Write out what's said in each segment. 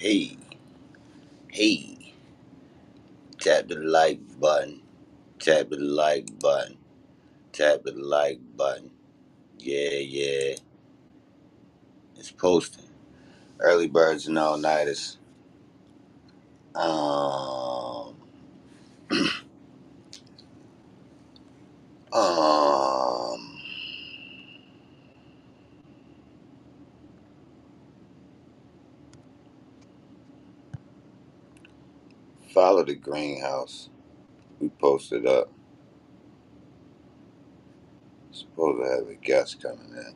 Hey, hey, tap the like button, tap the like button, tap the like button. Yeah, it's posting. Early birds and all nighters. Um, um, follow the greenhouse. We posted up. Supposed to have a guest coming in.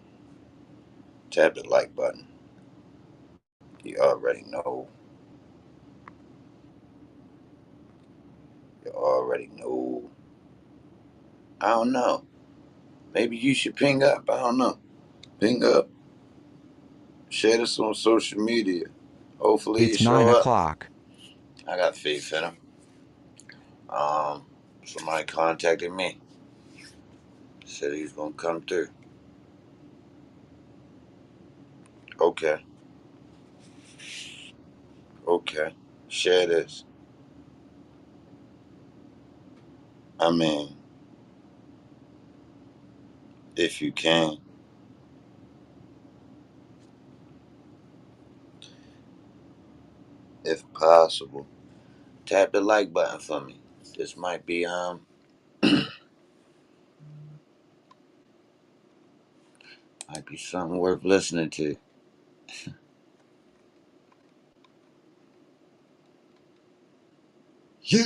Tap the like button. You already know. You already know. I don't know. Maybe you should ping up. I don't know. Ping up. Share this on social media. Hopefully you It's 9 show up. o'clock. I got faith in him. Somebody contacted me. Said he's gonna come through. Okay. Okay. Share this. I mean, if you can. If possible. Tap the like button for me. This might be might be something worth listening to. Yeah.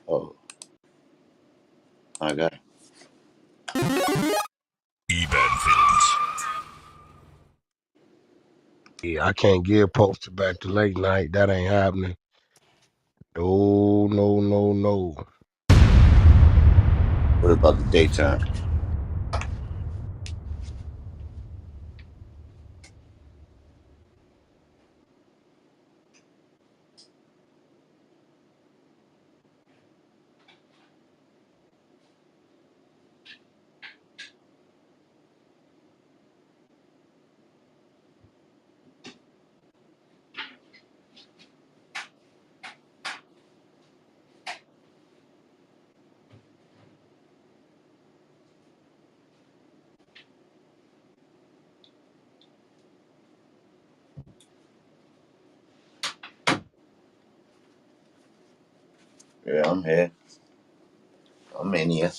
Oh, I got it. Yeah, I can't get posted back to late night. That ain't happening. No. What about the daytime? Yeah, I'm here. I'm in here.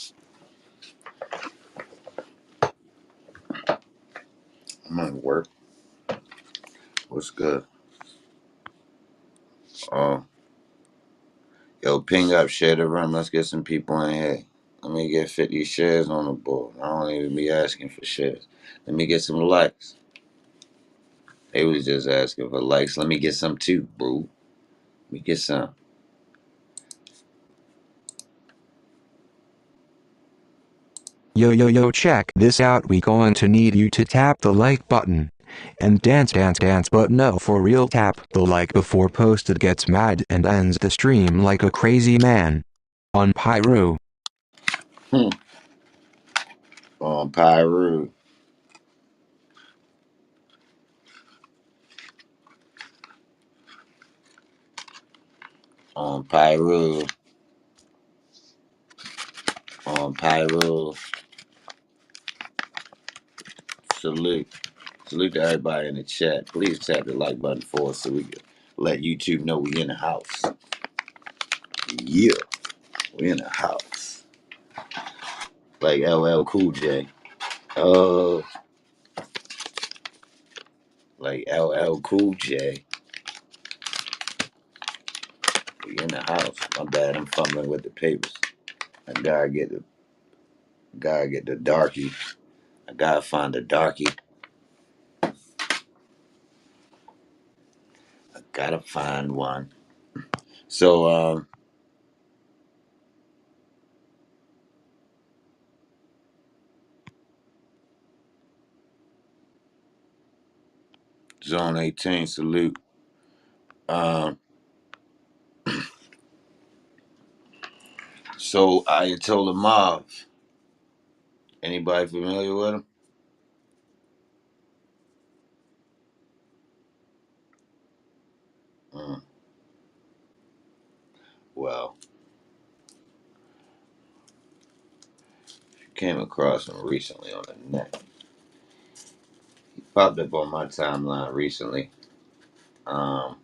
I'm at work. What's good? Oh, yo, ping up, share the room. Let's get some people in here. Let me get 50 shares on the board. I don't even be asking for shares. Let me get some likes. They was just asking for likes. Let me get some too, bro. Let me get some. Yo, check this out. We going to need you to tap the like button. And dance, but no, for real, tap the like before posted gets mad and ends the stream like a crazy man. On Pyro. Hmm. On Pyru. On Pyru. On Pyru. Salute. Salute to everybody in the chat. Please tap the like button for us so we can let YouTube know we in the house. Yeah, we in the house. Like LL Cool J. Oh, like LL Cool J. We in the house. My bad, I'm fumbling with the papers. I gotta get the darkie. I gotta find the darkie. I gotta find one. So, Zone 18, salute. Um, so Ayatollah Marv Anybody familiar with him? Mm. Well, came across him recently on the net. He popped up on my timeline recently. Um,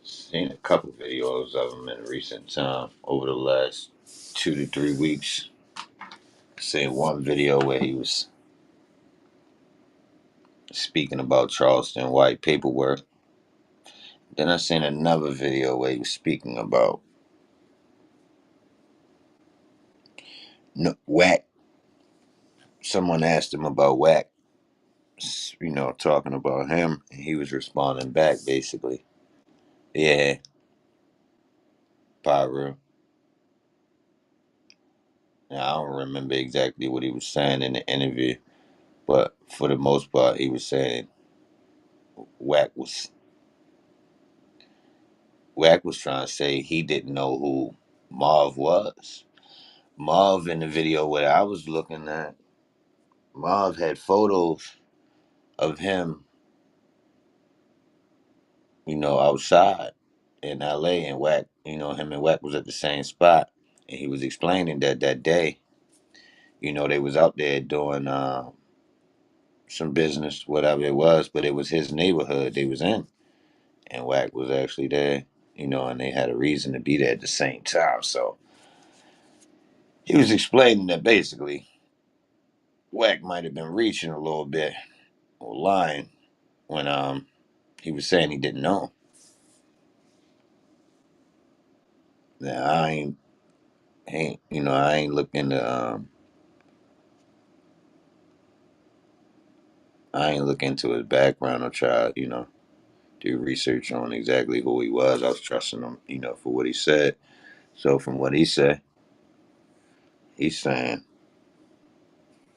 Seen a couple videos of him in recent time over the last 2 to 3 weeks. Seen one video where he was speaking about Charleston white paperwork. Then I seen another video where he was speaking about Wack. Someone asked him about Wack, talking about him, and he was responding back basically. Yeah, Pyro. Now, I don't remember exactly what he was saying in the interview, but for the most part, he was saying Wack was Wack was trying to say he didn't know who Marv was. Marv in the video where I was looking at, Marv had photos of him, outside in LA, and Wack, him and Wack was at the same spot. And he was explaining that day, they was out there doing some business, whatever it was, but it was his neighborhood they was in. And Wack was actually there, and they had a reason to be there at the same time. So he was explaining that basically Wack might have been reaching a little bit or lying when he was saying he didn't know. Now I ain't looking to I ain't look into his background or try, do research on exactly who he was. I was trusting him, for what he said. So from what he said, he's saying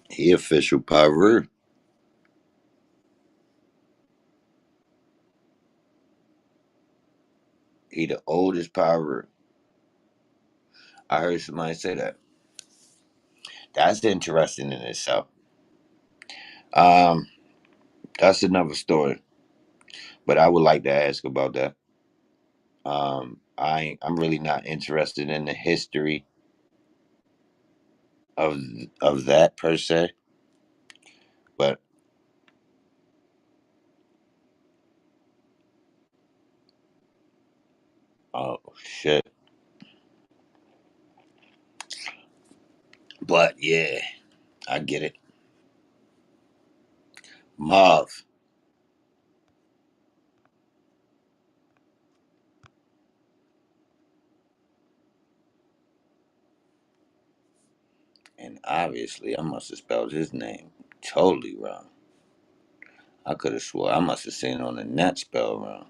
he official Pyru. He the oldest Pyru. I heard somebody say that. That's interesting in itself. Um, that's another story. But I would like to ask about that. I'm really not interested in the history of of that per se. But oh shit. But yeah, I get it. Marv, and obviously I must have spelled his name totally wrong. I could have swore I must have seen it on the net spell wrong.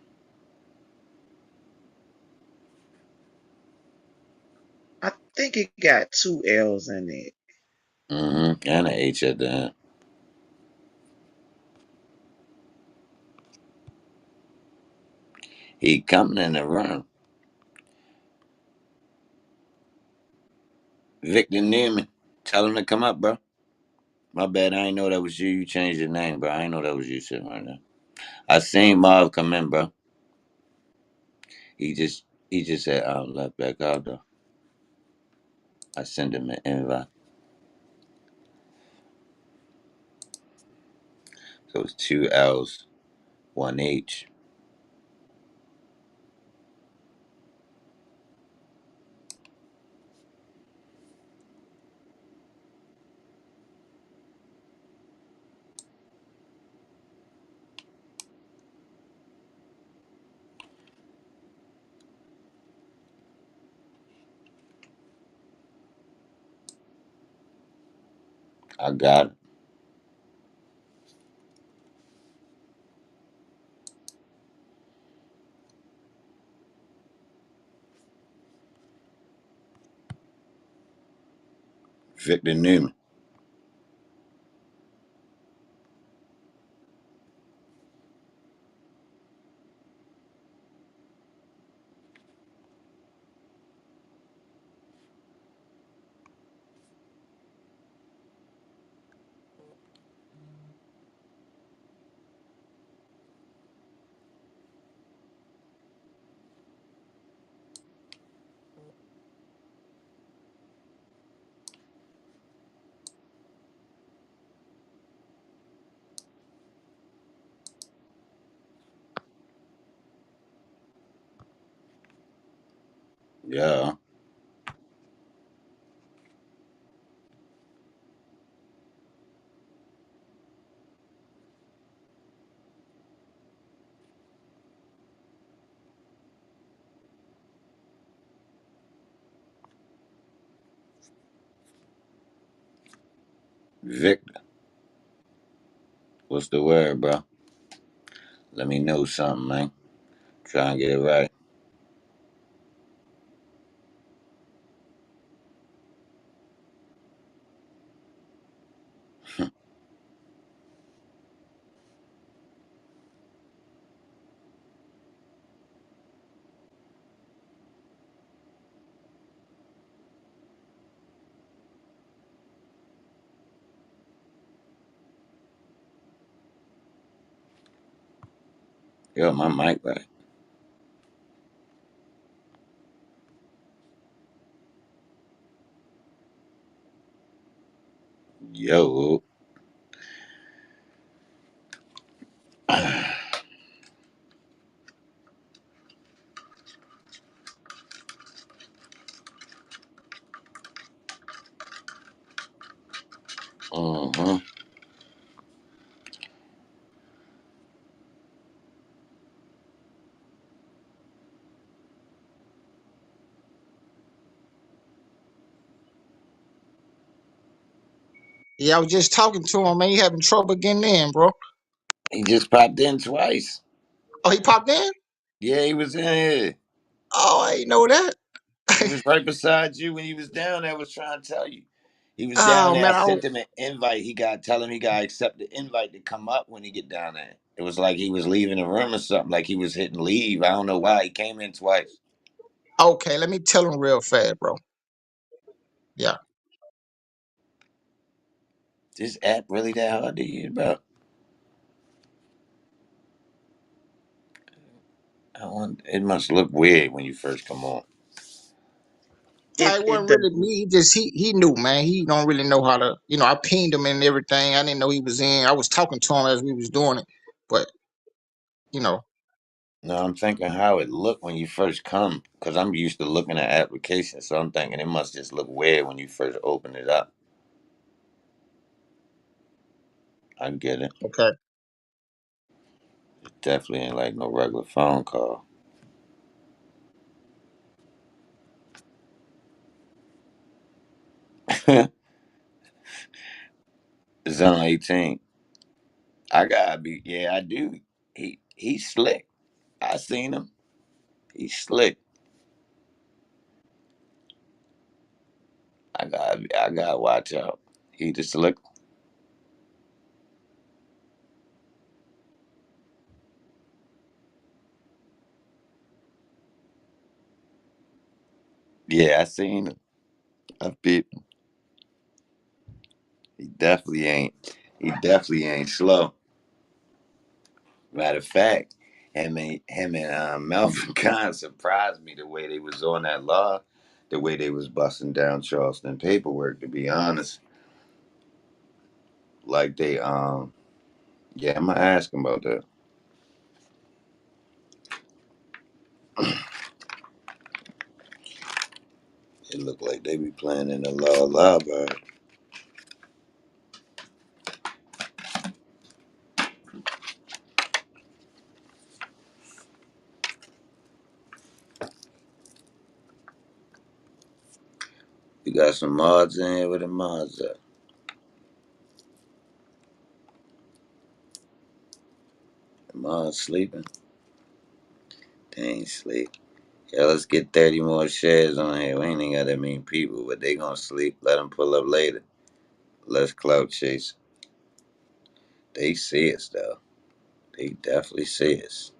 I think it got two L's in it. And an H at the end. He coming in the room. Victor Newman, tell him to come up, bro. My bad, I ain't know that was you. You changed your name, bro. I ain't know that was you sitting right now. I seen Marv come in, bro. He just said left back out though. I sent him an invite. So it's two L's, one H. I got it. Victor Newman. Yeah. Victor, what's the word, bro? Let me know something, man. Try and get it right. Yo, my mic right. Yo. Mm-hmm. Yeah, I was just talking to him, man. He having trouble getting in, bro. He just popped in twice. Oh, he popped in? Yeah, he was in here. Oh, I didn't know that. He was right beside you when he was down there. I was trying to tell you. He was down Oh there. I man, sent him an invite. Tell him he got to accept the invite to come up when he get down there. It was like he was leaving the room or something, like he was hitting leave. I don't know why. He came in twice. okay, let me tell him real fast, bro. Yeah. This app really that hard to use, bro? It must look weird when you first come on. Nah, It it it wasn't does. really me. He knew, man. He don't really know how to. I pinged him and everything. I didn't know he was in. I was talking to him as we was doing it, but you know, No, I'm thinking how it looked when you first come, because I'm used to looking at applications, so I'm thinking it must just look weird when you first open it up. I get it. okay. It definitely ain't like no regular phone call. Zone 18. I gotta be. Yeah, I do. He's slick. I seen him. He's slick. I gotta watch out. He just slick. Yeah, I seen him. I beat him. He definitely ain't. He definitely ain't slow. Matter of fact, him and Melvin Kahn surprised me the way they was on that law, the way they was busting down Charleston paperwork. To be honest, like yeah, I'm gonna ask him about that. It looked like they be playing in the law, but we got some mods in here with the mods at. The mods sleeping. They ain't sleep. Yeah, let's get 30 more shares on here. We ain't even got that many people, but they gonna sleep. Let them pull up later. Let's clout chase. They see us though. They definitely see us.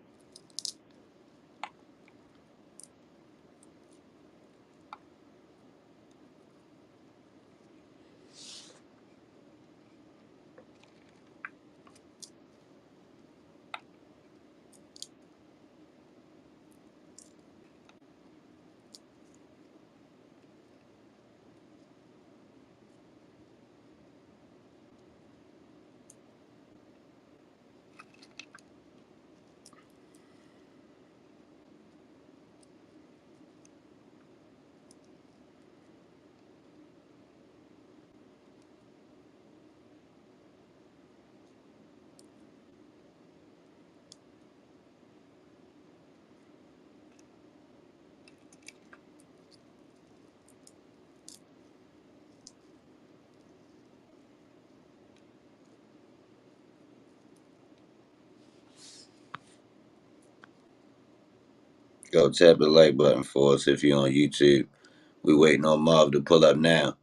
Go tap the like button for us if you're on YouTube. We waiting on Marv to pull up now.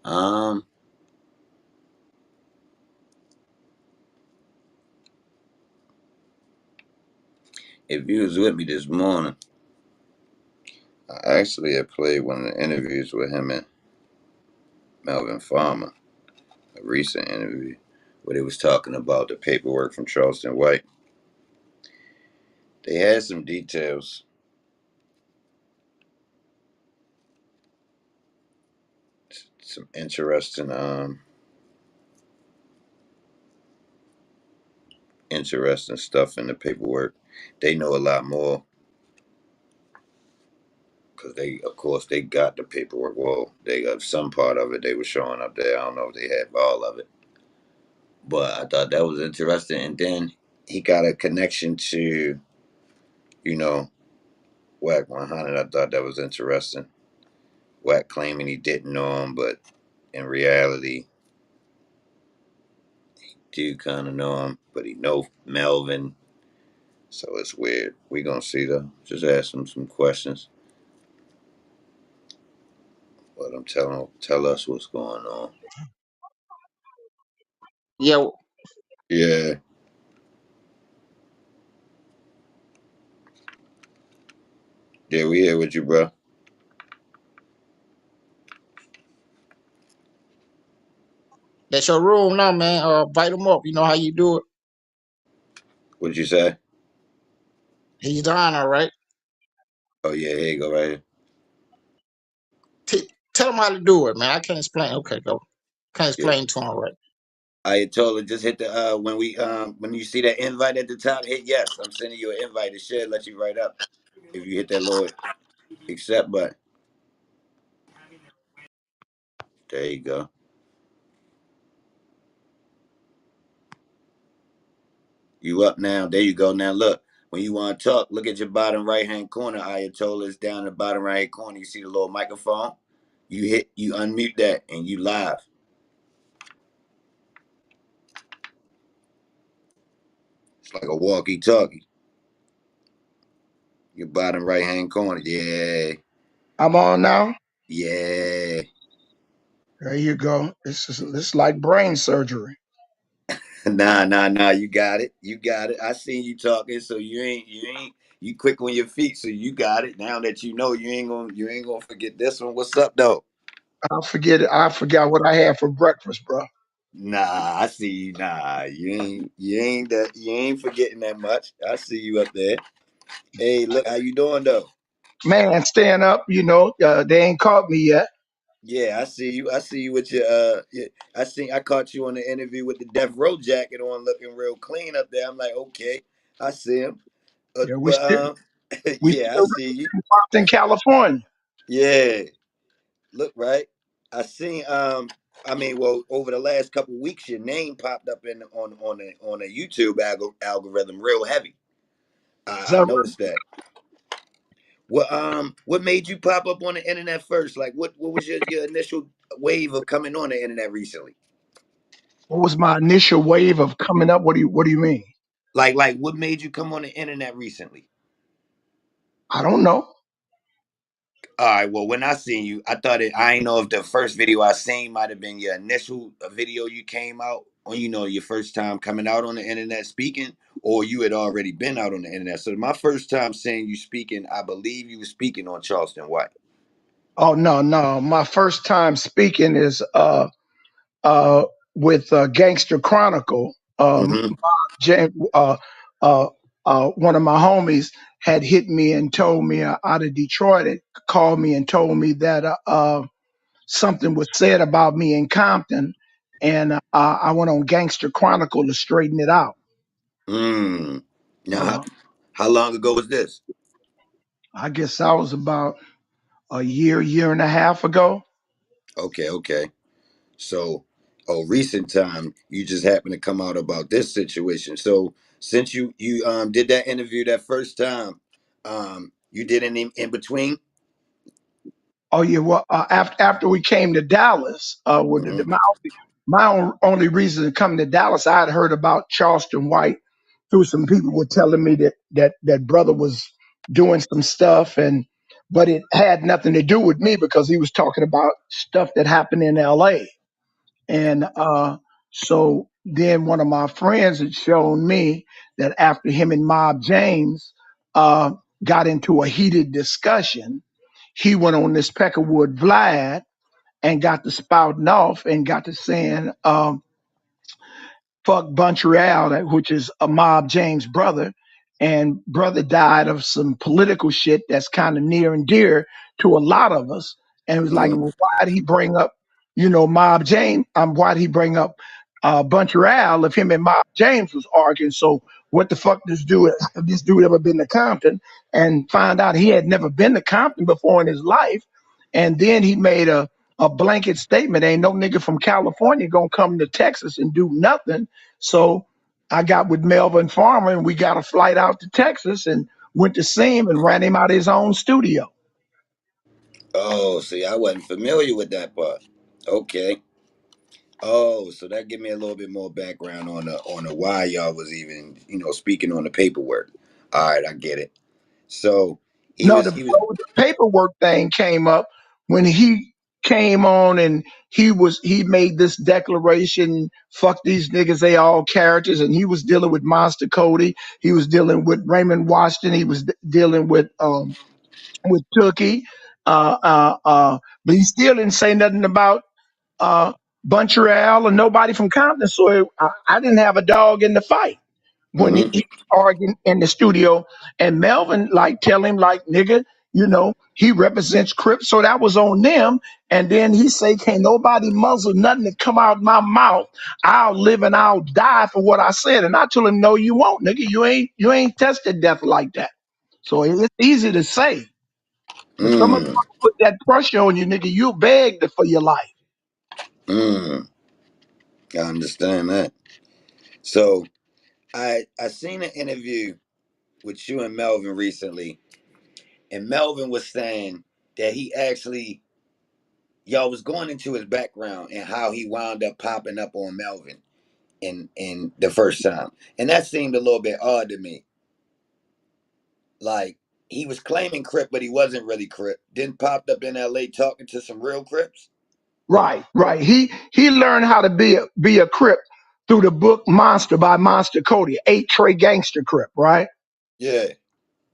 Um, if you was with me this morning, I actually had played one of the interviews with him and Melvin Farmer, a recent interview, where they was talking about the paperwork from Charleston White. They had some details, some interesting stuff in the paperwork. They know a lot more because of course, they got the paperwork. Well, they got some part of it. They were showing up there. I don't know if they had all of it, but I thought that was interesting. And then he got a connection to, you know, WACK 100. I thought that was interesting. WACK claiming he didn't know him, but in reality, do kind of know him, but he know Melvin. So it's weird. We gonna see though. Just ask him some questions. Let him tell us what's going on. Yeah, Yeah, yeah, we here with you, bro. that's your room now, man. Invite him up. You know how you do it. What'd you say? He's on, all right. Oh yeah, here you go right here. Tell him how to do it, man. I can't explain. Okay, go. Can't Yeah. explain to him, right? I told her just hit the when you see that invite at the top, hit yes. I'm sending you an invite. It should let you right up if you hit that little accept button. There you go. You up now. There you go. Now look. When you want to talk, look at your bottom right hand corner. Ayatollah is down in the bottom right hand corner. You see the little microphone? You unmute that and you live. It's like a walkie talkie. Your bottom right hand corner. Yeah. I'm on now. Yeah. There you go. This is like brain surgery. Nah. You got it. You got it. I seen you talking, so you quick on your feet, so you got it. Now that you know, you ain't gonna forget this one. What's up though? I forget it. I forgot what I had for breakfast, bro. Nah, I see you. Nah, you ain't forgetting that much. I see you up there. Hey, look, how you doing though? Man, stand up. They ain't caught me yet. Yeah, I see you. I see you with your yeah, I caught you on the interview with the Death Row jacket on, looking real clean up there. I'm like, okay, I see him. Yeah, we But still we yeah, I still see you. in California. Yeah, look right. I seen I mean, well, over the last couple weeks, your name popped up on a YouTube algorithm real heavy. Is I that right? noticed that. What made you pop up on the internet first? Like, what was your initial wave of coming on the internet recently? What was my initial wave of coming up? What do you mean? Like what made you come on the internet recently? I don't know. All right. Well, when I seen you, I thought it. I ain't know if the first video I seen might have been your initial video you came out on. Your first time coming out on the internet speaking, or you had already been out on the internet. So my first time seeing you speaking, I believe you were speaking on Charleston White. Oh no. My first time speaking is uh with Gangster Chronicle. Mm-hmm. Jan- one of my homies had hit me and told me out of Detroit, it called me and told me that something was said about me in Compton, and I went on Gangster Chronicle to straighten it out. Mm. Now, Uh, how long ago was this? I guess that was about a year and a half ago. Okay. So, recent time, you just happened to come out about this situation. So, since you did that interview that first time, you did any in between? Oh yeah, well after we came to Dallas, Mm-hmm. my only reason to come to Dallas, I had heard about Charleston White through some people were telling me that brother was doing some stuff, and but it had nothing to do with me because he was talking about stuff that happened in LA. And so then one of my friends had shown me that after him and Mob James uh, got into a heated discussion, he went on this Peckerwood Vlad and got to spouting off and got to saying, fuck Buncheral, which is a Mob James brother. And brother died of some political shit that's kind of near and dear to a lot of us. And it was like, Mm. well, why'd he bring up, Mob James? Why'd he bring up Buncheral if him and Mob James was arguing? So what the fuck this dude ever been to Compton? And find out he had never been to Compton before in his life. And then he made a blanket statement. Ain't no nigga from California gonna come to Texas and do nothing. So I got with Melvin Farmer and we got a flight out to Texas and went to see him and ran him out of his own studio. Oh, see, I wasn't familiar with that part. Okay. Oh, so that give me a little bit more background on the why y'all was even speaking on the paperwork. All right, I get it. So he No, was the, he was. the paperwork thing came up when he came on and he made this declaration, fuck these niggas, they all characters, and he was dealing with Monster Cody, he was dealing with Raymond Washington, he was dealing with Tookie, but he still didn't say nothing about uh, Buncheral or nobody from Compton. So I didn't have a dog in the fight when he Mm-hmm. was arguing in the studio. And Melvin like tell him like nigga, he represents Crips, so that was on them. And then he say, can't nobody muzzle nothing that come out my mouth. I'll live and I'll die for what I said. And I told him, no, you won't, nigga. You ain't tested death like that. So it's easy to say. But some of them Mm. put that pressure on you, nigga. You begged for your life. Mm. I understand that. So I seen an interview with you and Melvin recently, and Melvin was saying that he actually y'all was going into his background and how he wound up popping up on Melvin in the first time, and that seemed a little bit odd to me. Like he was claiming Crip, but he wasn't really Crip. Then popped up in L.A. talking to some real Crips. Right, right. He learned how to be a Crip through the book Monster by Monster Cody, 8 Trey Gangster Crip, right? Yeah.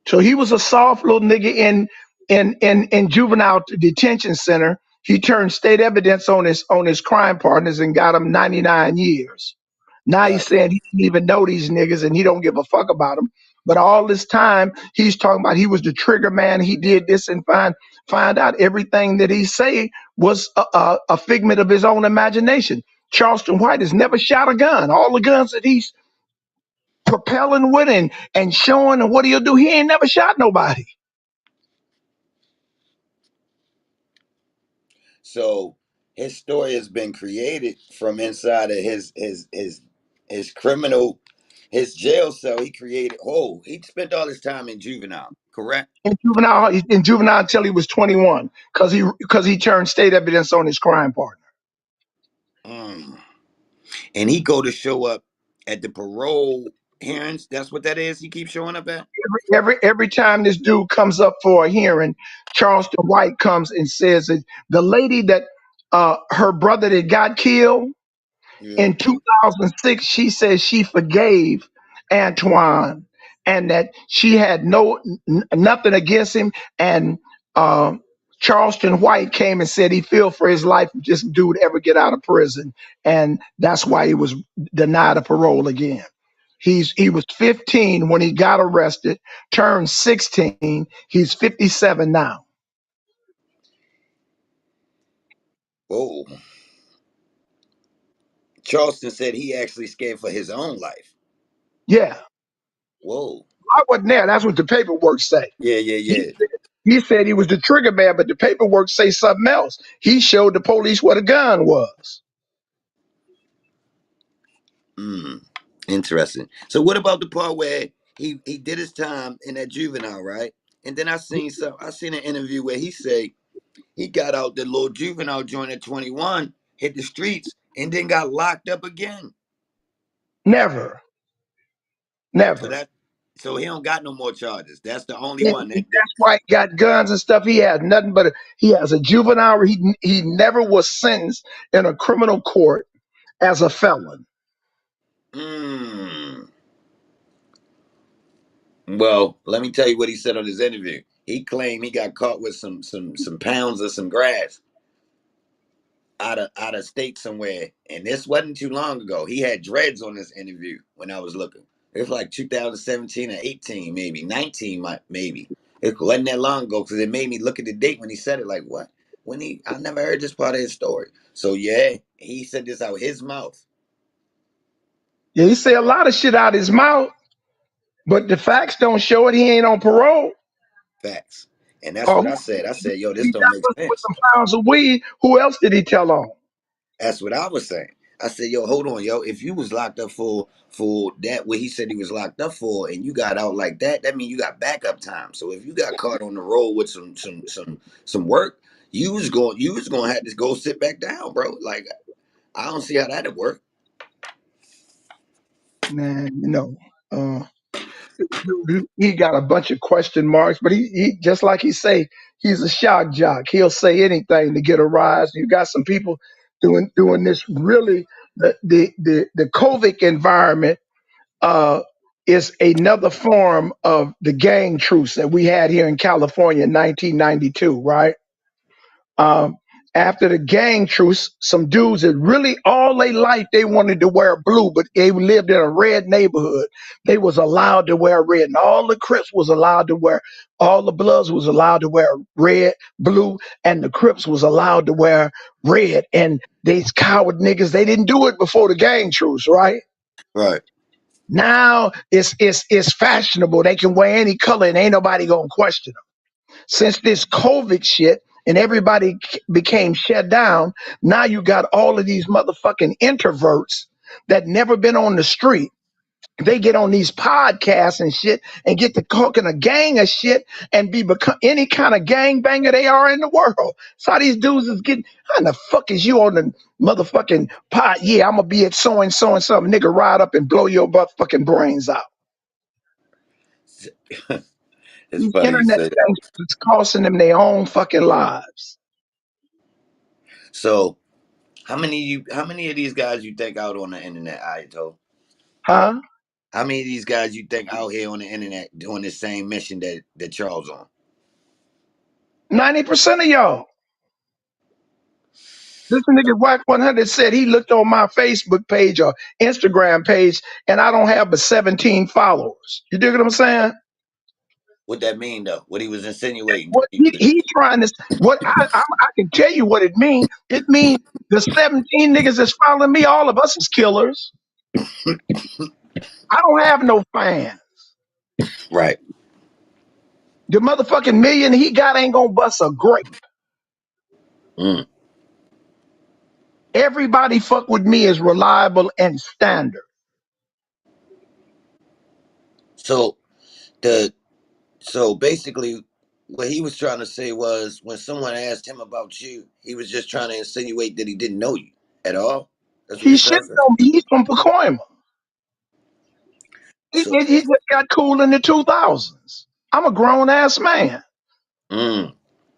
So he was a soft little nigga in juvenile detention center. He turned state evidence on his crime partners and got him 99 years. Now he's Got saying he didn't even know these niggas and he don't give a fuck about them. But all this time he's talking about he was the trigger man. He did this and find out everything that he say was a figment of his own imagination. Charleston White has never shot a gun. All the guns that he's propelling with and showing and what he'll do, he ain't never shot nobody. So his story has been created from inside of his criminal his jail cell. He created. Oh, he spent all his time in juvenile. Correct. In juvenile until he was 21 because he turned state evidence on his crime partner. Mm. And he go to show up at the parole hearings. That's what that is. He keeps showing up at. Every time this dude comes up for a hearing, Charleston White comes and says that the lady that her brother that got killed Yeah. in 2006, she says she forgave Antoine and that she had nothing against him. And uh, Charleston White came and said he feel for his life if this dude ever get out of prison, and that's why he was denied a parole again. He was 15 when he got arrested, turned 16. He's 57 now. Whoa. Charleston said he actually scared for his own life. Yeah, Whoa. I wasn't there. That's what the paperwork say. Yeah, yeah, He yeah. he said he was the trigger man, but the paperwork say something else. He showed the police what a gun was. Mm. Interesting. So what about the part where he did his time in that juvenile, right? And then I seen an interview where he said he got out the little juvenile joint at 21, hit the streets, and then got locked up again. Never, So never. that So he don't got no more charges. That's the only And one. that's why he got guns and stuff. He has nothing but he has a juvenile. He never was sentenced in a criminal court as a felon. Mm. Well, let me tell you what he said on his interview. He claimed he got caught with some pounds of some grass out of state somewhere, and this wasn't too long ago. He had dreads on this interview when I was looking. It was like 2017 or 18, maybe 19, maybe. It wasn't that long ago because it made me look at the date when he said it. Like what? I never heard this part of his story. So yeah, he said this out his mouth. Yeah, he say a lot of shit out his mouth, but the facts don't show it. He ain't on parole. Facts, and that's Oh, what I said. I said, yo, this he don't got make busted with sense. some pounds of weed. Who else did he tell on? That's what I was saying. I said, yo, hold on, yo. If you was locked up for that, what he said he was locked up for, and you got out like that, that means you got backup time. So if you got caught on the road with some work, you was going to have to go sit back down, bro. Like I don't see how that'd work. Man, uh, he got a bunch of question marks, but he just like he say, he's a shock jock. He'll say anything to get a rise. You got some people doing this really the COVID environment uh, is another form of the gang truce that we had here in California in 1992, right? Um, After the gang truce, some dudes that really all their life they wanted to wear blue, but they lived in a red neighborhood. They was allowed to wear red, and all the Crips was allowed to wear, all the Bloods was allowed to wear red, blue, and the Crips was allowed to wear red. And these coward niggas, they didn't do it before the gang truce, right? Right. Now it's fashionable. They can wear any color, and ain't nobody gonna question them. Since this COVID shit and everybody became shut down, now you got all of these motherfucking introverts that never been on the street. They get on these podcasts and shit and get to talking a gang of shit and become any kind of gang banger they are in the world. So these dudes is getting, how in the fuck is you on the motherfucking pod? Yeah, I'm gonna be at so and so and some nigga ride up and blow your motherfucking brains out. It's These funny you internet said that. gangsters is costing them their own fucking lives. So how many of these guys you think out on the internet, Ayato? Huh? How many of these guys you think out here on the internet doing the same mission that Charles on? 90% of y'all. This nigga WACK100 said he looked on my Facebook page or Instagram page and I don't have but 17 followers. You dig what I'm saying? What that mean though? What he was insinuating? What he trying to, what I can tell you what it means. It means the 17 niggas that's following me, all of us is killers. I don't have no fans. Right. The motherfucking million he got ain't gonna bust a grape. Mm. Everybody fuck with me is reliable and standard. So the so basically, what he was trying to say was when someone asked him about you, he was just trying to insinuate that he didn't know you at all. That's what He he's should trying to say. know me. He's from Pacoima. So, He just got cool in the 2000s. I'm a grown ass man. mm,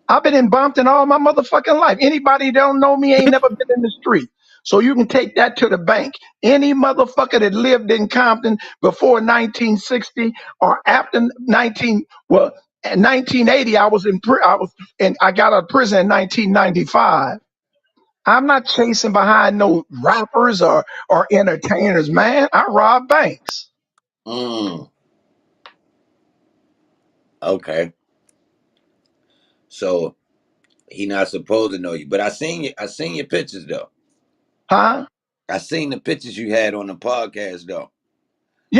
I've been in Bompton all my motherfucking life. Anybody that don't know me ain't never been in the street. So you can take that to the bank. Any motherfucker that lived in Compton before 1960 or after 19 well in 1980 I got out of prison in 1995. I'm not chasing behind no rappers or entertainers, man. I rob banks. mm, okay. So he not supposed to know you, but I seen your pictures though. Huh? I seen the pictures you had on the podcast though.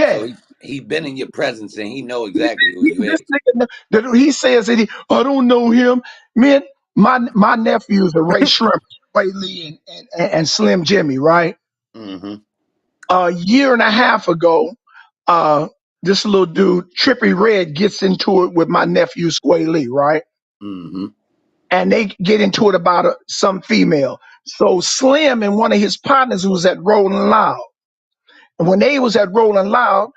So Yeah. he been in your presence and he know exactly who you This is. nigga, he says that I don't know him. Man, my nephews are Ray Shrimp, Ray Lee, and Slim Jimmy, right? Mm-hmm. A year and a half ago, uh, this little dude, Trippy Red, gets into it with my nephew, Sway Lee, right? Mm-hmm. And they get into it about some female. So Slim and one of his partners who was at Rolling Loud. And when they was at Rolling Loud,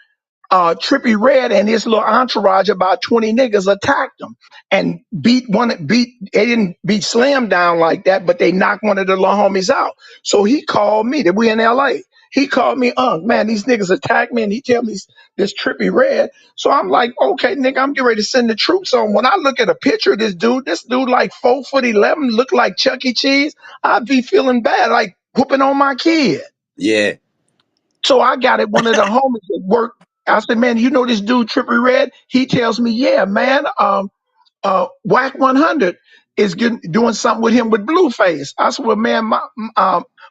Trippy Red and his little entourage, about 20 niggas, attacked him and they didn't beat Slam down like that, but they knocked one of the little homies out. So he called me, that we in LA. He called me, man, these niggas attacked me, and he tell me this Trippy Red. So I'm like, okay, nigga, I'm getting ready to send the troops on. When I look at a picture of this dude like 4'11", look like Chuck E. Cheese, I'd be feeling bad, like whooping on my kid. Yeah. So I got it. One of the homies at work. I said, man, you know this dude Trippy Red? He tells me, yeah, man. WACK 100 is doing something with him with Blueface. I said, well, man,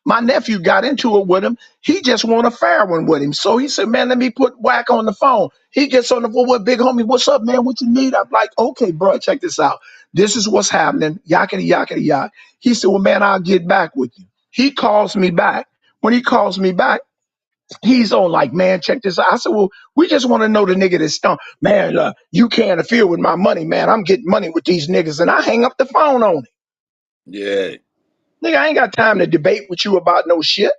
my nephew got into it with him. He just want a fair one with him. So he said, man, let me put Wack on the phone. He gets on the phone with big homie. What's up, man? What you need? I'm like, okay, bro, check this out. This is what's happening. Yakety, yakety, yak. He said, well, man, I'll get back with you. He calls me back. When he calls me back, he's on like, man, check this out. I said, well, we just want to know the nigga that's stunk. Man, you can't interfere with my money, man. I'm getting money with these niggas. And I hang up the phone on him. Yeah. Nigga, I ain't got time to debate with you about no shit.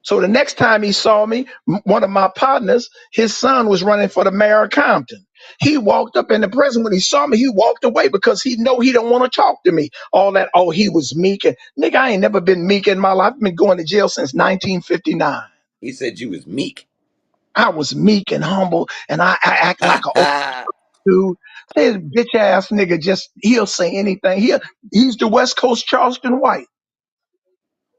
So the next time he saw me, one of my partners, his son was running for the mayor of Compton. He walked up in the prison. When he saw me, he walked away because he know he don't want to talk to me. All that, oh, he was meek. And nigga, I ain't never been meek in my life. I've been going to jail since 1959. He said you was meek. I was meek and humble, and I act like an old dude. This bitch ass nigga he'll say anything. He's the West Coast Charleston White.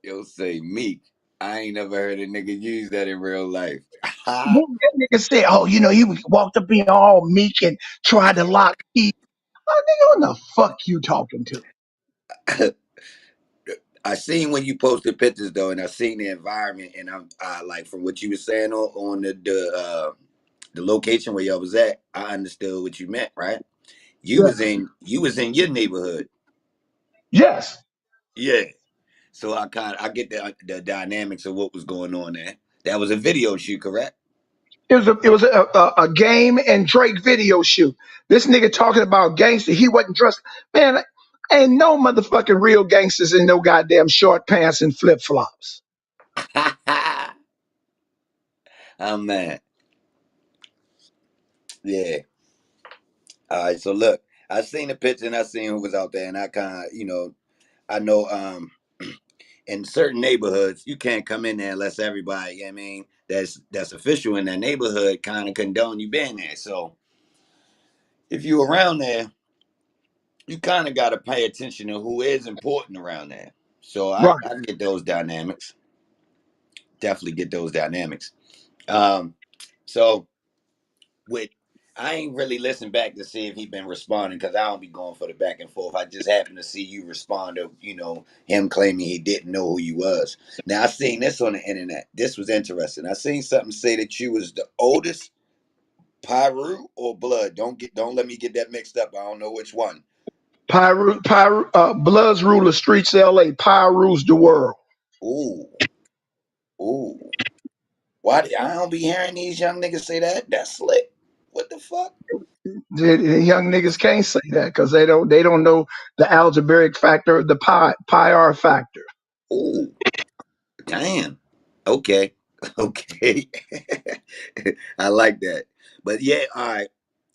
Yo, say meek. I ain't never heard a nigga use that in real life. That nigga said, oh, he walked up in all meek and tried to lock key. Oh, nigga, what the fuck you talking to? I seen when you posted pictures though, and I seen the environment, and I'm like from what you were saying on the location where y'all was at. I understood what you meant, right? Yeah. You was in your neighborhood, Yes. yeah. So I get the dynamics of what was going on there. That was a video shoot, correct? It was a Game and Drake video shoot. This nigga talking about gangster. He wasn't dressed. Man, ain't no motherfucking real gangsters in no goddamn short pants and flip flops. I'm mad. Yeah. All right. So look, I seen the picture and I seen who was out there, and I kind of, I know in certain neighborhoods you can't come in there unless everybody, I mean, that's official in that neighborhood kind of condone you being there. So if you around there, you kind of got to pay attention to who is important around there. So Right. I get those dynamics. Definitely get those dynamics. Um, so with I ain't really listened back to see if he been responding because I don't be going for the back and forth. I just happened to see you respond to him claiming he didn't know who you was. Now I seen this on the internet. This was interesting. I seen something say that you was the oldest Pyru or Blood. Don't let me get that mixed up. I don't know which one. Bloods rule the streets of LA. Pyre rules the world. Ooh, ooh. Why I don't be hearing these young niggas say that? That's slick. What the fuck? The young niggas can't say that because they don't know the algebraic factor, the pi r factor. Ooh, damn. Okay. Okay. I like that. But yeah, all right.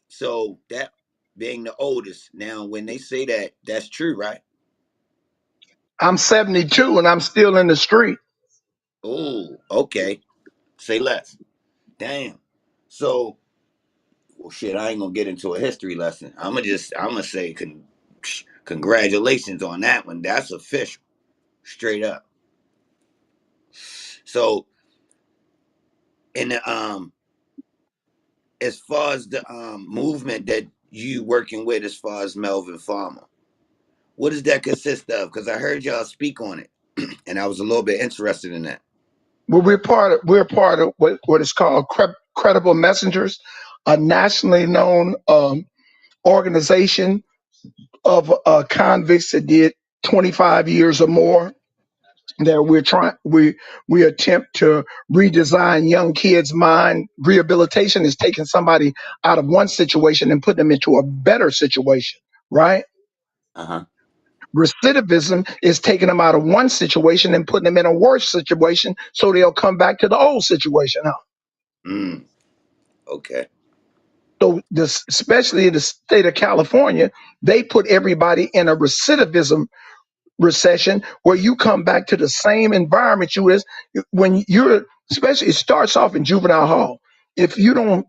So that being the oldest, now when they say that, that's true, right? I'm 72 and I'm still in the street. Oh, okay. Say less. Damn. So, well, shit, I ain't gonna get into a history lesson. I'm gonna say congratulations on that one. That's official, straight up. So, in the as far as the movement that you working with, as far as Melvin Farmer, what does that consist of? Because I heard y'all speak on it, and I was a little bit interested in that. Well, we're part of what is called Credible Messengers, a nationally known organization of convicts that did 25 years or more. That we attempt to redesign young kids' mind. Rehabilitation is taking somebody out of one situation and putting them into a better situation, right? Uh huh. Recidivism is taking them out of one situation and putting them in a worse situation so they'll come back to the old situation. Huh? Mm. Okay. So this, especially in the state of California, they put everybody in a recidivism recession where you come back to the same environment you is when you're, especially it starts off in juvenile hall. If you don't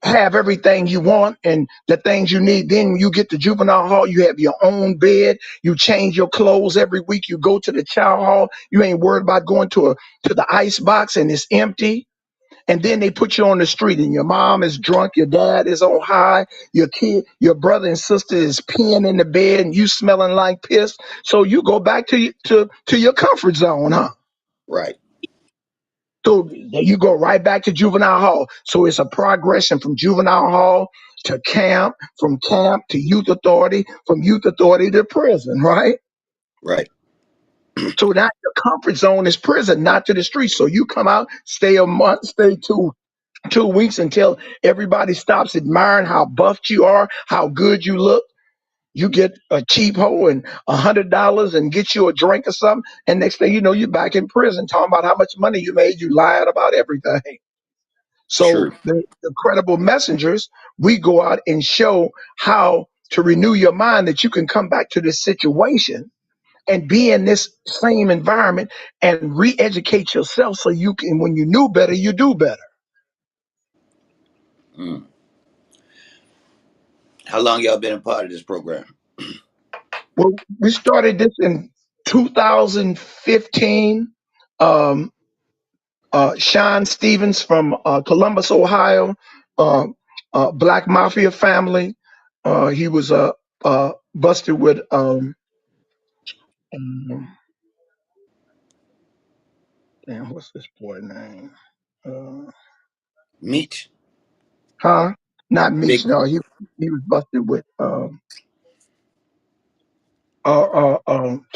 have everything you want and the things you need, then you get to juvenile hall, you have your own bed, you change your clothes every week, you go to the child hall, you ain't worried about going to the ice box and it's empty. And then they put you on the street and your mom is drunk, your dad is on high, your kid, your brother and sister is peeing in the bed and you smelling like piss. So you go back to your comfort zone, huh? Right. So you go right back to juvenile hall. So it's a progression from juvenile hall to camp, from camp to youth authority, from youth authority to prison, right? Right. So now your comfort zone is prison, not to the street. So you come out, stay a month, stay 2 weeks until everybody stops admiring how buffed you are, how good you look. You get a cheap hoe and $100 and get you a drink or something. And next thing you know, you're back in prison talking about how much money you made. You lied about everything. So True. the credible messengers, we go out and show how to renew your mind that you can come back to this situation and be in this same environment and re-educate yourself so you can, when you knew better, you do better. Mm. How long y'all been a part of this program? Well, we started this in 2015. Um, Sean Stevens from Columbus, Ohio, uh, Black Mafia family. He was busted with um, damn, what's this boy name? Uh, Meat. huh? Not Meech. Big. No, he was busted with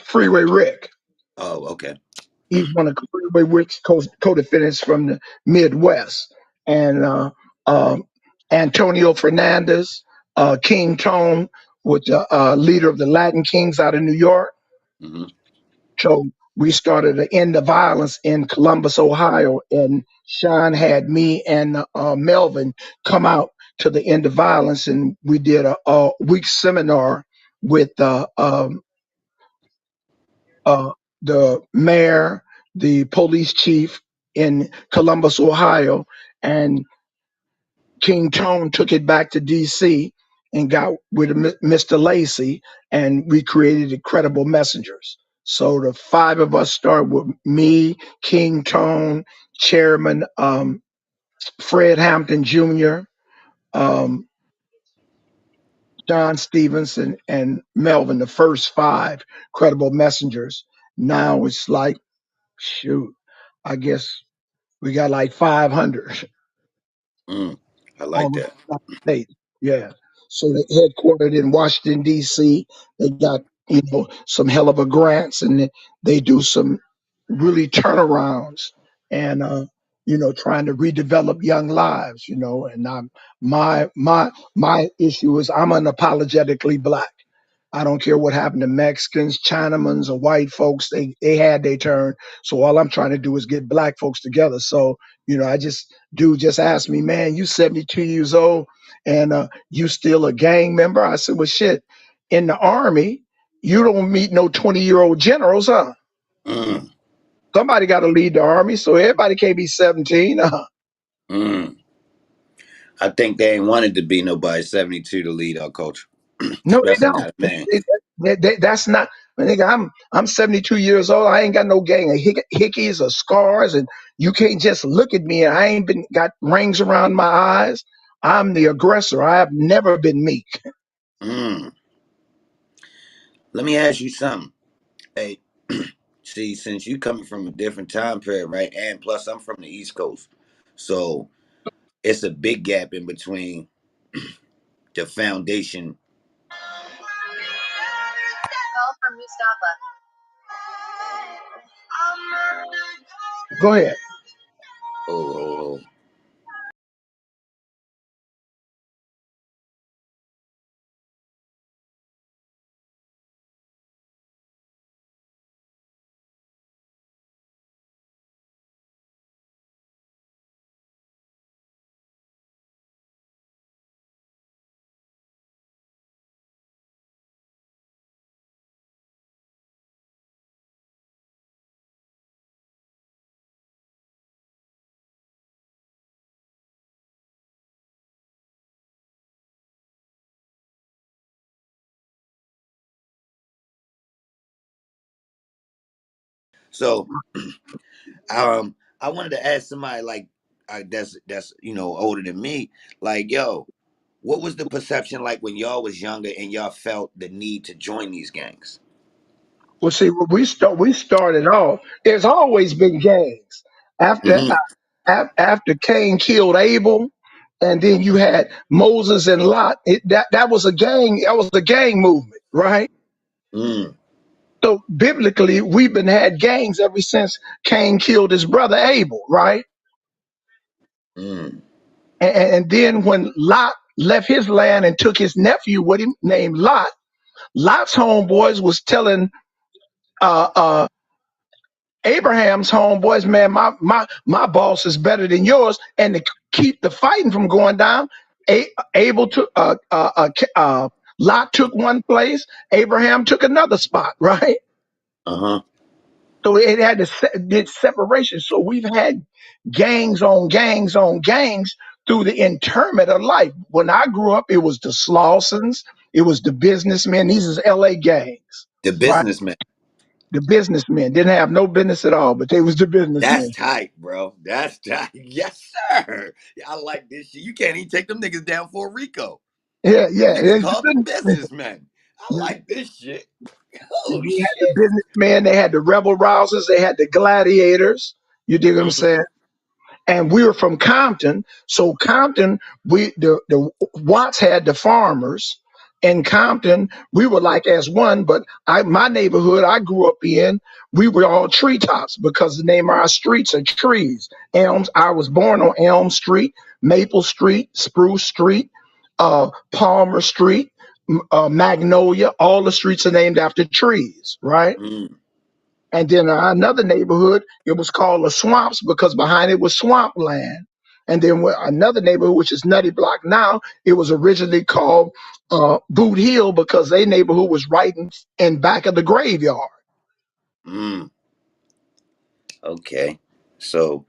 Freeway Rick. Oh, okay. He's one of Freeway Rick's co-defendants from the Midwest, and Antonio Fernandez, King Tone, with the leader of the Latin Kings out of New York. Hmm. So we started the End of Violence in Columbus, Ohio, and Sean had me and Melvin come out to the End of Violence, and we did a week seminar with uh, the mayor, the police chief in Columbus, Ohio, and King Tone took it back to D.C. and got with Mr. Lacey, and we created Incredible Messengers. So the five of us started with me, King Tone, Chairman Fred Hampton Jr., um, John Stevenson, and Melvin, the first five Credible Messengers. Now it's like, shoot, I guess we got like 500 Mm. I like all over that. the United States. Yeah. So they headquartered in Washington, D.C. They got, some hell of a grants and they do some really turnarounds and, trying to redevelop young lives, and my issue is I'm unapologetically black. I don't care what happened to Mexicans, Chinamans, or white folks. They had their turn. So all I'm trying to do is get black folks together. So, I just asked me, man, you 72 years old and you still a gang member? I said, well, shit, in the army, you don't meet no 20-year-old generals, huh? Mm. Somebody got to lead the army, so everybody can't be 17. Mm. I think they ain't wanted to be nobody 72 to lead our culture, No, they especially don't. not a man. That's not. Nigga, I'm 72 years old. I ain't got no gang of hickeys or scars, and you can't just look at me. And I ain't been got rings around my eyes. I'm the aggressor. I have never been meek. Mm. Let me ask you something. Hey, see, since you coming from a different time period, right? And plus, I'm from the East Coast, so it's a big gap in between the foundation. Call from Mustafa. Go ahead. Oh, oh, oh. So, I wanted to ask somebody like that's older than me. Like, yo, what was the perception like when y'all was younger and y'all felt the need to join these gangs? Well, see, when we started off. There's always been gangs. After Hmm. after Cain killed Abel, and then you had Moses and Lot. That was a gang. That was a gang movement, right? Mm, So biblically, we've been had gangs ever since Cain killed his brother Abel, right? mm, And then when Lot left his land and took his nephew with him, named Lot, Lot's homeboys was telling uh, uh, Abraham's homeboys, man, my boss is better than yours, and to keep the fighting from going down, Abel took Lot took one place, Abraham took another spot, right? uh-huh. So it had did separation. So we've had gangs on gangs on gangs through the interment of life. When I grew up, it was the Slawsons, it was the businessmen. These is L.A. gangs, The right? businessman. The businessmen didn't have no business at all, but they was the That's businessmen. tight, bro. That's tight. Yes, sir. I like this shit. You can't even take them niggas down for Rico. Yeah, Them yeah. niggas It's called the the businessmen. I businessmen. like this shit. They Oh had the shit. businessmen, they had the rebel rousers, they had the gladiators. You dig what I'm Mhm. saying? And we were from Compton. So Compton, the Watts had the farmers. In Compton, we were like as one, but my neighborhood I grew up in, we were all treetops because the name of our streets are trees. Elms. I was born on Elm Street, Maple Street, Spruce Street, Palmer Street, Magnolia. All the streets are named after trees, right? Mm. And then another neighborhood, it was called the Swamps because behind it was swampland. And then another neighborhood, which is Nutty Block now, it was originally called Boot Hill because their neighborhood was right in back of the graveyard. Mm. Okay. So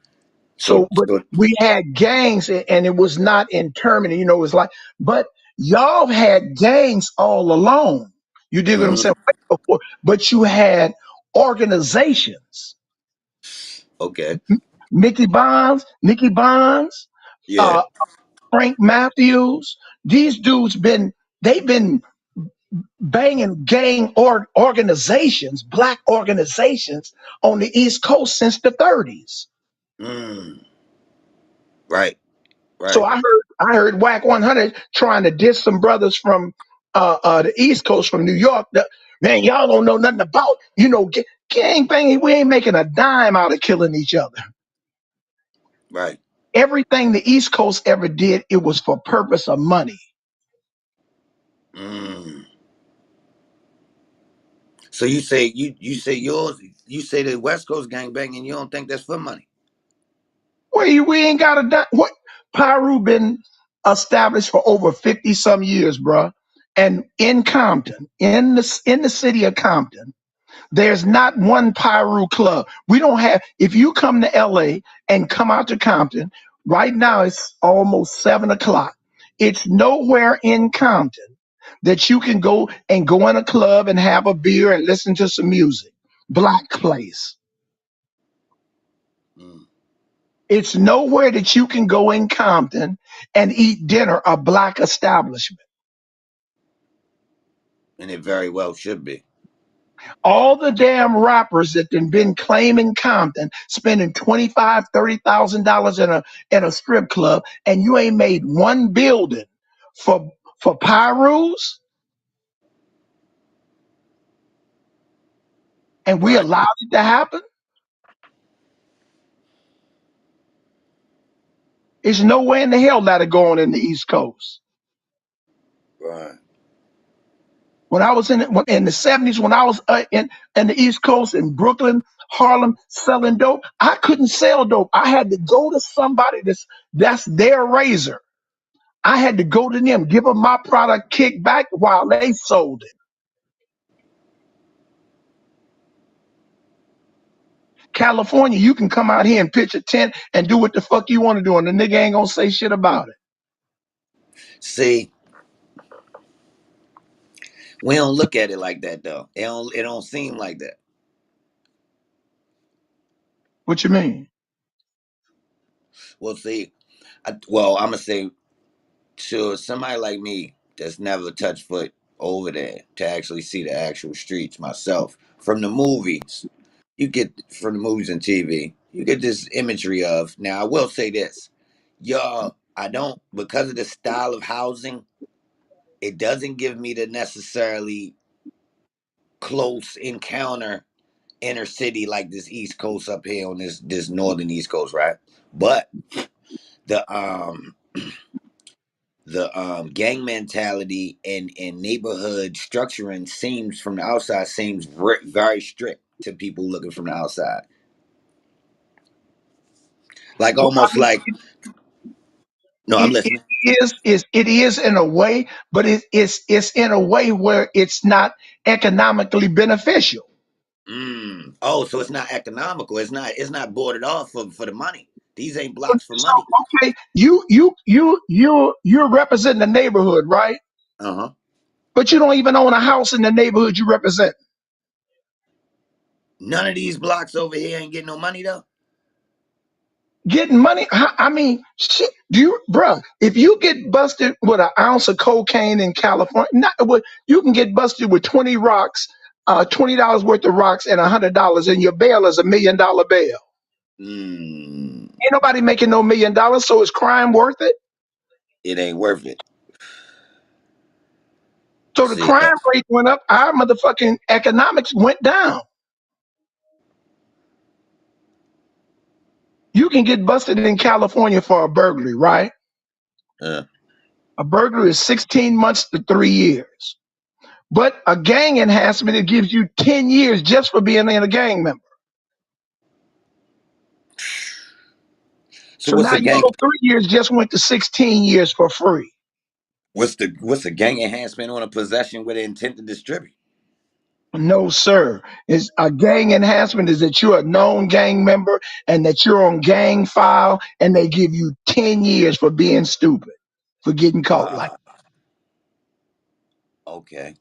so So, but so we had gangs, and it was not interminable. You know, it was like, but y'all had gangs all along. You dig what I'm mhm. saying? Before, but you had organizations. Okay. Nicky Bonds, Yeah. uh, Frank Matthews. These dudes they've been banging gang organizations, black organizations on the East Coast since the 30s. Mm. Right. So Right. I heard WACK 100 trying to diss some brothers from the East Coast from New York. Man, y'all don't know nothing about gang banging. We ain't making a dime out of killing each other. Right. Everything the East Coast ever did, it was for purpose of money. Mm. So you say the West Coast gang banging, you don't think that's for money? We ain't got a dime. What Pyru been established for over 50 some years, bruh. And in Compton, in the city of Compton, there's not one Pyru club. We don't have. If you come to LA and come out to Compton, right now it's almost 7 o'clock. It's nowhere in Compton that you can go in a club and have a beer and listen to some music. Black place. Mm. It's nowhere that you can go in Compton and eat dinner, a black establishment. And it very well should be. All the damn rappers that been claiming Compton, spending 25, $30,000 in a strip club, and you ain't made one building for for Pyrus, and we Right. allowed it to happen. There's no way in the hell that are going in the East Coast. Right. When I was in the 70s, when I was in the East Coast in Brooklyn, Harlem, selling dope, I couldn't sell dope. I had to go to somebody that's their razor. I had to go to them, give them my product kickback while they sold it. California, you can come out here and pitch a tent and do what the fuck you want to do, and the nigga ain't gonna say shit about it. See, we don't look at it like that though. It don't seem like that. What you mean? Well, see, well, I'm gonna say to somebody like me that's never touched foot over there to actually see the actual streets myself from the movies. You get from the movies and TV, you get this imagery of. Now, I will say this, y'all. I don't because of the style of housing. It doesn't give me the necessarily close encounter inner city like this East Coast up here on this northern East Coast, right? But the gang mentality and neighborhood structuring seems from the outside seems very strict to people looking from the outside, like Well, I almost mean, like no, I'm listening. it is in a way, but it's in a way where it's not economically beneficial. Oh, so it's not economical. It's not boarded off for the money. These ain't blocks for So money. okay, you're representing the neighborhood, right? Uh-huh. But you don't even own a house in the neighborhood you represent. None of these blocks over here ain't getting no money though. Getting money, I mean, shit. Do you, bruh? If you get busted with an ounce of cocaine in California, you can get busted with 20 rocks, $20 worth of rocks, and $100, and your bail is $1 million bail. Mm, Ain't nobody making no $1 million, so is crime worth it? it ain't worth it. So the See, crime rate went up, our motherfucking economics went down. You can get busted in California for a burglary, right? uh, A burglary is 16 months to 3 years. But a gang enhancement, it gives you 10 years just for being in a gang member. so So what's now a your gang? little 3 years just went to 16 years for free. What's the gang enhancement on a possession with the intent to distribute? No, sir. It's a gang enhancement is that you're a known gang member and that you're on gang file and they give you 10 years for being stupid, for getting caught like. Ah, okay.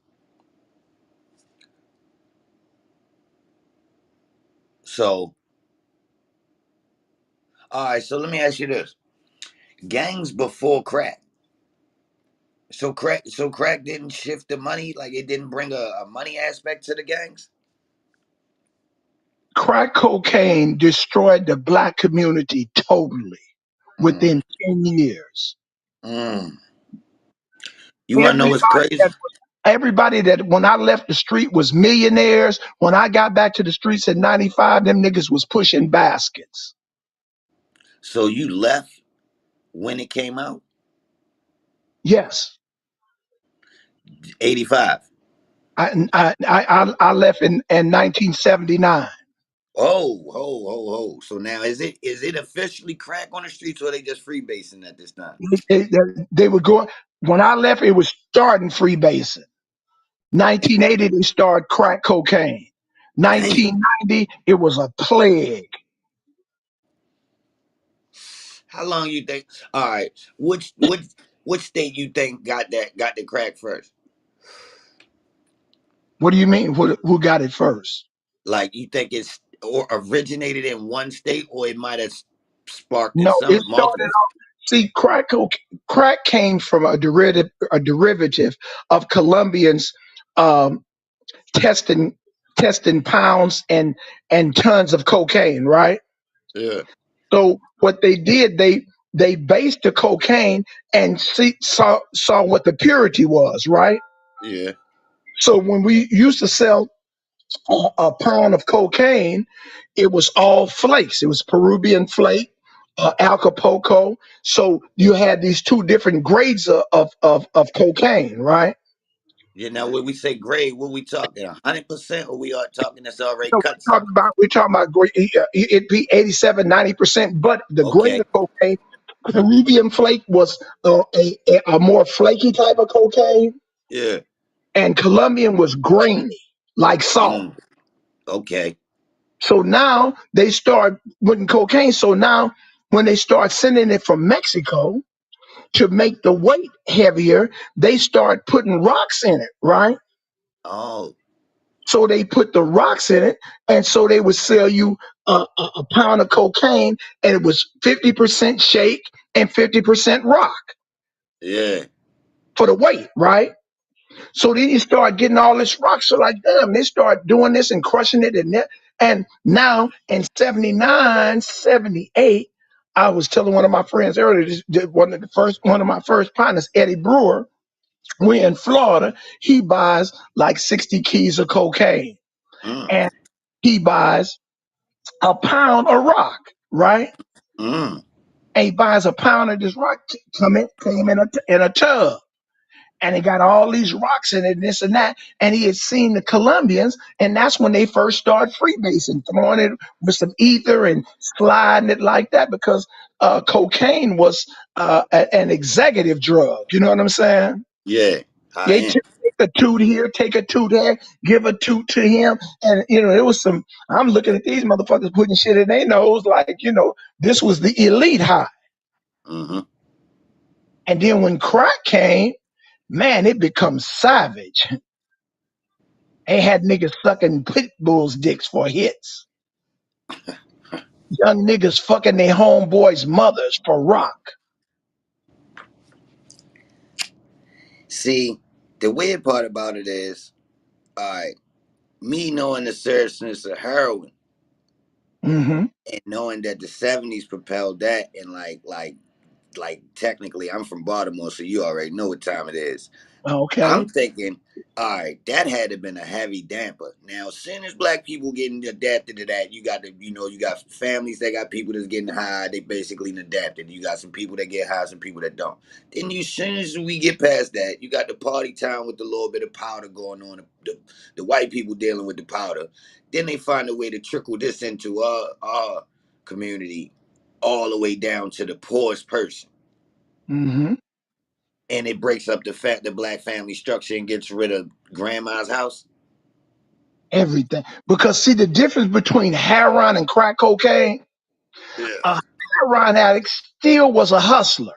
So, all right. So let me ask you this: gangs before crack. So crack didn't shift the money, like it didn't bring a money aspect to the gangs. Crack cocaine destroyed the black community totally Mm, within 10 years. mm. You wanna know what's Everybody crazy? that everybody that when I left the street was millionaires. When I got back to the streets in 95, them niggas was pushing baskets. So you left when it came out, Yes. 85. I left in 1979. Oh, ho, ho, ho. So now is it officially crack on the streets or are they just freebasing at this time? They were going when I left, it was starting freebasing. 1980, they started crack cocaine. Damn. 1990, it was a plague. How long you think? All right. Which state you think got the crack first? What do you mean? Who got it first? Like you think it's or originated in one state or it might have sparked in No, some it started multiple. off. See, crack came from a derivative of Colombians um, testing testing pounds and tons of cocaine, right? Yeah, So what they did, they based the cocaine and saw what the purity was, right? yeah, So when we used to sell a pound of cocaine, it was all flakes. It was Peruvian flake, Acapulco. So you had these two different grades of cocaine, right? yeah. Now when we say grade, what we talking? 100% or we are talking that's already So cut some? we're talking about grade, it'd be 87, 90%, but the grade Okay. of cocaine, Peruvian flake was a more flaky type of cocaine, Yeah. and Colombian was grainy, like salt. Mm, okay. So now they start putting cocaine. So now when they start sending it from Mexico to make the weight heavier, they start putting rocks in it, right? Oh. So they put the rocks in it, and so they would sell you a pound of cocaine, and it was 50% shake and 50% rock Yeah. for the weight, right? So then you start getting all this rock. So like, damn, they start doing this and crushing it. And now in 79, 78, I was telling one of my friends earlier, one of my first partners, Eddie Brewer, we're in Florida. He buys like 60 keys of cocaine. Mm. And he buys a pound of rock, right? Mm. And he buys a pound of this rock, came in a tub. And it got all these rocks in it, and this and that. And he had seen the Colombians, and that's when they first started freebasing, throwing it with some ether and sliding it like that, because cocaine was an executive drug. You know what I'm saying? Yeah. High They end. took a toot here, take a toot there, give a toot to him, and it was some. I'm looking at these motherfuckers putting shit in their nose, like this was the elite high. Mm-hmm. And then when crack came, man, it becomes savage. They had niggas sucking pit bulls' dicks for hits. Young niggas fucking their homeboys' mothers for rock. See, the weird part about it is, all right, me knowing the seriousness of heroin Mm-hmm. and knowing that the '70s propelled that, and like technically, I'm from Baltimore, so you already know what time it is. Okay. I'm thinking, all right, that had to have been a heavy damper. Now, as soon as black people getting adapted to that, you got families that got people that's getting high. They basically adapted. You got some people that get high, some people that don't. Then, as soon as we get past that, you got the party time with the little bit of powder going on. The white people dealing with the powder. Then they find a way to trickle this into our community, all the way down to the poorest person, Mm-hmm. and it breaks up the black family structure and gets rid of grandma's house. Everything. Because see the difference between heroin and crack cocaine, Yeah. a heroin addict still was a hustler.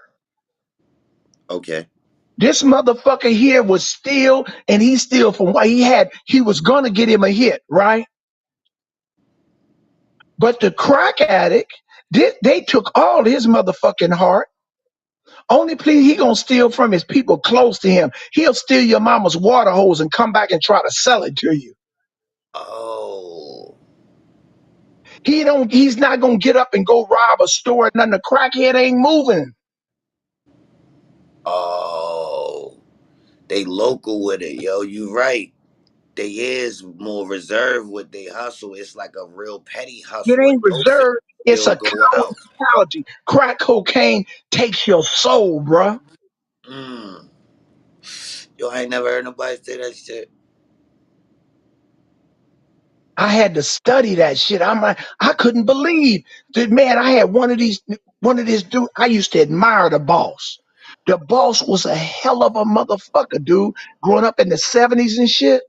Okay. This motherfucker here was steal, and he steal from what he had. He was gonna get him a hit, right? But the crack addict, they took all his motherfucking heart. Only plea he gonna steal from his people close to him. He'll steal your mama's water hose and come back and try to sell it to you. Oh. He's not gonna get up and go rob a store. Nothing. The crackhead ain't moving. Oh. They local with it, yo. You right. They is more reserved with they hustle. It's like a real petty It hustle, and ain't no city reserved. It's still a go coward out. mentality. Crack cocaine takes your soul, bruh. Mm. Yo, I ain't never heard nobody say that shit. I had to study that shit. I'm like, I couldn't believe that, man. I had one of these dude. I used to admire the boss. The boss was a hell of a motherfucker, dude. Growing up in the '70s and shit.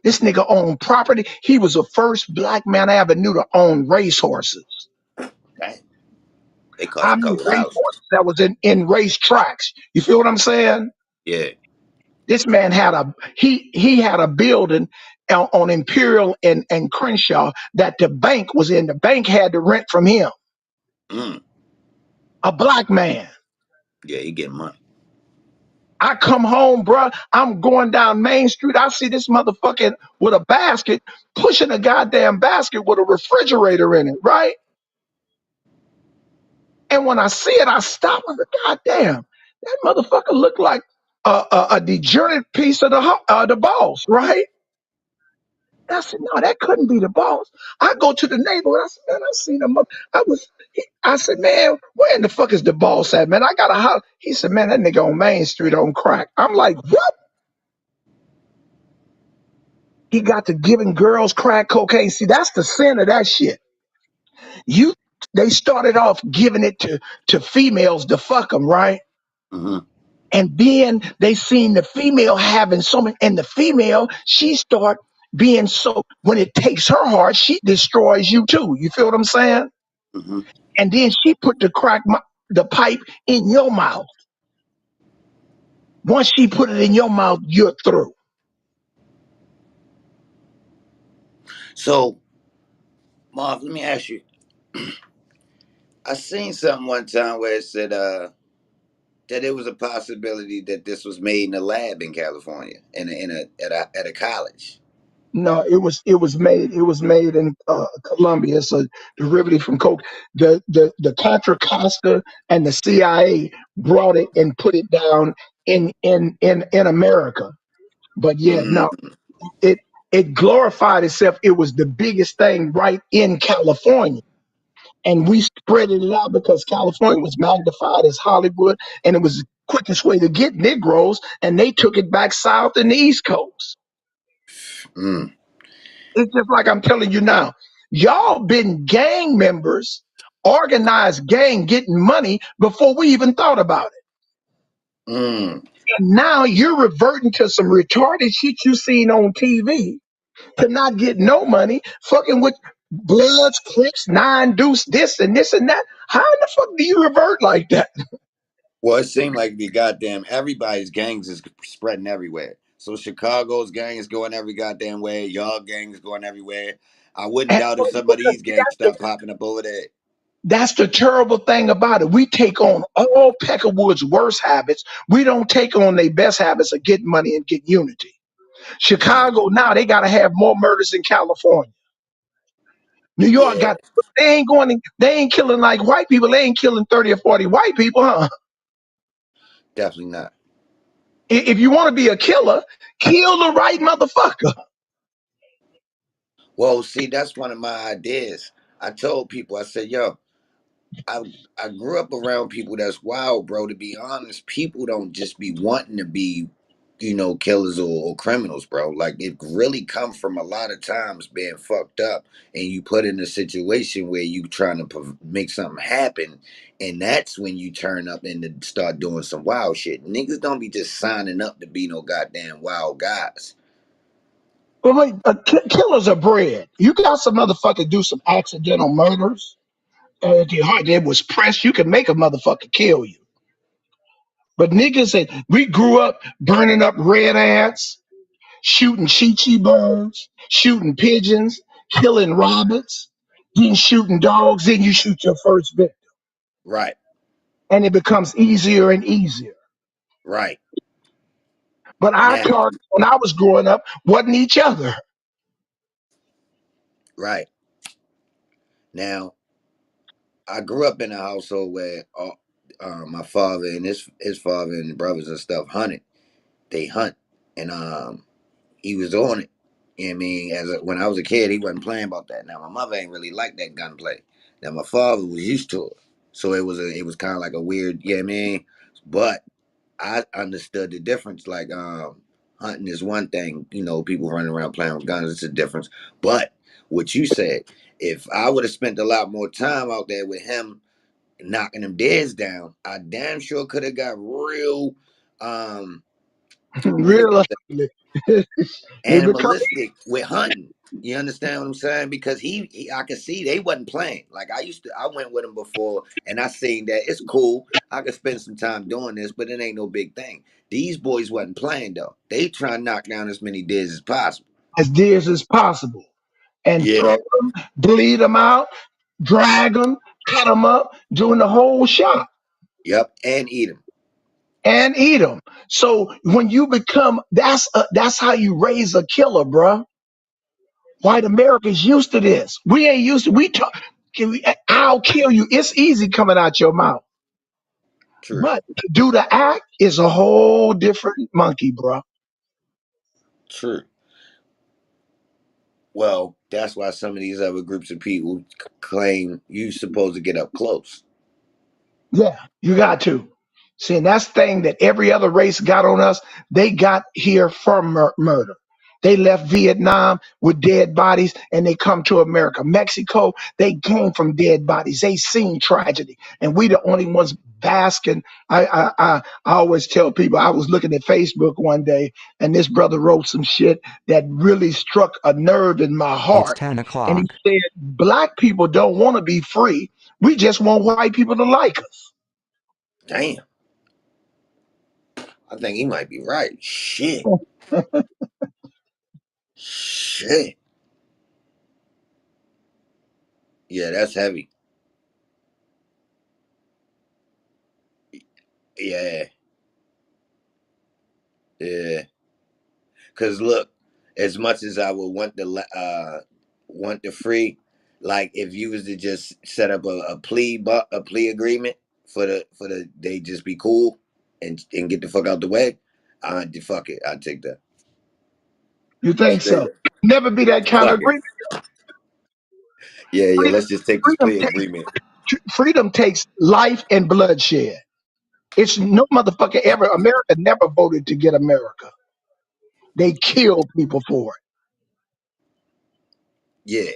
This nigga owned property. He was the first black man I ever knew to own racehorses. Dang. They cost I a mean, couple houses. racehorses that was in race tracks. You feel what I'm saying? Yeah. This man had he had a building on Imperial and Crenshaw that the bank was in. The bank had to rent from him, Mm. a black man. Yeah, he getting money. I come home, bro. I'm going down Main Street. I see this motherfucker with a basket, pushing a goddamn basket with a refrigerator in it, right? And when I see it, I stop. I said, God damn, that motherfucker looked like a degenerate piece of the boss, right? And I said, no, that couldn't be the boss. I go to the neighborhood. I said, man, I seen him. I said, man, where in the fuck is the boss at, man? I got a house. He said, man, that nigga on Main Street on crack. I'm like, what? He got to giving girls crack cocaine. See, that's the sin of that shit. You, they started off giving it to females to fuck them, right? Mm-hmm. And then they seen the female having so many, and the female, she start being so, when it takes her heart, she destroys you too. You feel what I'm saying? Mm-hmm. And then she put the pipe in your mouth. Once she put it in your mouth, you're through. So, Marv, let me ask you. I seen something one time where it said that it was a possibility that this was made in a lab in California, at a college. No, it was made in Colombia. It's a derivative from coke. The Contra Costa and the CIA brought it and put it down in America. But yeah, no, Mm, it it glorified itself. It was the biggest thing right in California. And we spread it out because California was magnified as Hollywood, and it was the quickest way to get Negroes, and they took it back south in the East Coast. mm, It's just like I'm telling you now. Y'all been gang members, organized gang getting money before we even thought about it. mm. And now you're reverting to some retarded shit you seen on TV to not get no money, fucking with Bloods, Crips, Nine Deuce, this and that. How in the fuck do you revert like that? Well, it seemed like the goddamn everybody's gangs is spreading everywhere. So Chicago's gang is going every goddamn way. Y'all gang is going everywhere. I wouldn't And doubt if some of these gangs start popping up over there. that's the terrible thing about it. We take on all Peckerwood's worst habits. We don't take on their best habits of getting money and get unity. Mm, Chicago now they gotta have more murders than California. New York yeah, got they ain't killing like white people. They ain't killing 30 or 40 white people, huh? definitely not. If you want to be a killer, kill the right motherfucker. Well, see, that's one of my ideas. I told people, I said, yo, I I grew up around people that's wild, bro. To be honest, people don't just be wanting to be, killers or criminals, bro. Like it really come from a lot of times being fucked up, and you put in a situation where you trying to make something happen, and that's when you turn up and to start doing some wild shit. Niggas don't be just signing up to be no goddamn wild guys. Well, like, killers are bred. You got some motherfucker do some accidental murders, and if your heart it was pressed, you can make a motherfucker kill you. But niggas said we grew up burning up red ants, shooting chi birds, shooting pigeons, killing rabbits, then shooting dogs, then you shoot your first victim. Right, And it becomes easier and easier. right. But our Now, target when I was growing up wasn't each other. right. Now, I grew up in a household where my father and his father and brothers and stuff hunted. They hunt, and he was on it. You know what I mean? When I was a kid, he wasn't playing about that. Now my mother ain't really like that gunplay. Now my father was used to it, so it was kind of like a weird. You know what I mean? But I understood the difference. Like hunting is one thing. People running around playing with guns. It's a difference. But what you said, if I would have spent a lot more time out there with him knocking them deads down, I damn sure could have got real um what would Real it become animalistic with hunting. You understand what I'm saying? Because I could see they wasn't playing. Like I went with him before, and I seen that it's cool. I could spend some time doing this, but it ain't no big thing. These boys wasn't playing though. They try to knock down as many deers as possible. as dear as possible and Yeah. throw them, bleed them out, drag them, cut them up, doing the whole shot Yep. And eat them. and eat them. So when you become, that's how you raise a killer, bruh. White Americans used to this. We ain't used to. We talk. I'll kill you. It's easy coming out your mouth, True. but to do the act is a whole different monkey, bruh. True. Well, that's why some of these other groups of people claim you supposed to get up close. Yeah, you got to. See, and that's the thing that every other race got on us. They got here from murder. They left Vietnam with dead bodies and they come to America. Mexico, they came from dead bodies. They seen tragedy. And we the only ones basking. I always tell people I was looking at Facebook one day and this brother wrote some shit that really struck a nerve in my It's heart. 10 And he o'clock. said, Black people don't want to be free. We just want white people to like us. Damn. I think he might be right. Shit. Shit. Yeah, that's heavy. Yeah, yeah. Cause look, as much as I would want want the free, like if you was to just set up a plea agreement for the they just be cool and get the fuck out the way, fuck it, I'd take that You think straight so? up. Never be that kind of Fuck it. agreement. Yeah, yeah. Freedom, Let's just take this freedom, plea agreement. freedom takes life and bloodshed. It's no motherfucker ever. America never voted to get America. They kill people for it. Yeah.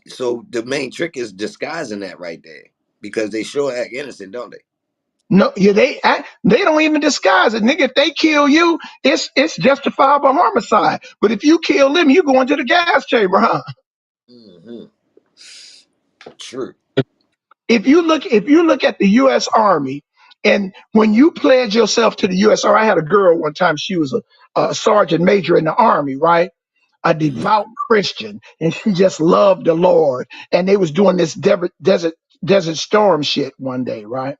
So the main trick is disguising that right there because they sure act innocent, don't they? No, yeah, they don't even disguise it, nigga. If they kill you, it's justifiable homicide. But if you kill them, you go into the gas chamber, huh? Hmm. True. If you look at the U.S. Army, and when you pledge yourself to the U.S. Army, I had a girl one time. She was a sergeant major in the Army, right? A Hmm. devout Christian, and she just loved the Lord. And they was doing this desert storm shit one day, right?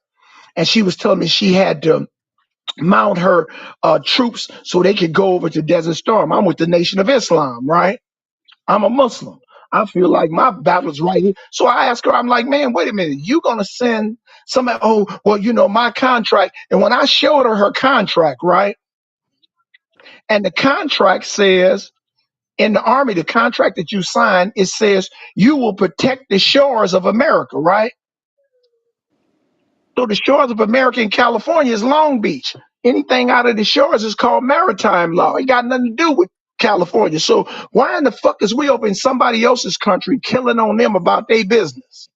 And she was telling me she had to mount her troops so they could go over to Desert Storm. I'm with the Nation of Islam, right? I'm a Muslim. I feel like my battle's right here. So I asked her, I'm like, man, wait a minute. You gonna send somebody? Oh, well, my contract. And when I showed her her contract, right? And the contract says in the Army, the contract that you sign, it says you will protect the shores of America, right? So the shores of America in California is Long Beach. Anything out of the shores is called maritime law. It got nothing to do with California. So why in the fuck is we over in somebody else's country killing on them about their business?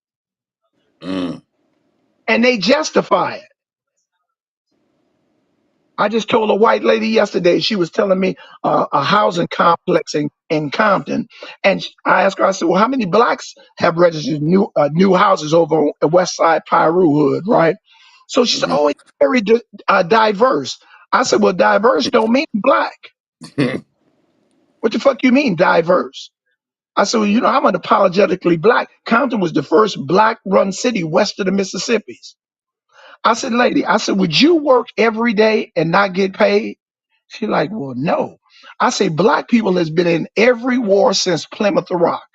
Mm. And they justify it. I just told a white lady yesterday, she was telling me a housing complex in Compton. And I asked her, I said, well, how many blacks have registered new houses over on the West Side Piru Hood, right? So she said, Hmm. oh, it's very diverse. I said, well, diverse don't mean black. What the fuck you mean diverse? I said, well, I'm unapologetically black. Compton was the first black run city west of the Mississippi's. I said, lady, I said, would you work every day and not get paid? She like, well, no. I say black people has been in every war since Plymouth Rock.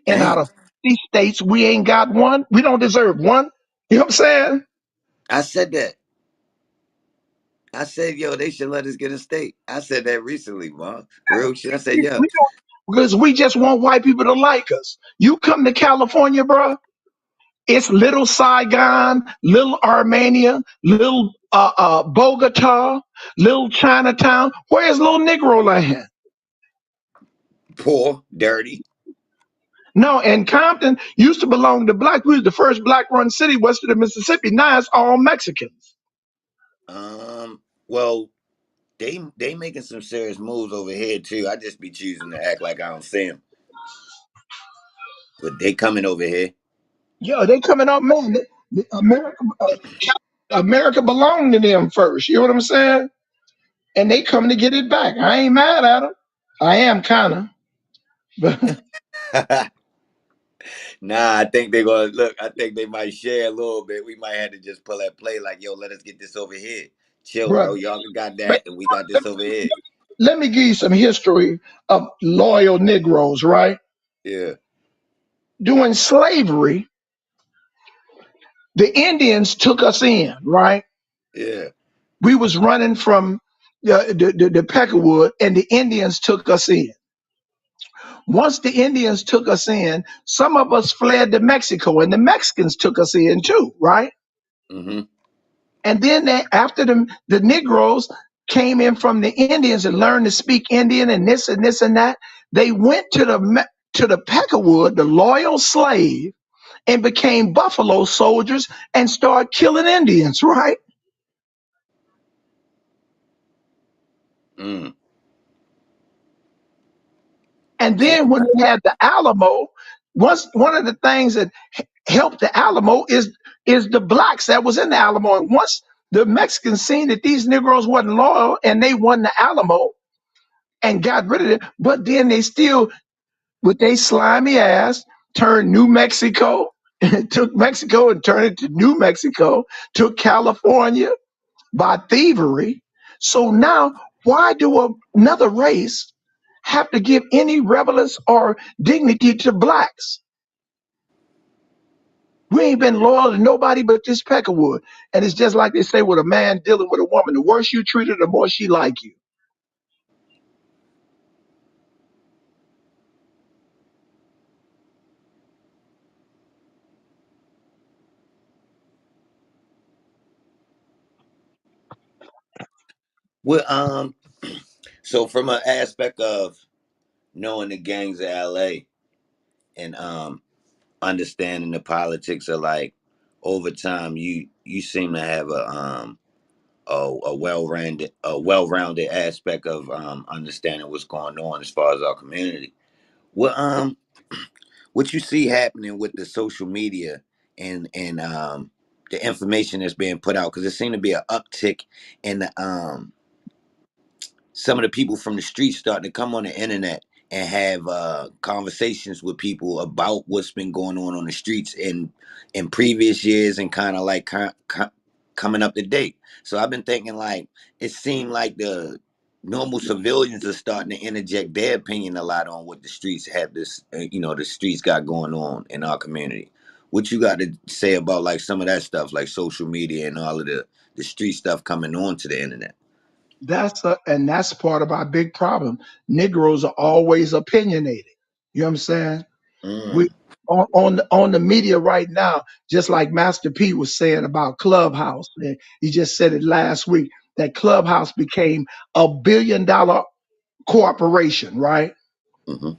And out Damn. of these states, we ain't got one. We don't deserve one. You know what I'm saying? I said that. I said, yo, they should let us get a state. I said that recently, Mom. Real shit. I said, yo. We don't, because we just want white people to like us. You come to California, bro, it's little Saigon, little Armenia, little Bogota, little Chinatown. Where's little Negro land? Poor, dirty. No, and Compton used to belong to black. We was the first black run city west of the Mississippi. Now it's all Mexicans. Well, they making some serious moves over here too. I just be choosing to act like I don't see them, but they coming over here. Yo, they coming up, man. America belonged to them first. You know what I'm saying? And they coming to get it back. I ain't mad at them. I am kind of, but Nah, I think they gonna look. I think they might share a little bit. We might have to just pull that play like, yo, let us get this over here. Chill, bro. brother. Y'all got But that, and we got let this over here. let me give you some history of loyal Negroes. Right, Yeah, during slavery, the Indians took us in. Right, yeah. we was running from the Peckerwood, and the Indians took us in. Once the Indians took us in, some of us fled to Mexico, and the Mexicans took us in too, right? Mm-hmm. And then after the Negroes came in from the Indians and learned to speak Indian and this and this and that, they went to the Peckerwood, the loyal slave, and became buffalo soldiers and started killing Indians, right? Mm. And Damn. then when they had the Alamo, one of the things that helped the Alamo is the blacks that was in the Alamo. And once the Mexicans seen that these Negroes wasn't loyal and they won the Alamo and got rid of it, but then they still, with their slimy ass, turned New Mexico, took Mexico and turned it to New Mexico, took California by thievery. So now, why do another race have to give any relevance or dignity to blacks? We ain't been loyal to nobody but this peckerwood. And it's just like they say with a man dealing with a woman. The worse you treat her, the more she like you. Well, so from an aspect of knowing the gangs of LA and understanding the politics of like over time, you seem to have a well-rounded aspect of understanding what's going on as far as our community. What what you see happening with the social media and the information that's being put out, because there seemed to be an uptick in the some of the people from the streets starting to come on the internet and have conversations with people about what's been going on the streets in previous years and kind of like coming up to date. So I've been thinking like it seemed like the normal civilians are starting to interject their opinion a lot on what the streets have this the streets got going on in our community. What you got to say about like some of that stuff like social media and all of the street stuff coming on to the internet? And that's part of our big problem. Negroes are always opinionated. You know what I'm saying? We Mm, on the media right now, just like Master P was saying about Clubhouse. And he just said it last week that Clubhouse became $1 billion corporation, right? hmm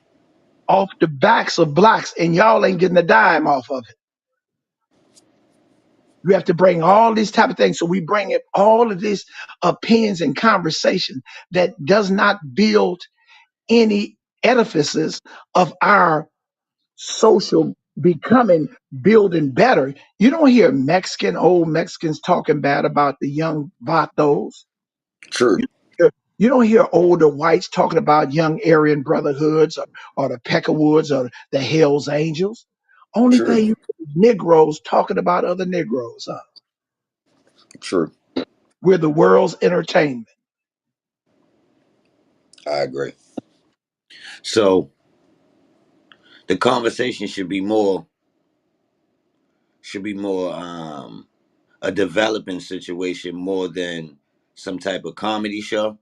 Off the backs of blacks, and y'all ain't getting a dime off of it. You have to bring all these type of things. So we bring in all of these opinions and conversation that does not build any edifices of our social becoming, building better. You don't hear old Mexicans talking bad about the young Vatos. True, You, you don't hear older whites talking about young Aryan brotherhoods or the Peckerwoods or the Hells Angels. Only true, thing you hear is Negroes talking about other Negroes. true. We're the world's entertainment. I agree. So the conversation should be more a developing situation more than some type of comedy show.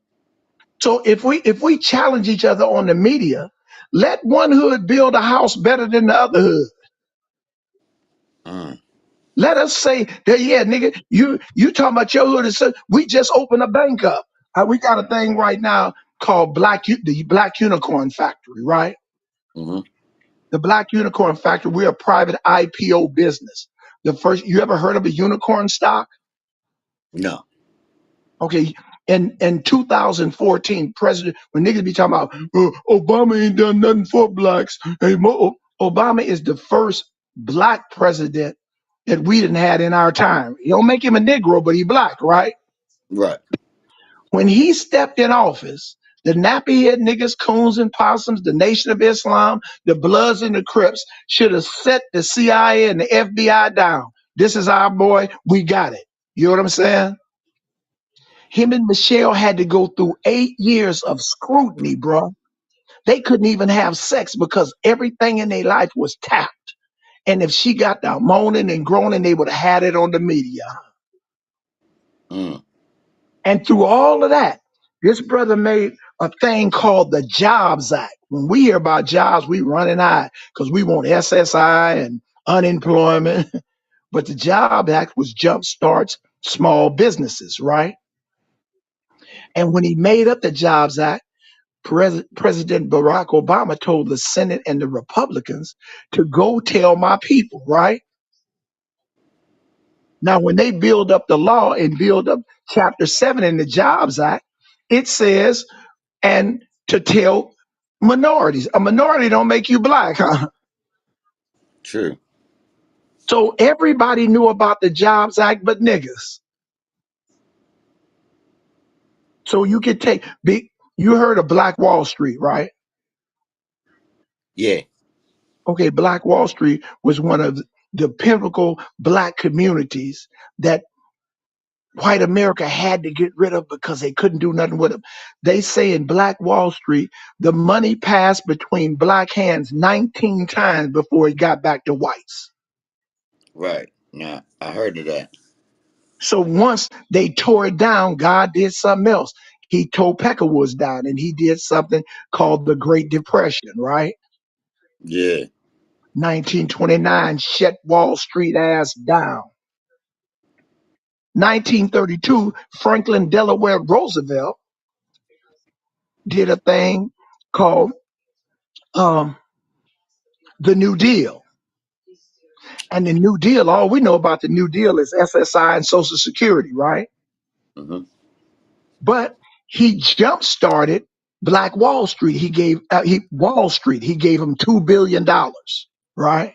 So if we challenge each other on the media, let one hood build a house better than the other hood. Mm, Let us say that, yeah, nigga, you talking about your hood is we just opened a bank up. We got a thing right now called the Black Unicorn Factory, right? hmm The Black Unicorn Factory. We're a private IPO business. The first, you ever heard of a unicorn stock? No. Okay, in 2014, President, when niggas be talking about Obama ain't done nothing for blacks, hey, Obama is the first black president that we didn't had in our time. You don't make him a Negro, but he black, right? Right. When he stepped in office, the nappy head niggas, coons and possums, the Nation of Islam, the Bloods and the Crips should have set the CIA and the FBI down. This is our boy. We got it. You know what I'm saying? Him and Michelle had to go through 8 years of scrutiny, bro. They couldn't even have sex because everything in their life was tapped. And if she got down moaning and groaning, they would have had it on the media. Mm, And through all of that, this brother made a thing called the Jobs Act. When we hear about jobs, we run and hide because we want SSI and unemployment. But the Job Act was jump starts small businesses, right? And when he made up the Jobs Act, President Barack Obama told the Senate and the Republicans to go tell my people, right? Now, when they build up the law and build up Chapter 7 in the Jobs Act, it says, and to tell minorities. A minority don't make you black, huh? true. So everybody knew about the Jobs Act but niggas. So you could take big, you heard of Black Wall Street, right? Yeah. Okay, Black Wall Street was one of the pinnacle black communities that white America had to get rid of because they couldn't do nothing with them. They say in Black Wall Street, the money passed between black hands 19 times before it got back to whites. Right. Now I heard of that. So once they tore it down, God did something else. He tore Peckerwoods down and he did something called the Great Depression, right? Yeah. 1929, shut Wall Street ass down. 1932, Franklin Delaware Roosevelt did a thing called um, the New Deal. And the New Deal, all we know about the New Deal is SSI and Social Security, right? Hmm. But he jump started Black Wall Street. He gave Wall Street. He gave him $2 billion, right?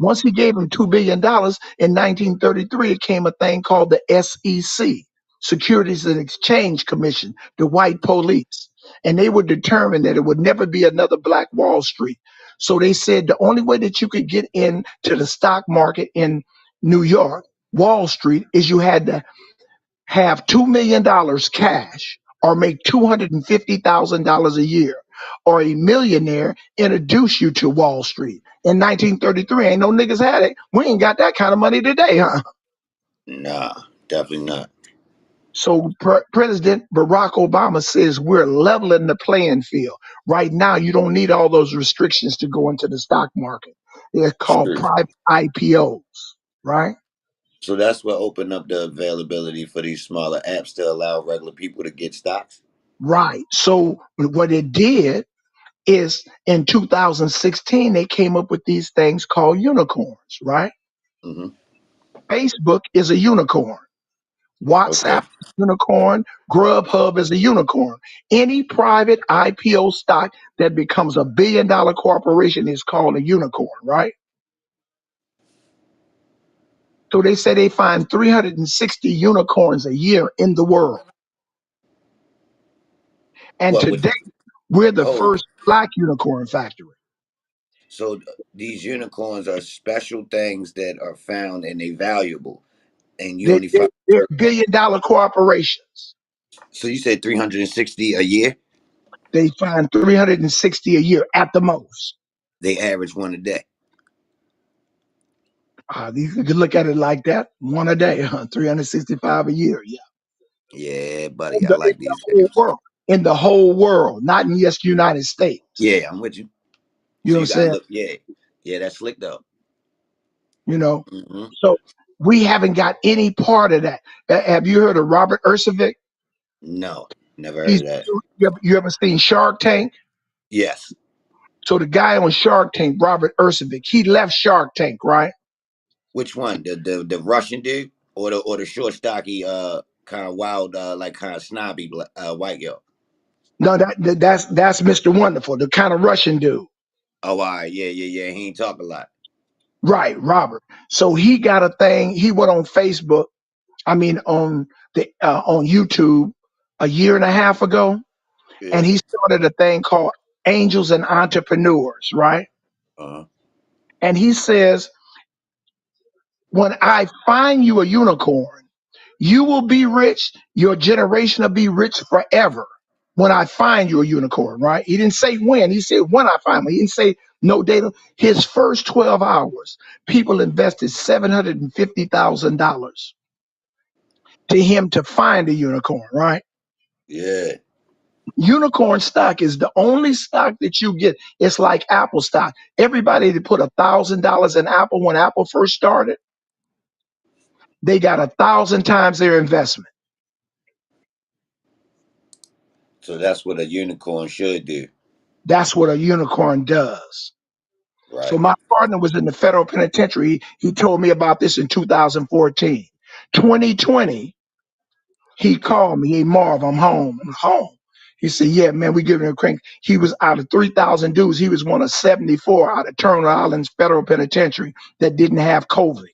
Once he gave him $2 billion in 1933, it came a thing called the SEC, Securities and Exchange Commission, the white police, and they were determined that it would never be another Black Wall Street. So they said the only way that you could get into the stock market in New York, Wall Street, is you had to have $2 million cash or make $250,000 a year, or a millionaire introduce you to Wall Street. In 1933, ain't no niggas had it. We ain't got that kind of money today, huh? Nah, definitely not. So President Barack Obama says we're leveling the playing field. Right now, you don't need all those restrictions to go into the stock market. They're called Sure. private IPOs, right? So that's what opened up the availability for these smaller apps to allow regular people to get stocks. Right. So what it did is in 2016 they came up with these things called unicorns, right? Hmm. Facebook is a unicorn, Okay. WhatsApp is a unicorn, Grubhub is a unicorn. Any private IPO stock that becomes $1 billion corporation is called a unicorn, right? So they say they find 360 unicorns a year in the world, and What with? today we're the Oh, first black unicorn factory. so these unicorns are special things that are found and they valuable, and you only find. They're $1 billion corporations. So you said 360 a year? They find 360 a year at the most. They average one a day. You could look at it like that. One a day, huh? 365 a year. Yeah. Yeah, buddy, In I in like the these whole figures. world. In the whole world, not in just the United States. Yeah, I'm with you. You So know what I'm you gotta saying? look. Yeah, yeah, that's slick though. You know. Hmm. So we haven't got any part of that. Have you heard of Robert Ursovic? No, never heard He's of that. you ever seen Shark Tank? Yes. So the guy on Shark Tank, Robert Ursovic, he left Shark Tank, right? Which one? The Russian dude or the short stocky kind of wild like kind of snobby white girl? No, that's Mr. Wonderful, the kind of Russian dude. Oh, all right, yeah, yeah, yeah. He ain't talk a lot. Right, Robert. So he got a thing. He went on Facebook. I mean, on YouTube a year and a half ago, and Yeah. he started a thing called Angels and Entrepreneurs, right? Uh-huh. And he says, when I find you a unicorn, you will be rich. Your generation will be rich forever. When I find you a unicorn, right? He didn't say when. He said when I find one. He didn't say no data. His first 12 hours, people invested $750,000 to him to find a unicorn, right? Yeah. Unicorn stock is the only stock that you get. It's like Apple stock. Everybody that put $1,000 in Apple when Apple first started, they got 1,000 times their investment. So that's what a unicorn should do. That's what a unicorn does. So Right. my partner was in the federal penitentiary. He told me about this in 2014. 2020, he called me. Hey, Marv, I'm home. I'm home. He said, yeah, man, we giving him a crank. He was out of 3,000 dudes. He was one of 74 out of Turner Island's federal penitentiary that didn't have COVID.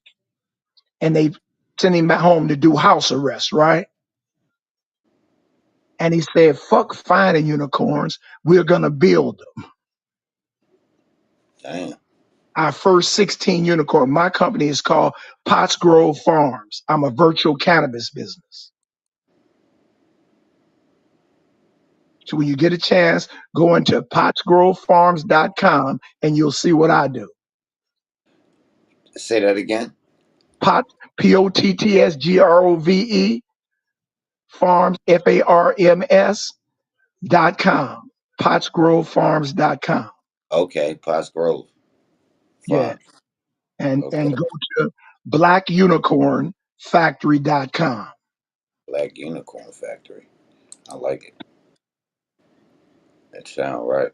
And they sent him back home to do house arrest, right? And he said, fuck finding unicorns. We're going to build them. Damn. Our first 16 unicorn. My company is called Potts Grove Farms. I'm a virtual cannabis business. So when you get a chance, go into pottsgrovefarms.com and you'll see what I do. Say that again. Pot, POTTSGROVE, farms, FARMS.com. Pottsgrovefarms.com. Okay, Potts Grove Yeah. Farm. And Okay. go to blackunicornfactory.com. Black Unicorn Factory. I like it. That sound right.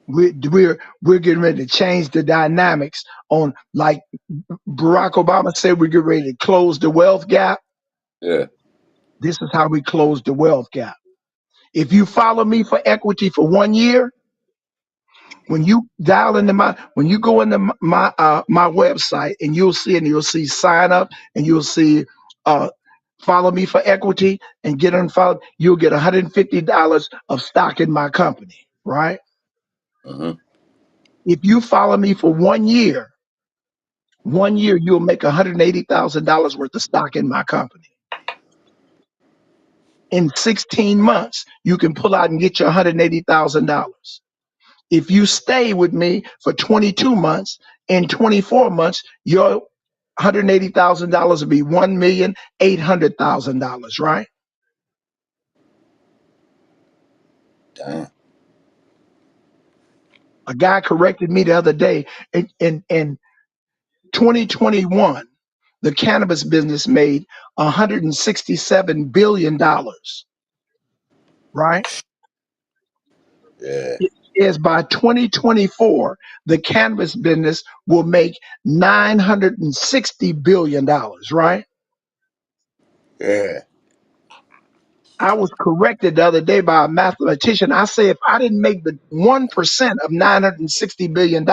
We're getting ready to change the dynamics on, like Barack Obama said, we're getting ready to close the wealth gap. Yeah. This is how we close the wealth gap. If you follow me for equity for 1 year, when you when you go into my website, and you'll see sign up, and you'll see uh follow me for equity and get unfollowed, you'll get $150 of stock in my company, right? Mm-hmm. If you follow me for 1 year, 1 year you'll make $180,000 worth of stock in my company. In 16 months, you can pull out and get your $180,000. If you stay with me for 22 months, in 24 months, your $180,000 will be $1,800,000, right? Damn. A guy corrected me the other day. In 2021, the cannabis business made $167 billion, right? Yeah. It is by 2024, the cannabis business will make $960 billion, right? Yeah. I was corrected the other day by a mathematician. I say if I didn't make the 1% of $960 billion,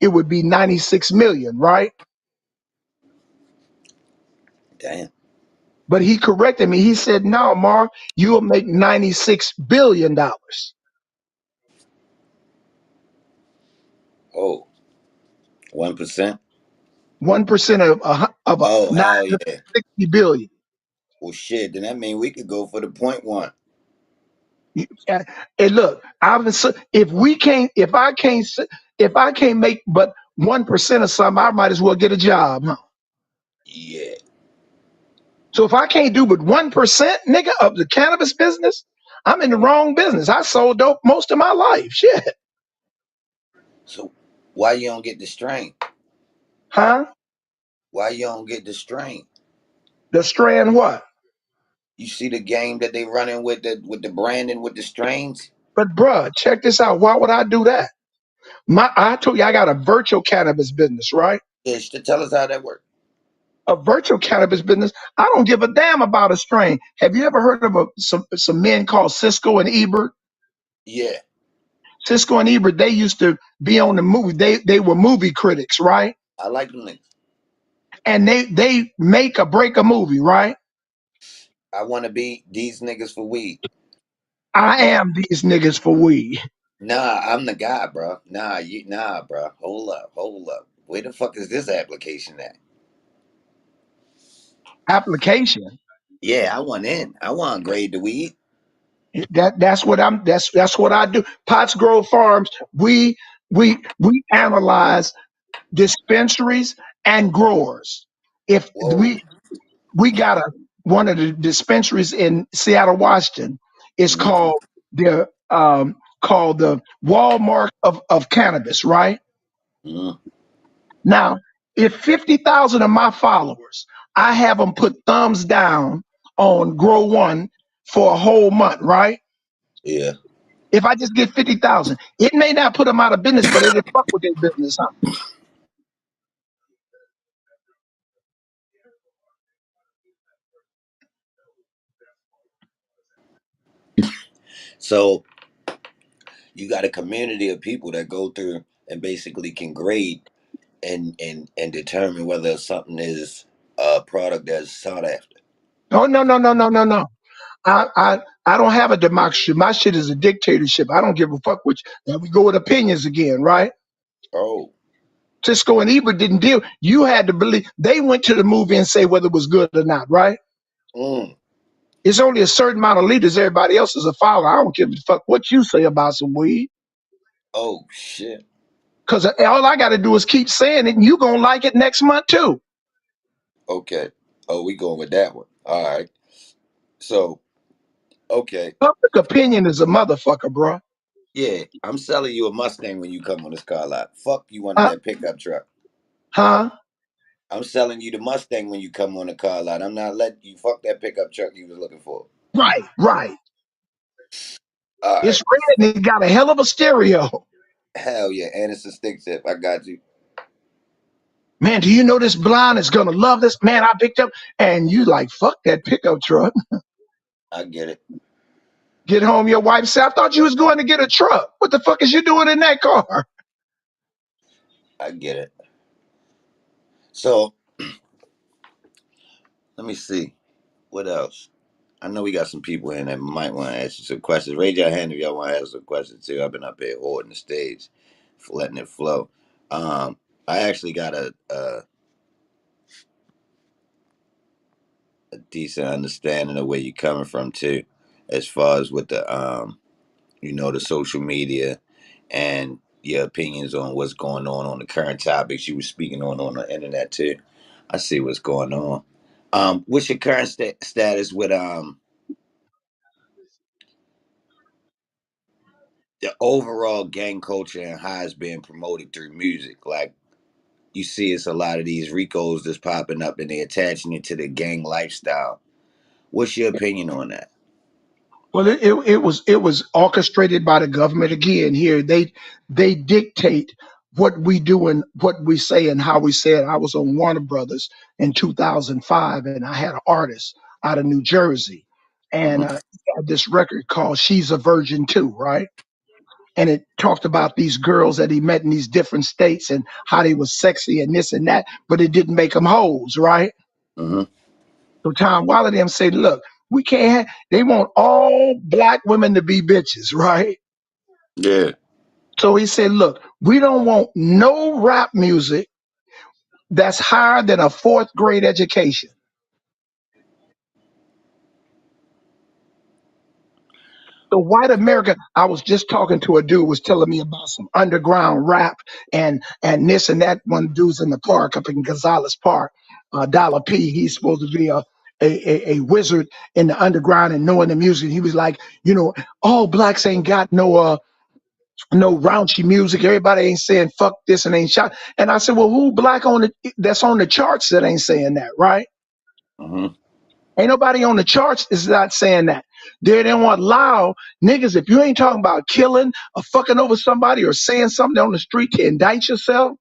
it would be 96 million, right? Damn. But he corrected me. He said, no, Marv, you'll make $96 billion. Oh, 1%. 1% of a Oh yeah. 960 billion. Well, shit. Then that means we could go for the point one. And look, if I can't make but 1% of something, I might as well get a job, huh? Yeah. So if I can't do but 1%, nigga, of the cannabis business, I'm in the wrong business. I sold dope most of my life. Shit. So why you don't get the strain? Huh? Why you don't get the strain? The strand what? You see the game that they running with the branding with the strains? But bruh, check this out. Why would I do that? I told you I got a virtual cannabis business, right? Ish, to tell us how that works. A virtual cannabis business. I don't give a damn about a strain. Have you ever heard of some men called Cisco and Ebert? Yeah, Cisco and Ebert, they used to be on the movie. They were movie critics, right? I like them niggas. And they make or break a movie, right? I want to be these niggas for weed. I But am these niggas for weed. nah, I'm the guy, bro. Nah, bro. Hold up. Where the fuck is this application at? Application. Yeah, I want in. I want to grade the weed. That's what I do. Potts Grove Farms, we analyze dispensaries and growers. If Whoa. we got one of the dispensaries in Seattle, Washington, is Mm-hmm. called the Walmart of cannabis, right? Mm-hmm. Now, if 50,000 of my followers, I have them put thumbs down on Grow One for a whole month, right? Yeah. If I just get 50,000, it may not put them out of business, but it'll fuck with their business, huh? So you got a community of people that go through and basically can grade and determine whether something is a product that's sought after. Oh, no, no, no, no, no, no. I don't have a democracy. My shit is a dictatorship. I don't give a fuck which. Now we go with opinions again, right? Oh. Cisco and Ebert didn't deal. You had to believe they went to the movie and say whether it was good or not, right? Mm. It's only a certain amount of leaders. Everybody else is a follower. I don't give a fuck what you say about some weed. Oh shit. Because all I got to do is keep saying it, and you gonna like it next month too. Okay. Oh, we going with that one. All right. So, okay. Public opinion is a motherfucker, bro. Yeah, I'm selling you a Mustang when you come on this car lot. Fuck you wanted Huh? that pickup truck. Huh? I'm selling you the Mustang when you come on the car lot. I'm not letting you fuck that pickup truck you was looking for. Right, right. All It's right. red and it got a hell of a stereo. Hell yeah, and it's a stick tip. I got you. Man, do you know this blonde is gonna love this? Man, I picked up, and you like, fuck that pickup truck. I get it. Get home, your wife said, I thought you was going to get a truck. What the fuck is you doing in that car? I get it. So let me see. What else? I know we got some people in that might want to ask you some questions. Raise your hand if y'all want to ask some questions too. I've been up here holding the stage, letting it flow. I actually got a decent understanding of where you're coming from too, as far as with the the social media and your opinions on what's going on the current topics you were speaking on the internet too. I see what's going on. What's your current status with the overall gang culture and how it's being promoted through music? Like you see, it's a lot of these Ricos that's popping up and they attaching it to the gang lifestyle. What's your opinion on that? Well, it was orchestrated by the government again. Here they dictate what we do and what we say and how we say it. I was on Warner Brothers in 2005, and I had an artist out of New Jersey, and Mm-hmm. he had this record called "She's a Virgin Too," right? And it talked about these girls that he met in these different states and how they was sexy and this and that, but it didn't make them hoes, right? Mm-hmm. So Tom Waller them said, look, we can't they want all black women to be bitches, right? Yeah. So he said, look, we don't want no rap music that's higher than a fourth grade education. So white America, I was just talking to a dude was telling me about some underground rap and this and that. One dude's in the park up in Gonzales Park, Dollar P. He's supposed to be a wizard in the underground and knowing the music. He was like, all blacks ain't got no raunchy music. Everybody ain't saying fuck this and ain't shot. And I said, well, who black on that's on the charts that ain't saying that, right? Mm-hmm. Ain't nobody on the charts is not saying that. They don't want loud niggas. If you ain't talking about killing or fucking over somebody or saying something on the street to indict yourself,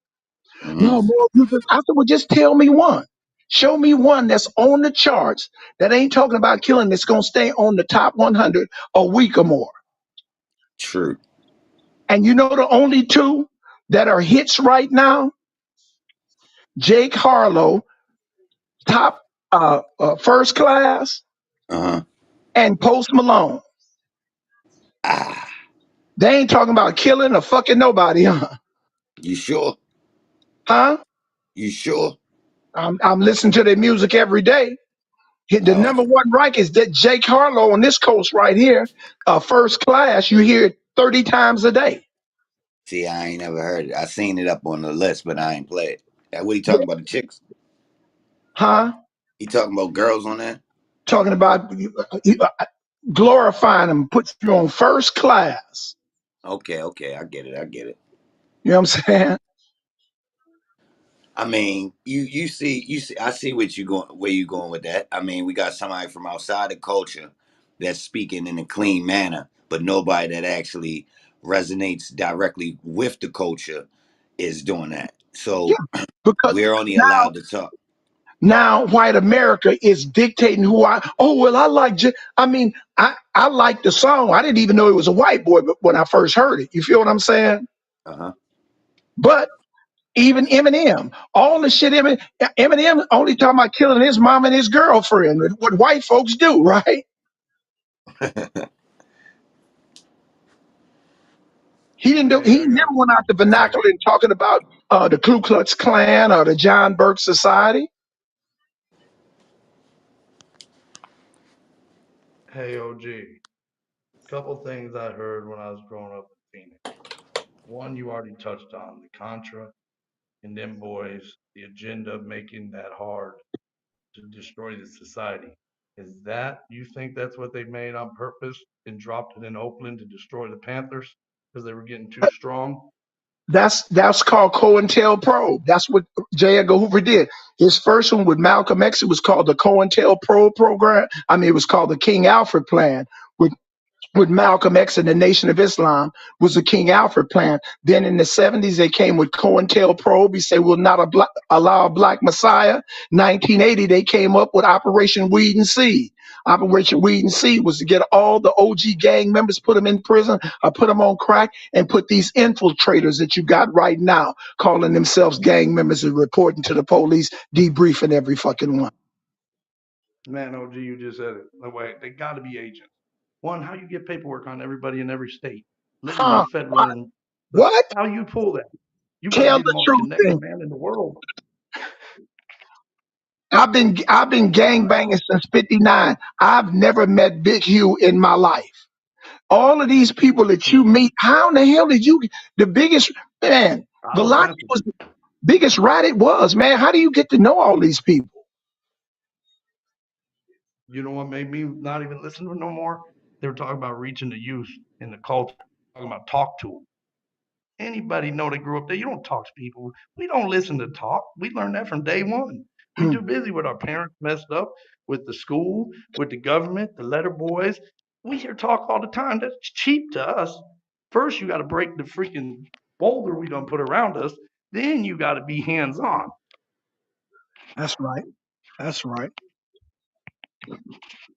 Mm-hmm. no more. I said, well, just tell me one. Show me one that's on the charts that ain't talking about killing that's gonna stay on the top 100 a week or more. True. And you know the only two that are hits right now? Jake Harlow, top first class, Uh-huh. and Post Malone. Ah. They ain't talking about killing or fucking nobody, huh? You sure? Huh? You sure? I'm listening to their music every day. The Oh, number one rank is that Jake Harlow on this coast right here, first class. You hear it 30 times a day. see, I ain't never heard it. I seen it up on the list, but I ain't play it. What he Yeah. talking about? The chicks? Huh? He talking about girls on there? Talking about glorifying them, puts you on first class. Okay, okay, I get it. I get it. You know what I'm saying? I mean, you see. I see what you going where you going with that. I mean, we got somebody from outside the culture that's speaking in a clean manner, but nobody that actually resonates directly with the culture is doing that. Yeah. So Because we're only now allowed to talk. now white America is dictating who oh well I like I mean I like the song. I didn't even know it was a white boy but when I first heard it. You feel what I'm saying? Uh huh. But even Eminem, all the shit Eminem only talking about killing his mom and his girlfriend, what white folks do, right? He didn't do. Hey, He I got never went out the hey, vernacular and talking about the Ku Klux Klan or the John Burke Society. hey, OG. Couple things I heard when I was growing up in Phoenix. One, you already touched on the Contra and them boys, the agenda of making that hard to destroy the society. Is that you think that's what they made on purpose and dropped it in Oakland to destroy the Panthers because they were getting too strong? That's called COINTELPRO. That's what J. Edgar Hoover did. His first one with Malcolm X, it was called the COINTELPRO program. I mean, it was called the King Alfred Plan. With Malcolm X and the Nation of Islam was the King Alfred plan. Then in the 70s, they came with COINTELPRO. He said, we'll not allow a black messiah. 1980, they came up with Operation Weed and Seed. Operation Weed and Seed was to get all the OG gang members, put them in prison or put them on crack, and put these infiltrators that you got right now calling themselves gang members and reporting to the police, debriefing every fucking one. Man, OG, you just said it. No way. They got to be agents. One, how you get paperwork on everybody in every state, literally Huh? federal and What? how you pull that? You got to Tell be the the most truth connected then. man in the world. I've been gang banging since '59. I've never met Big Hugh in my life. All of these people that you meet, how in the hell did you the biggest man? I'll Velocity advance it. was the biggest rat it was, man. How do you get to know all these people? You know what made me not even listen to it no more? They were talking about reaching the youth in the culture, talking about talk to them. Anybody know they grew up there? You don't talk to people. We don't listen to talk. We learned that from day one. We Hmm, too busy with our parents messed up, with the school, with the government, the letter boys. We hear talk all the time. That's cheap to us. First, you got to break the freaking boulder we done put around us. Then you got to be hands on. that's right. That's right.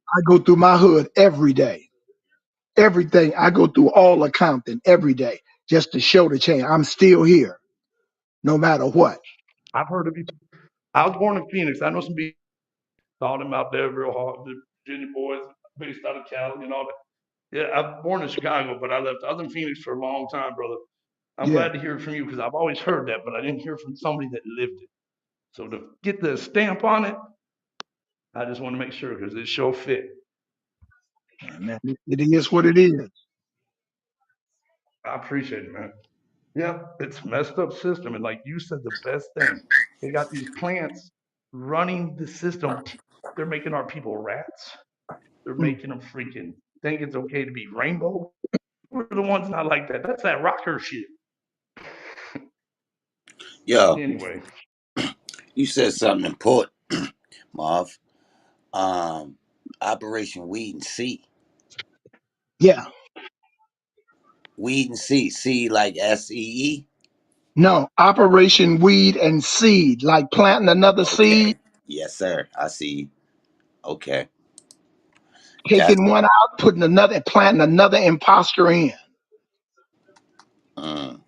I go through my hood every day. Everything I go through all of Compton every day just to show the change. I'm still here, no matter what. I've heard of you. I was born in Phoenix. I know some people thought them out there real hard. The Virginia boys based out of Cali and all that. Yeah, I'm born in Chicago, but I left. I was in Phoenix for a long time, brother. I'm Yeah, glad to hear it from you because I've always heard that, but I didn't hear from somebody that lived it. So to get the stamp on it, I just want to make sure because it sure fit. man. It is what it is. I appreciate it, man. Yeah, it's messed up system, and like you said, the best thing they got these plants running the system. They're making our people rats. They're Hmm, making them freaking think it's okay to be rainbow. We're the ones not like that. That's that rocker shit. Yo, Anyway, you said something important, Marv. Um, Operation Weed and Seed. yeah. Weed and Seed. Seed like SEE. No, Operation Weed and Seed, like planting another seed, Okay. Yes, sir. I see. Okay. Got taking one out, putting another, planting another imposter in. you. Mm,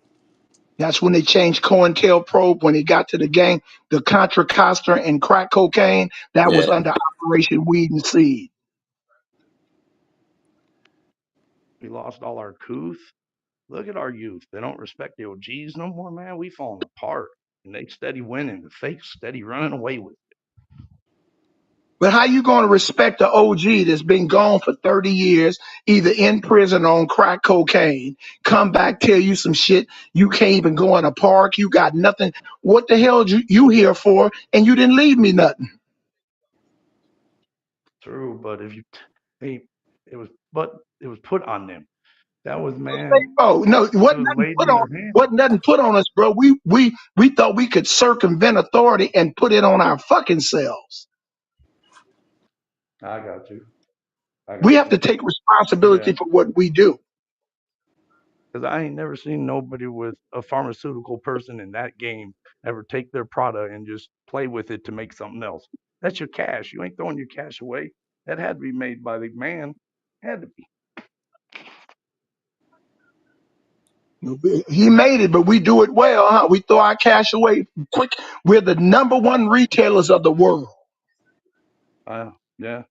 That's when they changed COINTELPRO when it got to the gang, the Contra Costa and crack cocaine. That was yeah. under Operation Weed and Seed. we lost all our couth. Look at our youth. They don't respect the OGs no more, man. We falling apart. And they steady winning. The fake steady running away with it. But how you going to respect the OG that's been gone for 30 years, either in prison or on crack cocaine, come back, tell you some shit, you can't even go in a park, you got nothing. What the hell you here for? And you didn't leave me nothing. True, but if you they it was but it was put on them. That was man, Oh no, it was laid in their hand. wasn't nothing put on us, bro. We thought we could circumvent authority and put it on our fucking selves. I got you. I We got have you. to take Yeah. responsibility for what we do. Because I ain't never seen nobody with a pharmaceutical person in that game ever take their product and just play with it to make something else. That's your cash. You ain't throwing your cash away. That had to be made by the man. Had to be. He made it, but we do it well, huh? We throw our cash away quick. We're the number one retailers of the world. Yeah.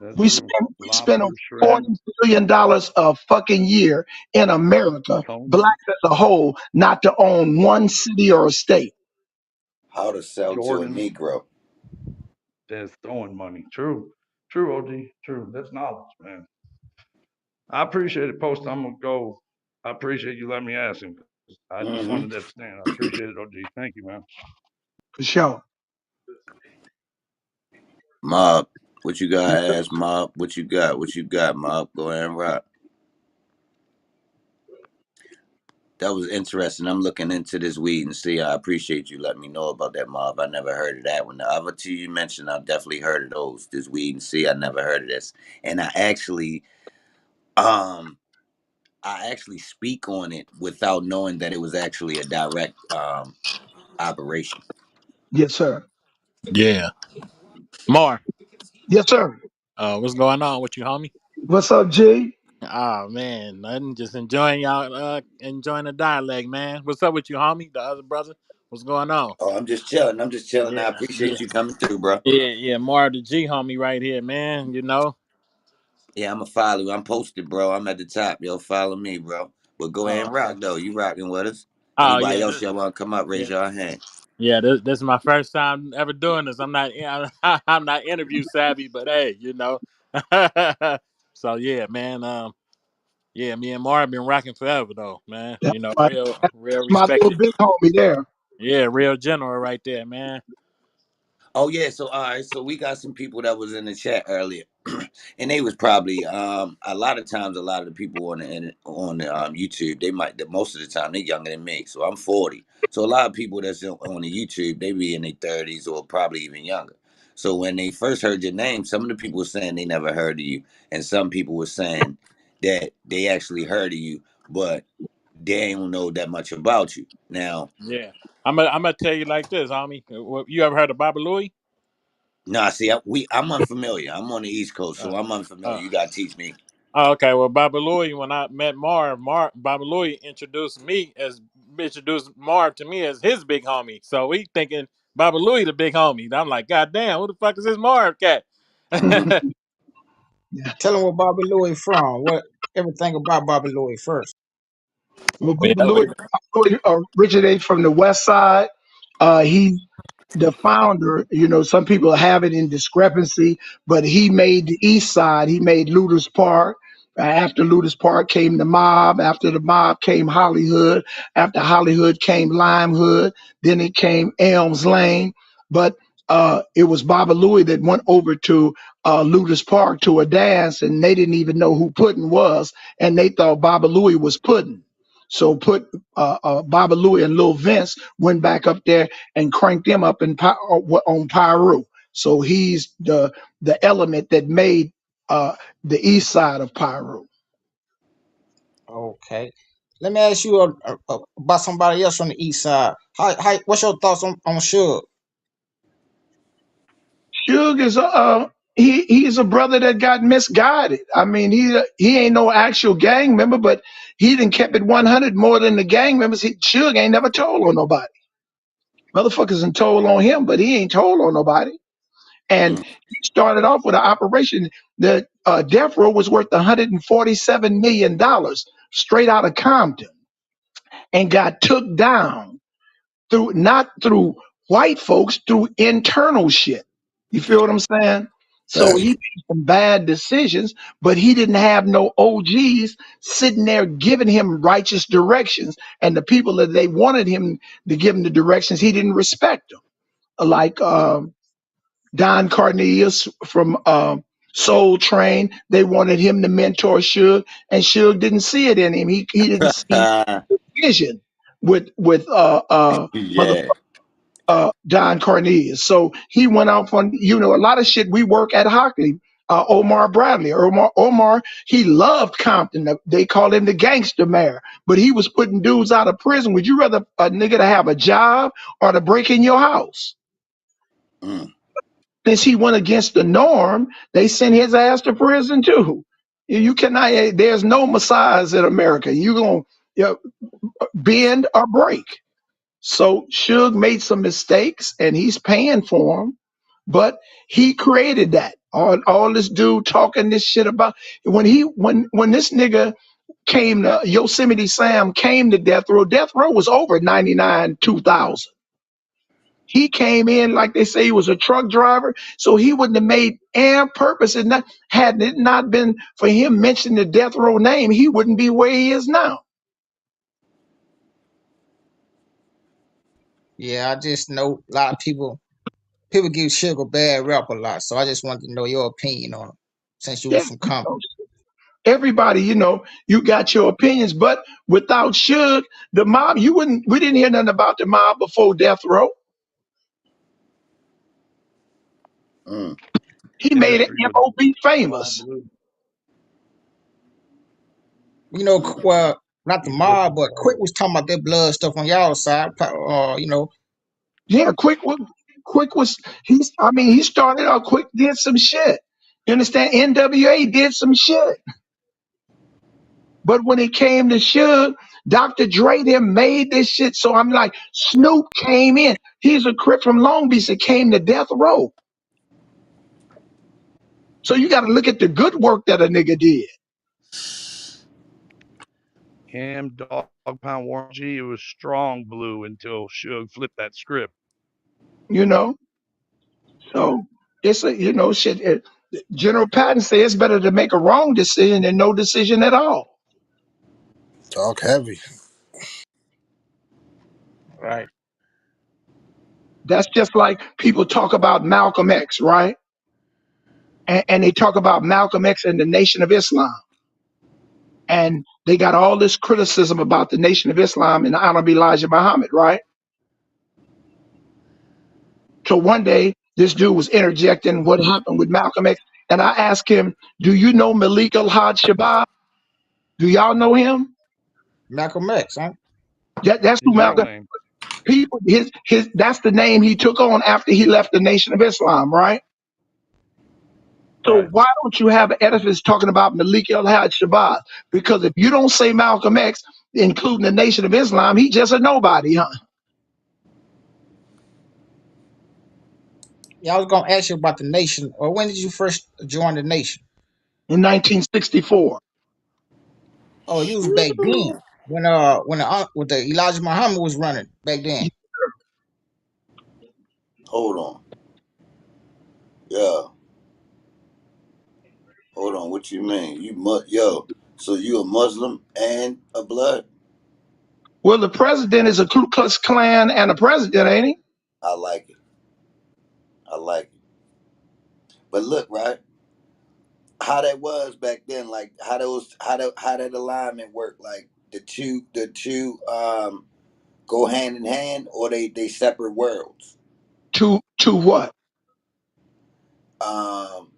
That's We true. spend we spend over Lobster, shrimp, $40 billion a fucking year in America, Tony, blacks as a whole, not to own one city or a state. How to sell to a Jordan. Negro. That's throwing money. True. True, OG. True. That's knowledge, man. I appreciate it, Post. I'm gonna go. I appreciate you letting me ask him. I just Mm-hmm. wanted to understand. I appreciate it, OG. Thank you, man. For sure. Mob, what you got? Ask Mob. What you got? What you got, Mob? Go ahead and rock. That was interesting. I'm looking into this weed and see. I appreciate you letting me know about that, Mob. I never heard of that one. The other two you mentioned, I definitely heard of those. This weed and see. I never heard of this. And um, I actually speak on it without knowing that it was actually a direct operation. Yes, sir. Yeah. More. Yes, sir. What's going on with you, homie? What's up, G? Oh man, nothing. Just enjoying y'all enjoying the dialect, man. What's up with you, homie? The other brother? What's going on? Oh, I'm just chilling. I'm just chilling. I Yeah, yeah. appreciate you coming through, bro. Yeah. More of the G homie right here, man. You know? Yeah, I'm going to follow you. I'm posted, bro. I'm at the top. Yo, follow me, bro. But go ahead Oh, and okay. rock, though. You rocking with us. Oh Anybody yeah, else y'all want to come up, yeah. raise your hand. Yeah, this is my first time ever doing this. I'm not I'm not interview savvy, but hey, you know. So yeah, man. Yeah, me and Mar have been rocking forever though, man. That's You know, my, real that's my little respected. big homie there. Yeah, real general right there, man. Oh yeah, so all right, so we got some people that was in the chat earlier, and they was probably a lot of times a lot of the people on the YouTube they might most of the time they younger than me, so I'm 40. So a lot of people that's on the YouTube they be in their 30s or probably even younger. So when they first heard your name, some of the people were saying they never heard of you, and some people were saying that they actually heard of you, but they don't know that much about you. Now, Yeah, I'm gonna tell you like this, homie. You ever heard of Baba Louie? nah, see, I'm unfamiliar. I'm on the East Coast, Uh, so I'm unfamiliar. uh, You gotta teach me. okay, well, Baba Louie, when I met Baba Louie introduced Marv to me as his big homie. So we thinking Baba Louie the big homie. I'm like, God damn, who the fuck is this Marv cat? Yeah. Tell him where Bobby Louie from. What everything about Bobby Louie first. Well, Yeah, Baba Louie, originates from the West Side. He the founder, some people have it in discrepancy, but he made the East Side. He made Luders Park. After Luders Park came the Mob. After the Mob came Hollywood. After Hollywood came Limehood. Then it came Elms Lane. But it was Baba Louie that went over to Luders Park to a dance, and they didn't even know who Puddin' was, and they thought Baba Louie was Puddin'. So Baba Louie and Lil Vince went back up there and cranked them up on Pyru. So he's the element that made the east side of Pyru. Okay. Let me ask you about somebody else on the east side. What's your thoughts on Suge? Suge is he's a brother that got misguided. I mean, he ain't no actual gang member, but he done kept it 100 more than the gang members. Suge ain't never told on nobody. Motherfuckers done told on him, but he ain't told on nobody. And Mm. he started off with an operation that Death Row was worth $147 million straight out of Compton and got took down through not through white folks, through internal shit. You feel what I'm saying? So he Facts. made some bad decisions, but he didn't have no OGs sitting there giving him righteous directions. And the people that they wanted him to give him the directions, he didn't respect them. Like Don Cornelius from Soul Train. They wanted him to mentor Suge, and Suge didn't see it in him. He didn't see vision with mother Yeah. Don Cornelius. So he went off on a lot of shit. We work at Hockley. Omar Bradley. Omar, he loved Compton. They called him the gangster mayor, but he was putting dudes out of prison. Would you rather a nigga to have a job or to break in your house? Mm. Since he went against the norm, they sent his ass to prison too. You cannot. There's no messiahs in America. You gonna bend or break. So Suge made some mistakes, and he's paying for them. But he created that. All this dude talking this shit about when this nigga came to Yosemite Sam came to death row. Death row was over 99 2000. He came in like they say he was a truck driver, so he wouldn't have made air purpose. And not had it not been for him mentioning the death row name, he wouldn't be where he is now. Yeah, I just know a lot of people give Sugar bad rap a lot, so I just wanted to know your opinion on him since you Yeah, was from Compton. everybody, you got your opinions, but without Suge, the mob, we didn't hear nothing about the mob before death row. Mm. He made it Industry was MOB all famous. blue. You know, Mm. well, not the He flipped mob, the but Quick bird. was talking about that blood stuff on y'all side. Yeah, Quick was he started out. Quick did some shit. You understand? NWA did some shit. But when it came to Suge, Dr. Dre them made this shit. So I'm like, Snoop came in. He's a Crip from Long Beach that came to death row. So you got to look at the good work that a nigga did. Him, Dog Pound, Warren G. It was strong blue until Suge flipped that script. You know. So it's a shit. General Patton says it's better to make a wrong decision than no decision at all. Talk heavy. Right. That's just like people talk about Malcolm X, right? And they talk about Malcolm X and the Nation of Islam. And they got all this criticism about the Nation of Islam and Honorable Elijah Muhammad, right? So one day, this dude was interjecting what happened with Malcolm X. And I asked him, do you know Malik al-Haj Shabazz? Do y'all know him? Malcolm X, huh? That's who His real Malcolm, name. people, that's the name he took on after he left the Nation of Islam, right? So Right. why don't you have an edifice talking about Malik al-Haj Shabazz? Because if you don't say Malcolm X, including the Nation of Islam, he just a nobody, huh? Yeah, I was gonna ask you about the nation. Or when did you first join the nation? In 1964. Oh, you was back then when the Elijah Muhammad was running back then. Hold on. Yeah. Hold on. What you mean? Yo. So you a Muslim and a blood? Well, the president is a Ku Klux Klan and a president, ain't he? I like it. I like it. But look, right? How that was back then, like how that alignment worked, like the two go hand in hand, or they separate worlds. To what? Um,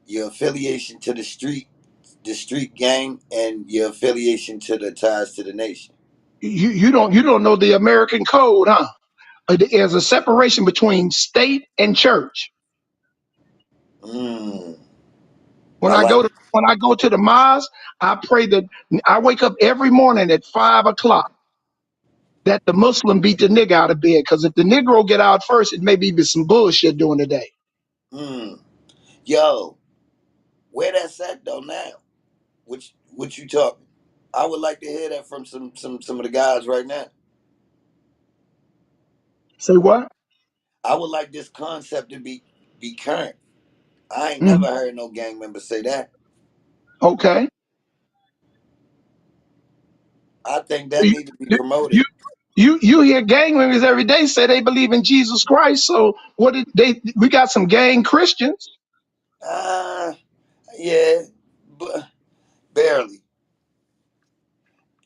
your affiliation to the street gang, and your affiliation to the ties to the nation. You don't know the American code, huh? There's a separation between state and church. Mm, When I I like go to it. when I go to the mosque, I pray that I wake up every morning at 5 o'clock that the Muslim beat the nigga out of bed. Because if the Negro get out first, it may be some bullshit during the day. Mm. Yo, where that's at though now? What you talking? I would like to hear that from some of the guys right now. Say what? I would like this concept to be current. I ain't Mhm. never heard no gang member say that. Okay. I think So that need to be you promoted. you hear gang members every day say they believe in Jesus Christ. So what did they? We got some gang Christians. Uh yeah, but barely.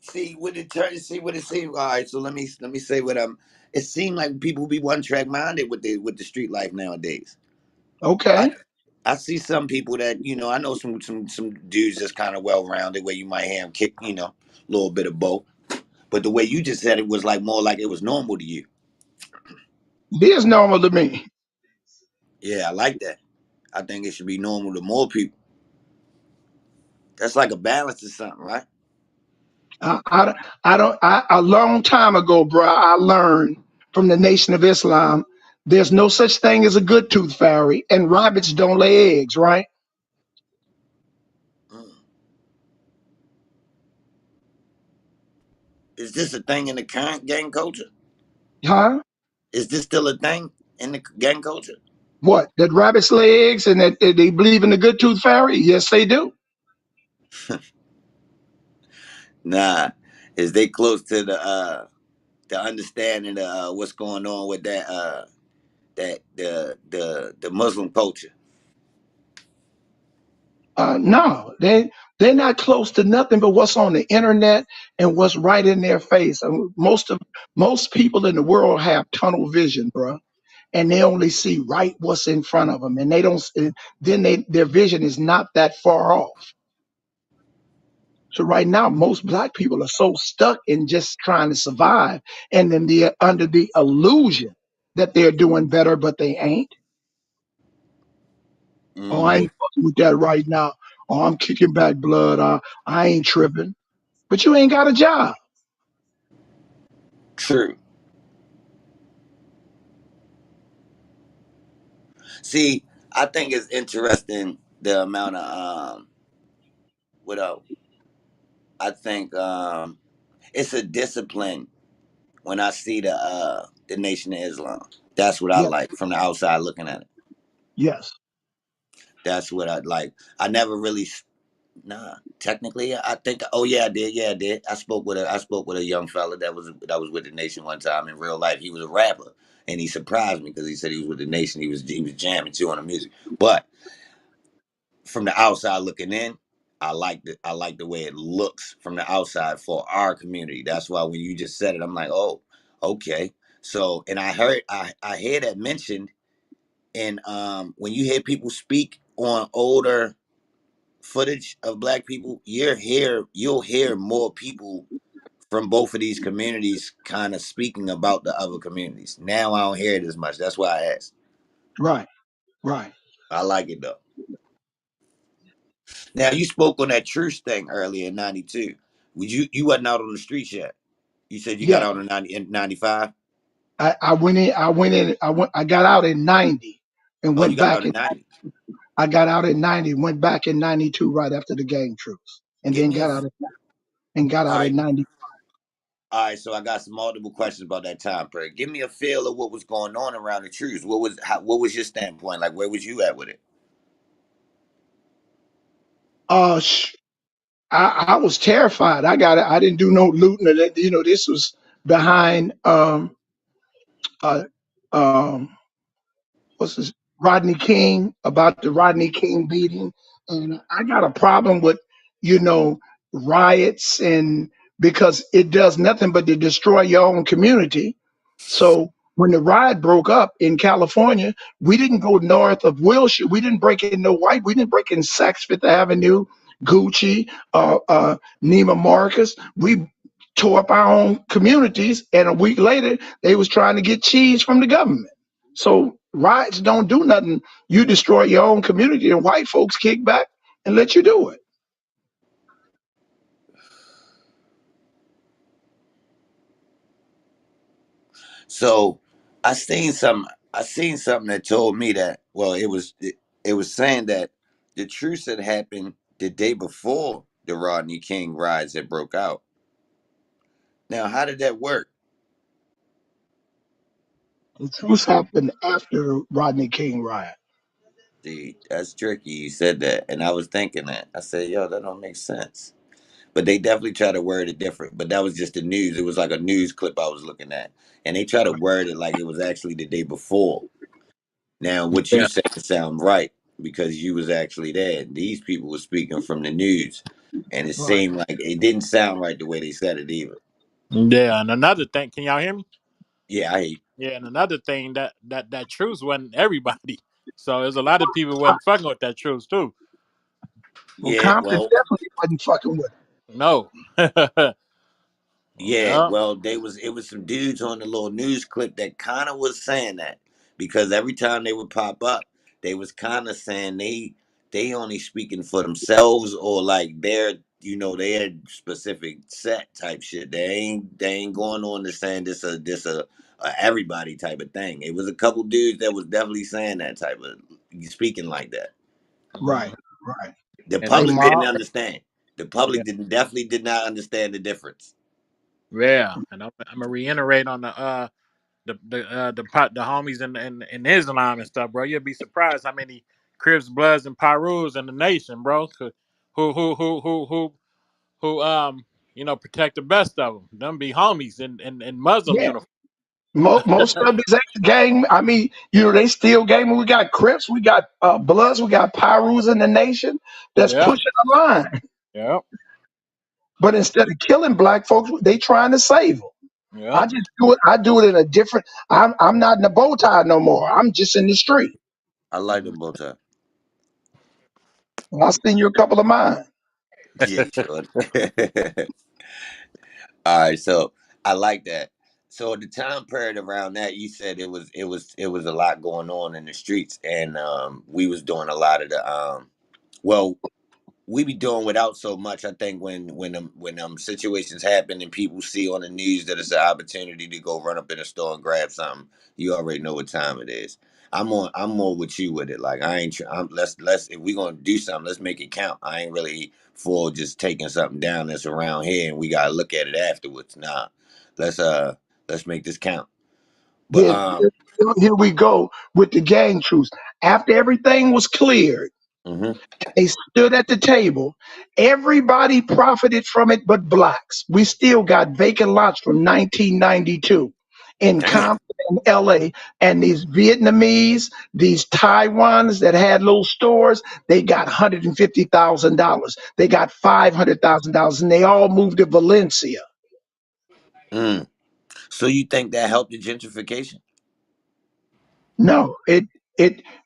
See what it turn. See what it seemed. All right, so let me say what I'm. It seemed like people be one track minded with the street life nowadays. I Okay. I see some people that I know some dudes that's kind of well rounded where you might hear them kick a little bit of both. But the way you just said it was like more like it was normal to you. It is normal to me. Yeah, I like that. I think it should be normal to more people. That's like a balance or something, right? I don't. A long time ago, bro, I learned from the Nation of Islam. There's no such thing as a good tooth fairy, and rabbits don't lay eggs, right? Mm. Is this a thing in the current gang culture? Huh? Is this still a thing in the gang culture? What? That rabbits lay eggs and that they believe in the good tooth fairy? Yes, they do. Nah. Is they close to the understanding of what's going on with that the Muslim culture? No, they're not close to nothing but what's on the internet and what's right in their face. Most people in the world have tunnel vision, bro, and they only see right what's in front of them, and they don't. Then their vision is not that far off. So right now, most black people are so stuck in just trying to survive, and then they're under the illusion that they're doing better, but they ain't. Oh, I Mm-hmm. ain't fucking with that right now. Oh, I'm kicking back blood. I ain't tripping. But you ain't got a job. True. See, I think it's interesting the amount of what else? I think it's a discipline when I see the Nation of Islam. That's what I Yes, like from the outside looking at it. yes. That's what I like. I never really nah. Technically, I think. Oh yeah, I did. Yeah, I did. I spoke with a young fella that was with the Nation one time in real life. He was a rapper, and he surprised me because he said he was with the Nation. He was jamming too on the music. But from the outside looking in, I like the way it looks from the outside for our community. That's why when you just said it, I'm like, oh, okay. So, and I hear that mentioned, and when you hear people speak on older footage of black people, you'll hear more people from both of these communities kind of speaking about the other communities. Now I don't hear it as much. That's why I asked. Right, right. I like it though. Now you spoke on that truce thing earlier in '92. You wasn't out on the streets yet? You said you got Yeah. out in '95. I went in, I got out in 90 and Oh, you went got back out in in, '90. I got out in 90, went back in 92 right after the gang truce. And Give then me a. got All out right, in 90. all right. So I got some multiple questions about that time period. Give me a feel of what was going on around the truce. What was your standpoint? Like, where was you at with it? Uh, sh- I was terrified. I didn't do no looting. This was behind, uh, um, what's this Rodney King, about the Rodney King beating. And I got a problem with, you know, riots, and because it does nothing but to destroy your own community. So when the riot broke up in California, we didn't go north of Wilshire. We didn't break in no White. We didn't break in Saks Fifth Avenue, Gucci, Neiman Marcus. We tore up our own communities, and a week later, they was trying to get cheese from the government. So riots don't do nothing. You destroy your own community, and white folks kick back and let you do it. So I seen something that told me that it was saying that the truce had happened the day before the Rodney King riots had broke out. Now, how did that work? The truce happened after the Rodney King riot. See, that's tricky. You said that, and I was thinking that. I said, "Yo, that don't make sense." But they definitely try to word it different. But that was just the news. It was like a news clip I was looking at, and they try to word it like it was actually the day before. Now, what you Yeah, said sound right because you was actually there. These people were speaking from the news, and it Right. seemed like it didn't sound right the way they said it either. yeah. And another thing, can y'all hear me? Yeah, I hate. Yeah, and another thing that truce wasn't everybody. So there's a lot of people wasn't fucking with that truce too. Well, Yeah, Compton well, definitely wasn't fucking with No. yeah, Yeah. well, it was some dudes on the little news clip that kind of was saying that because every time they would pop up, they was kind of saying they only speaking for themselves or like they're they had specific set type shit. They ain't going on to saying this a everybody type of thing. It was a couple dudes that was definitely saying that type of speaking like that. Right, Mhm. right. The And Hey, public didn't Marv. understand. The public yeah, didn't definitely did not understand the difference. yeah. And I'm gonna reiterate on the homies in Islam and stuff, bro. You'll be surprised how many Crips, Bloods, and Pyrus in the nation, bro. Who protect the best of them. Them be homies in Muslim Yeah. uniform. Most of these ain't gang. I mean, they still gang. We got Crips, we got Bloods, we got Pyrus in the nation that's Yeah, pushing the line. yeah, But instead of killing black folks, they trying to save them. yeah. I just do it. I do it in a different. I'm not in the bow tie no more. I'm just in the street. I like the bow tie. I'll send you a couple of mine. Yeah, you should. All right, so I like that. So the time period around that, you said it was a lot going on in the streets, and we was doing a lot of the well, we be doing without so much. I think when situations happen and people see on the news that it's an opportunity to go run up in a store and grab something, you already know what time it is. I'm more with you with it. Like I ain't. Let's if we gonna do something, let's make it count. I ain't really for just taking something down that's around here and we gotta look at it afterwards. Nah, let's let's make this count. But Then here we go with the gang truce. After everything was cleared, mhm. they stood at the table. Everybody profited from it but blacks. We still got vacant lots from 1992 in Damn. Compton and LA. And these Vietnamese, these Taiwans that had little stores, they got $150,000. They got $500,000 and they all moved to Valencia. Mm. So you think that helped the gentrification? No, it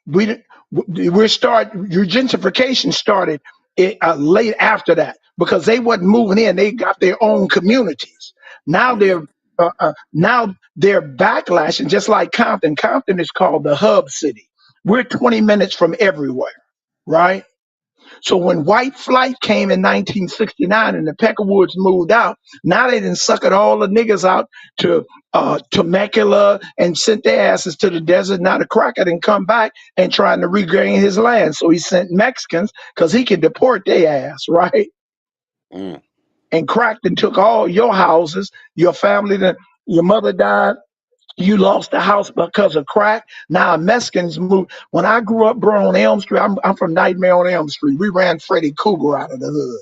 we didn't- your gentrification started late after that because they wasn't moving in. They got their own communities. Now Okay. they're backlashing just like Compton. Compton is called the hub city. We're 20 minutes from everywhere, right? So when white flight came in 1969 and the Peckerwoods moved out, now they done suckered all the niggas out to Temecula and sent their asses to the desert. Now the cracker didn't come back and trying to regain his land. So he sent Mexicans because he could deport their ass, right? Mm. And cracked and took all your houses, your family, your mother died, you lost the house because of crack. Now Mexicans moved. When I grew up, bro, on Elm Street, I'm from Nightmare on Elm Street. We ran Freddy Krueger out of the hood.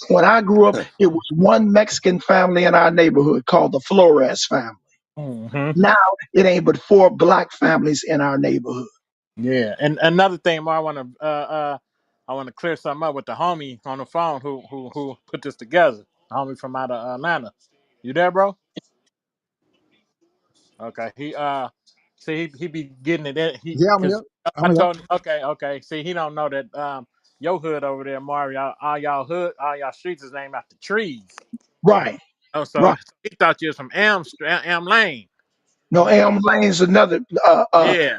When I grew up, it was one Mexican family in our neighborhood called the Flores family. Hmm. Now it ain't but four black families in our neighborhood. Yeah. And another thing, more I want to clear something up with the homie on the phone who put this together. The homie from out of Atlanta. You there, bro? Okay. He be getting it. Yeah, I'm Because here. I I'm here. told him. Okay. See, he don't know that your hood over there, Mario. All y'all streets is named after trees. Right, Oh, so right. he thought you was from Elm Lane. No, Elm Lane's another. Yeah.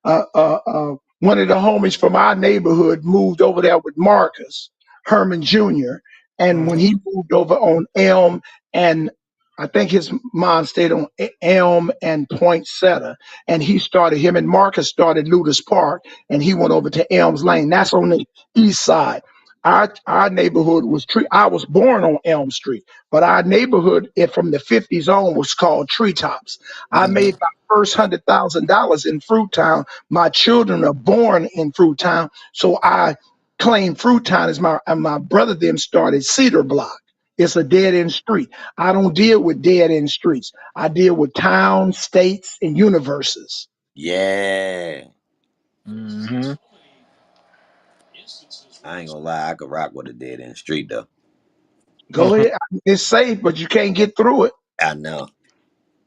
One of the homies from our neighborhood moved over there with Marcus Herman Jr. And when Hmm. he moved over on Elm, and I think his mom stayed on Elm and Poinsettia, and him and Marcus started Ludus Park, and he went over to Elm's Lane. That's on the east side. Our neighborhood was tree. I was born on Elm Street, but our neighborhood from the 50s on was called Treetops. I Hmm. made my first $100,000 in Fruittown. My children are born in Fruittown, so I claim Fruittown as my brother then started Cedar Block. It's a dead end street. I don't deal with dead end streets. I deal with towns, states, and universes. Yeah. Hmm. I ain't gonna lie, I could rock with a dead end street though. Go ahead. It's safe, but you can't get through it. I know.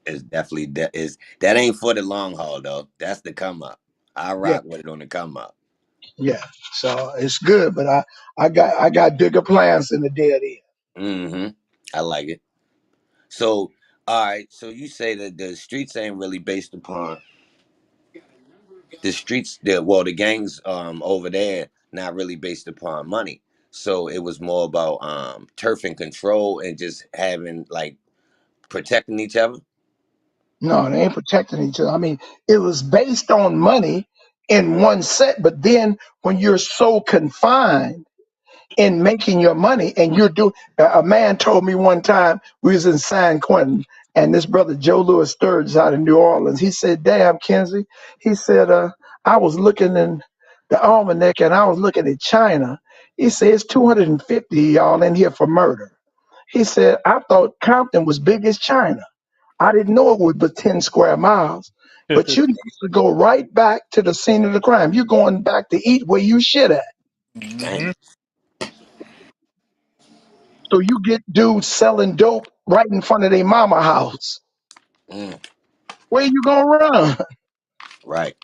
It's definitely that ain't for the long haul though. That's the come up. I Yeah, rock with it on the come up. yeah. So it's good, but I got bigger plans than the dead end. Mm-hmm. I like it. So all right, so you say that the streets ain't really based upon the streets the gangs over there not really based upon money. So it was more about turf and control and just having like protecting each other. No, they ain't protecting each other. I mean, it was based on money in one set, but then when you're so confined in making your money and you're doing, a man told me one time, we was in San Quentin, and this brother Joe Louis Sturgis out of New Orleans, he said, damn, Kenzie, he said, I was looking in the almanac and I was looking at China. He said, it's 250 y'all in here for murder. He said, I thought Compton was big as China. I didn't know it was but 10 square miles. But you need to go right back to the scene of the crime. You're going back to eat where you shit at. Dang. Mhm. So you get dudes selling dope right in front of their mama house. Mm, Where you gonna run? right.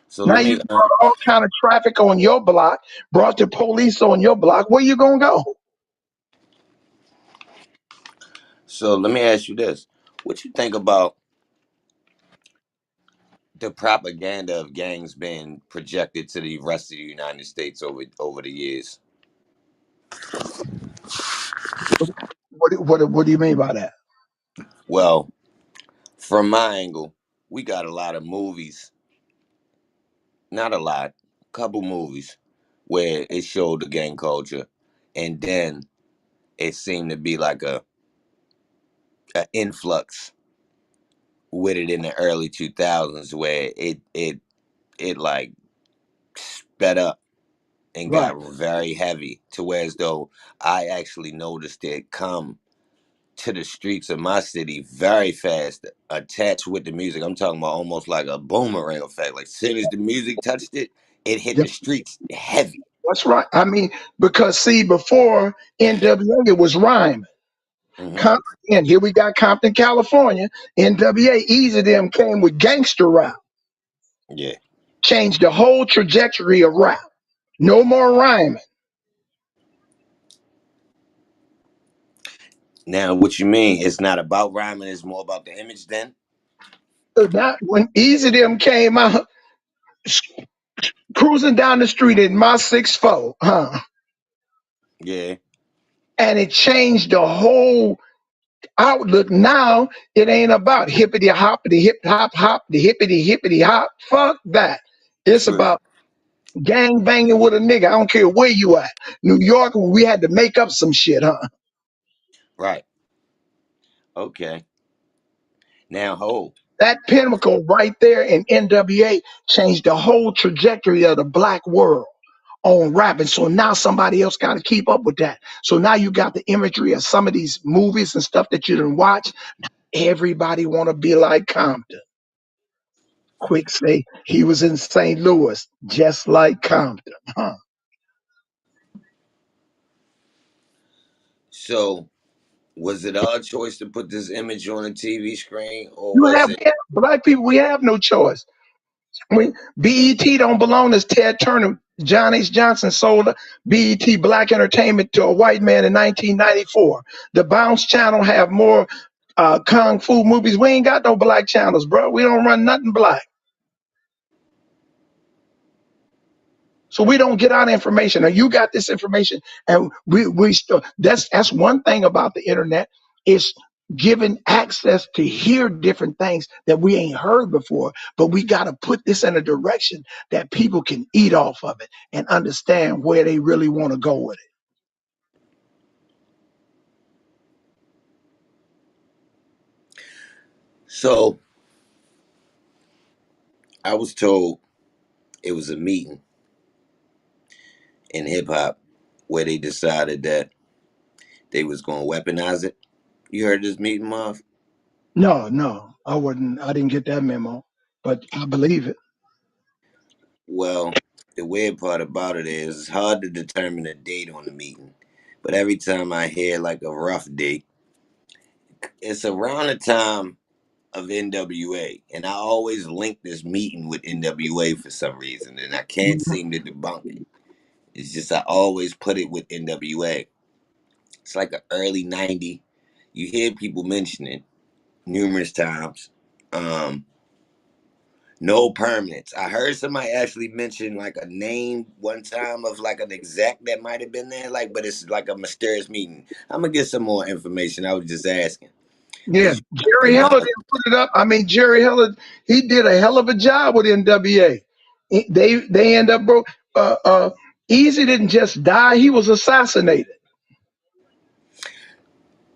So Now let you me. brought all kind of traffic on your block, brought the police on your block. Where you gonna go? So let me ask you this: what you think about the propaganda of gangs being projected to the rest of the United States over the years? What do you mean by that? Well, from my angle, we got a lot of movies, not a lot, couple movies where it showed the gang culture, and then it seemed to be like a influx with it in the early 2000s where it like sped up and Right. got very heavy to where as though I actually noticed it come to the streets of my city very fast, attached with the music. I'm talking about almost like a boomerang effect. Like, soon as the music touched it, it hit Yeah, the streets heavy. that's right. I mean, because see, before NWA it was rhyming. Hmm. Compton, and here we got Compton, California. NWA, Easy them came with gangster rap, Yeah. changed the whole trajectory of rap. No more rhyming. Now, what you mean? It's not about rhyming. It's more about the image. Then. So that when Easy them came out, cruising down the street in my 6'4", Yeah. and it changed the whole outlook. Now it ain't about hippity hoppity hip hop hop the hippity hippity hop. Fuck that. It's True. about gang banging with a nigga. I don't care where you at. New York, we had to make up some shit, huh? Right. Okay. Now, hold. That pinnacle right there in NWA changed the whole trajectory of the black world on rapping. So now somebody else got to keep up with that. So now you got the imagery of some of these movies and stuff that you didn't watch. Everybody want to be like Compton. Quick say he was in St. Louis, just like Compton. Huh? So, was it our choice to put this image on a TV screen, or You was have it? black people. We have no choice. When BET don't belong as Ted Turner, John H. Johnson sold BET Black Entertainment to a white man in 1994. The Bounce Channel have more kung fu movies. We ain't got no black channels, bro. We don't run nothing black. So we don't get out information. Now you got this information, and we still that's one thing about the internet is giving access to hear different things that we ain't heard before. But we got to put this in a direction that people can eat off of it and understand where they really want to go with it. So, I was told it was a meeting in hip hop where they decided that they was going to weaponize it. You heard this meeting, Marv? No, no, I wouldn't. I didn't get that memo, but I believe it. Well, the weird part about it is it's hard to determine a date on the meeting. But every time I hear like a rough date, it's around the time of NWA. And I always link this meeting with NWA for some reason. And I can't seem to debunk it. It's just I always put it with NWA. It's like a early 90. You hear people mention it numerous times. Um, No permanents. I heard somebody actually mention like a name one time of like an exec that might have been there, like, but it's like a mysterious meeting. I'm gonna get some more information. I was just asking, Yeah, cause, Jerry cause Heller now, didn't put it up. I mean, Jerry Heller, he did a hell of a job with NWA. They end up broke. Easy didn't just die; he was assassinated.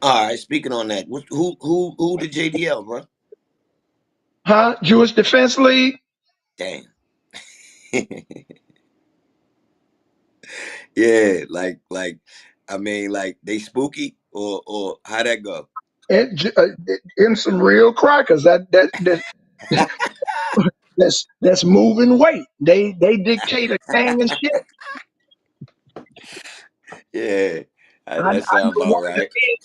all right. Speaking on that, who the JDL, bro? Huh? Jewish Defense League. Damn. Yeah, I mean, like they spooky or how that go? And some real crackers that's moving weight. They dictate a gang and shit. Yeah, I that sound know about one of the right. men.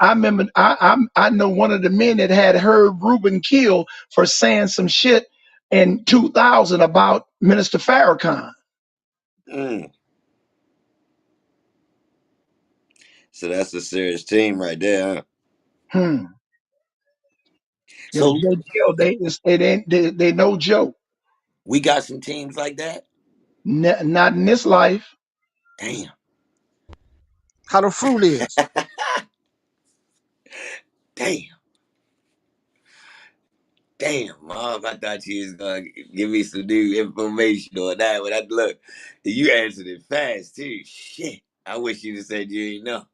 I remember. I know one of the men that had Herb Rubin killed for saying some shit in 2000 about Minister Farrakhan. Mm. So that's a serious team right there, huh? Hmm. Yeah, So JDL, it ain't they no joke. we got some teams like that. Not in this life. Damn, How the fruit is. damn, damn, Mom. I thought you was gonna give me some new information on that. But I look, you answered it fast too. Shit, I wish you'd have said you didn't know.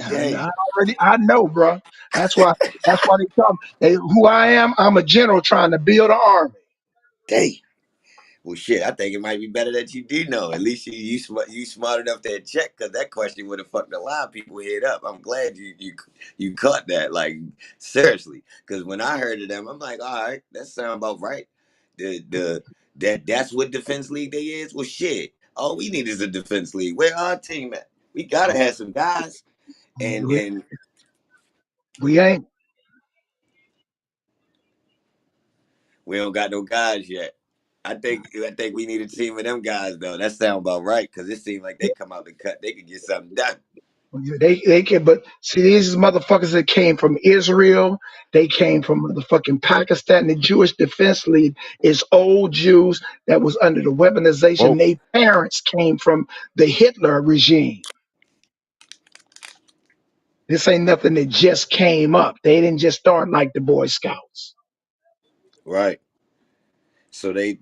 And Damn, I know, bro. That's why. That's why they come. Who I am? I'm a general trying to build an army. damn. Well, shit, I think it might be better that you do know. At least you smart enough to check, because that question would have fucked a lot of people head up. I'm glad you caught that, like, seriously. Because when I heard of them, I'm like, all right, that sound about right. That's what defense league they is. Well, shit, all we need is a defense league. Where our team at? We gotta have some guys, and We, and we ain't. we don't got no guys yet. I think we need a team of them guys though. That sound about right, because it seems like they come out the cut, they could get something done. They can, but see, these motherfuckers that came from Israel, they came from motherfucking Pakistan. The Jewish Defense League is old Jews that was under the weaponization. Whoa. Their parents came from the Hitler regime. This ain't nothing that just came up. They didn't just start like the Boy Scouts. Right. So they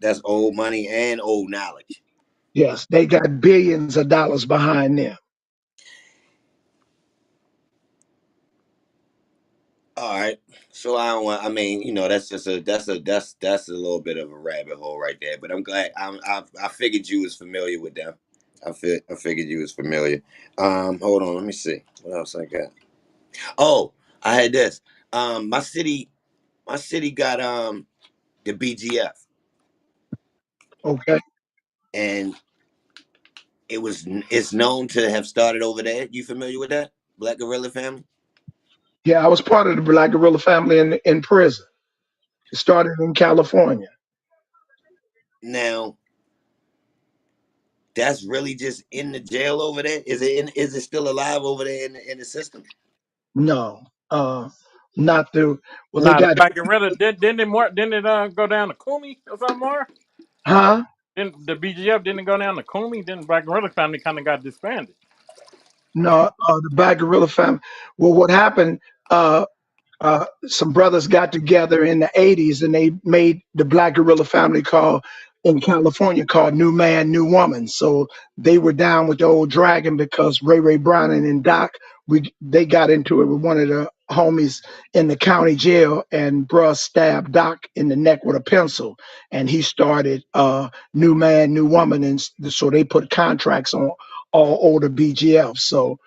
that's old money and old knowledge. Yes, they got billions of dollars behind them. All right. So I don't want. I mean, that's just that's a little bit of a rabbit hole right there. But I'm glad. I figured you was familiar with them. I figured you was familiar. Hold on. Let me see what else I got. Oh, I had this. My city got the BGF, Okay. and it's known to have started over there. You familiar with that Black Gorilla family? Yeah, I was part of the Black Gorilla family in prison. It started in California. Now that's really just in the jail over there. Is it still alive over there in the system? No, not through. Well, they Nah, the got, Black Gorilla didn't it go down to Kumi or something more? huh? Didn't the BGF didn't go down to Kumi? Didn't Black Gorilla family kind of got disbanded? No, the Black Gorilla family. Well, what happened? Uh, some brothers got together in the 80s and they made the Black Gorilla family called in California called New Man, New Woman. So they were down with the old dragon because Ray Brown and Doc, they got into it with one of the homies in the county jail and bruh stabbed Doc in the neck with a pencil. And he started New Man, New Woman. And so they put contracts on all older BGF. So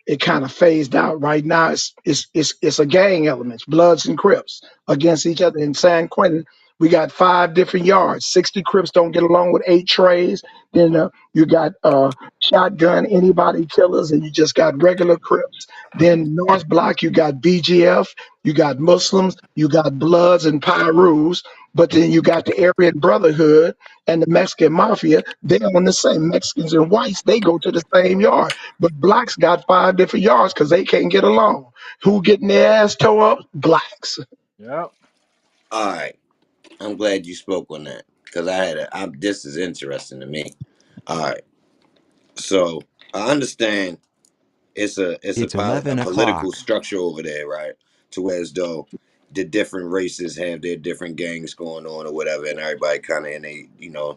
it kind of phased out. Right now, it's a gang elements, Bloods and Crips against each other. In San Quentin, we got 5 different yards. 60 Crips don't get along with 8 Trays. Then you got shotgun anybody killers, and you just got regular Crips. Then North Block, you got BGF, you got Muslims, you got Bloods and Pyrus. But then you got the Aryan Brotherhood and the Mexican Mafia. They're on the same Mexicans and whites. They go to the same yard. But blacks got 5 different yards because they can't get along. Who getting their ass tore up? Blacks. Yep. All right. I'm glad you spoke on that because I had this is interesting to me. All right, so I understand It's 11 a political o'clock. structure over there, right? To where as though the different races have their different gangs going on or whatever, and everybody kind of in a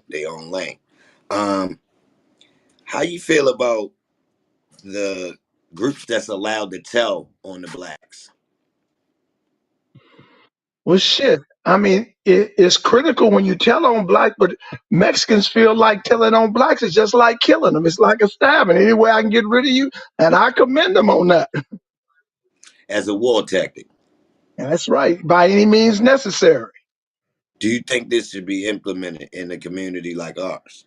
their own lane. Um, how you feel about the groups that's allowed to tell on the blacks? Well, shit. I mean, it's critical when you tell on black, but Mexicans feel like telling on blacks is just like killing them. It's like a stabbing. Any way I can get rid of you, and I commend them on that. As a war tactic? And that's right, by any means necessary. Do you think this should be implemented in a community like ours?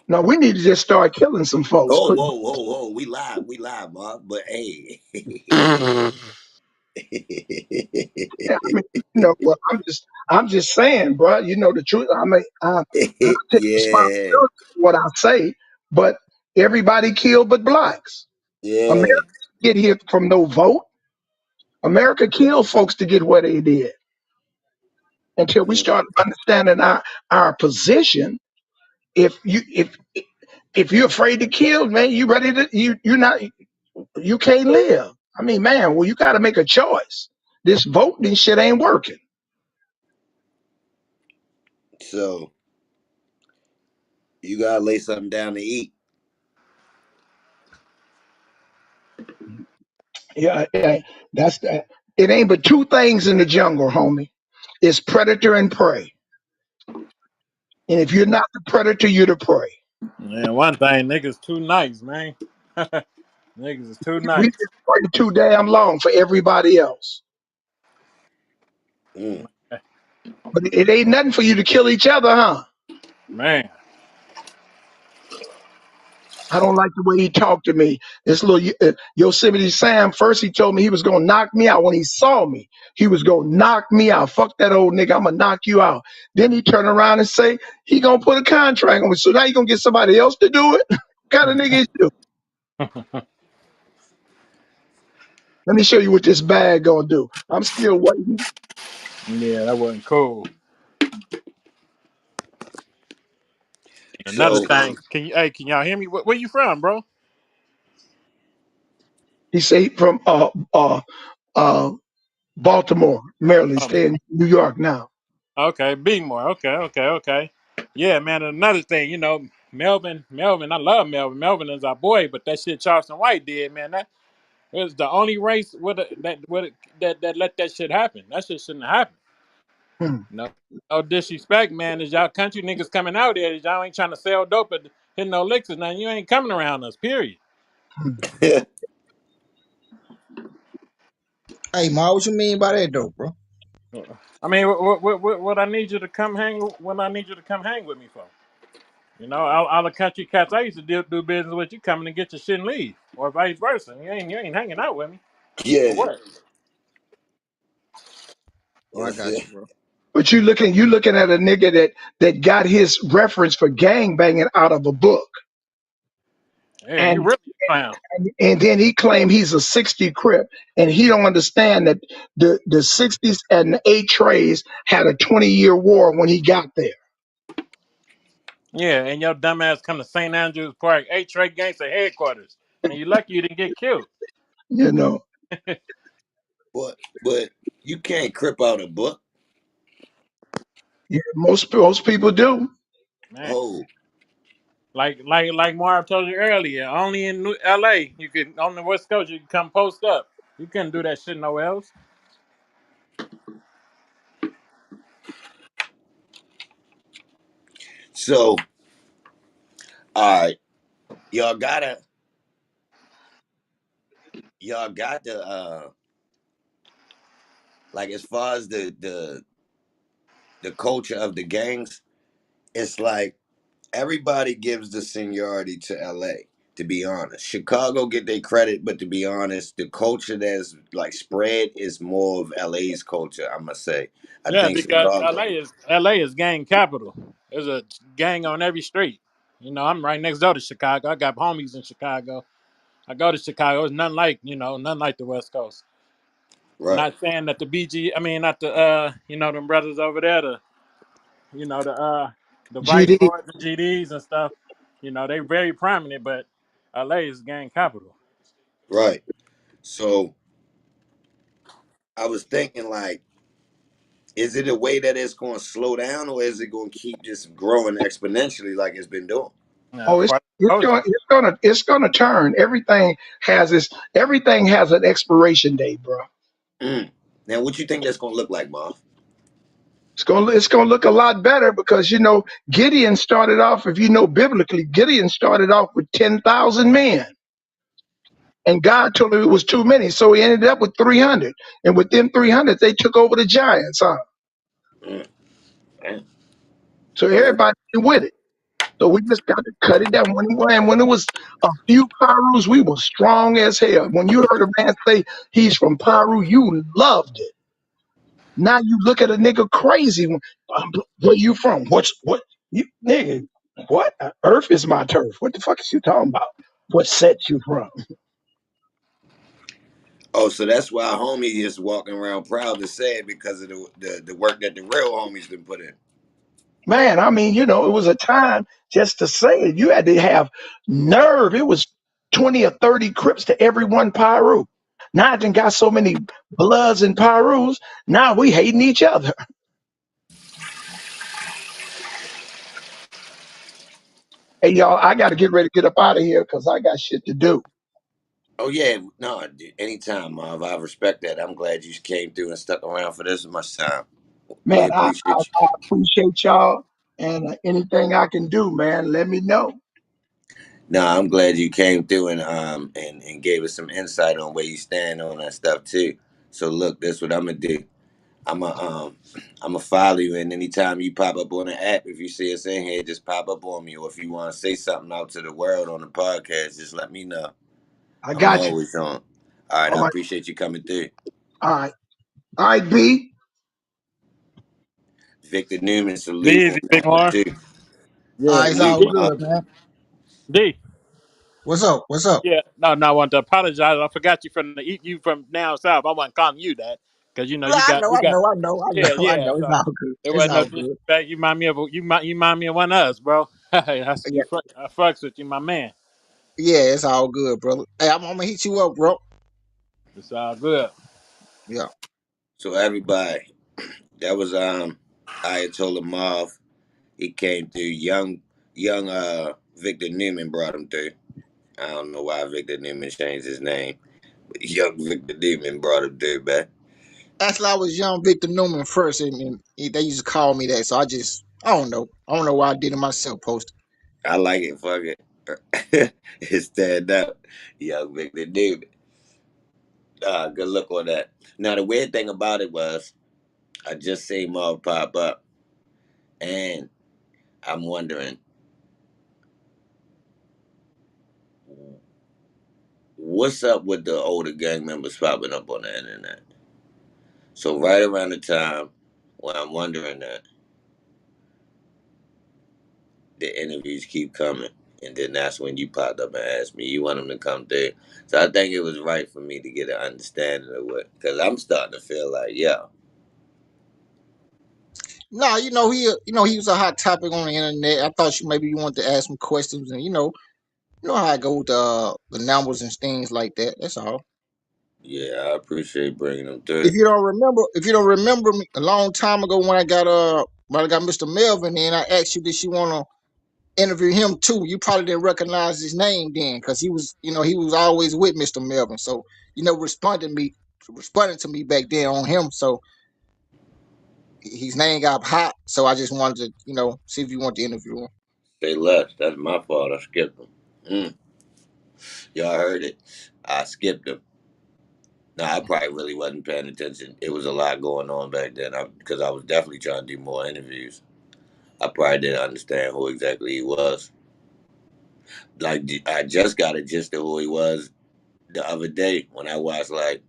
No, we need to just start killing some folks. Oh, Put, whoa, whoa, whoa! We live, Mark. But hey, yeah, I mean, well, I'm just saying, bro. You know the truth. I mean, I take yeah, responsibility for what I say, but everybody killed but blacks. America yeah. get here from no vote. America killed folks to get where they did. Until we Mm. start understanding our position, if you if you're afraid to kill, man, you ready to you're not you can't live. I mean, man, well, you got to make a choice. This voting shit ain't working. So you gotta lay something down to eat. Yeah, that's that. It ain't but two things in the jungle, homie. It's predator and prey. And if you're not the predator, you're the prey. Man, one thing, niggas too nice, man. Niggas is too We've nice. been prey too damn long for everybody else. Mm. But it ain't nothing for you to kill each other, huh? Man, I don't like the way he talked to me. This little Yosemite Sam, first he told me he was going to knock me out. When he saw me, he was going to knock me out. Fuck that old nigga. I'm going to knock you out. Then he turned around and say he going to put a contract on me. So now you going to get somebody else to do it? What kind of nigga is you? Let me show you what this bag going to do. I'm still waiting. yeah, that wasn't cool. Another So thing, can y'all hear me? Where you from, bro? He say from uh, Baltimore, Maryland, Oh, stay in New York now. okay, Beatmore. Okay. Yeah, man. Another thing, Melvin. I love Melvin. Melvin is our boy, but that shit Charleston White did, man. That was the only race that let that shit happen. That shit shouldn't have happened. Hmm, No, no disrespect, man. Is y'all country niggas coming out there? Is y'all ain't trying to sell dope and hit no licks, and you ain't coming around us. Period. hmm. Hey, Ma, what you mean by that, though, bro? I mean, what I need you to come hang? What I need you to come hang with me for? All the country cats I used to do business with, you coming and get your shit and leave, or vice versa. You ain't hanging out with me for yeah, what? Oh, I got you, bro. But you looking at a nigga that got his reference for gang banging out of a book. Yeah, you And really a clown. and then he claimed he's a 60 Crip, and he don't understand that the 60s and the 8 trays had a 20-year war when he got there. Yeah, and your dumb ass come to St. Andrews Park, straight gangster headquarters, and you lucky you didn't get killed, You know, but you can't crip out a book. yeah, most people do. man. Oh, Like Marv told you earlier, only in L.A. you can on the West Coast you can come post up. You couldn't do that shit nowhere else. so all right, y'all gotta y'all got the like as far as the culture of the gangs, it's like everybody gives the seniority to LA, to be honest. Chicago get their credit, but to be honest, the culture that's like spread is more of LA's culture, I must say. I Yeah, think because Chicago. L.A. is gang capital. There's a gang on every street. I'm right next door to Chicago. I got homies in Chicago. I go to Chicago. It's nothing like nothing like the West Coast. Right. Not saying that the BG, I mean, not the, you know, them brothers over there, you know, the Vice GD. Lords and GDs and stuff, you know, they very prominent, but LA is gang capital. Right. So I was thinking, like, is it a way that it's going to slow down, or is it going to keep just growing exponentially like it's been doing? Oh, Part of the culture. it's gonna turn. Everything has an expiration date, bro. Mm. Now, what you think that's going to look like, Marv? It's gonna look a lot better because Gideon started off. If you know biblically, Gideon started off with 10,000 men, and God told him it was too many, so he ended up with 300. And with them 300, they took over the giants, huh? Mm. Damn. So So, everybody with it. So we just got to cut it down. When it was a few Pirus, we were strong as hell. When you heard a man say he's from Piru, you loved it. Now you look at a nigga crazy. Where you from? What you nigga? What? Earth is my turf. What the fuck is you talking about? What set you from? oh, so that's why homie is walking around proud to say it because of the work that the real homies been put in. Man, I mean, it was a time just to say it. You had to have nerve. It was 20 or 30 Crips to every one Piru. Now I done got so many Bloods and Pirus. Now we hating each other. Hey, y'all, I got to get ready to get up out of here because I got shit to do. Oh yeah, no, anytime, Marv. I respect that. I'm glad you came through and stuck around for this much time. We Man, I appreciate you. appreciate y'all. And anything I can do, man, let me know. No, I'm glad you came through and gave us some insight on where you stand on that stuff too. So look, that's what I'm gonna do. I'm a I'm gonna follow you, and anytime you pop up on the app, if you see us in here, just pop up on me. Or if you want to say something out to the world on the podcast, just let me know. I I'm got you. always on. All right, All I right. appreciate you coming through. All right. All right, B. Victor Newman, salute on Easy, that Big one Horn. too. All Yeah, right, it's Salute, all D, Marv. good, man. D. What's up? What's up? Yeah, no, no, I want to apologize. I forgot you from down south. I wasn't calling you that because you know Well, you I got know, we I got know, I know, I yeah, know, I yeah. know. It's So all good. there It's wasn't no all good. disrespect. You remind me of you remind me of one of us, bro. Yeah, I fucks with you, my man. yeah, it's all good, brother. Hey, I'm gonna hit you up, bro. It's all good. Yeah. So everybody, that was Ayatollah Marv. He came through. Young Victor Newman brought him through. I don't know why Victor Newman changed his name, but young Victor Newman brought him through, man. Actually, I was young Victor Newman first, and they used to call me that. So I don't know. I don't know why I did it myself, post. I like it. Fuck it. It stand up. Young Victor Newman. Good look on that. Now the weird thing about it was I just seen Marv pop up, and I'm wondering what's up with the older gang members popping up on the internet. So right around the time when I'm wondering that, the interviews keep coming. And then that's when you popped up and asked me, you want them to come through. So I think it was right for me to get an understanding of what, because I'm starting to feel like, yeah, No, he was a hot topic on the internet. I thought maybe you wanted to ask some questions, and you know how I go with the numbers and things like that. That's all. yeah, I appreciate bringing them through. If you don't remember me a long time ago when I got Mr. Melvin, and I asked you, did you want to interview him too? You probably didn't recognize his name then, because he was always with Mr. Melvin. So responding to me back then on him. So his name got hot. So I just wanted to see if you want to interview him. Say less. That's my fault. I skipped them. Y'all heard it. I skipped them. No, I probably really wasn't paying attention. It was a lot going on back then because I was definitely trying to do more interviews. I probably didn't understand who exactly he was. Like, I just got a gist of who he was the other day when I watched, like,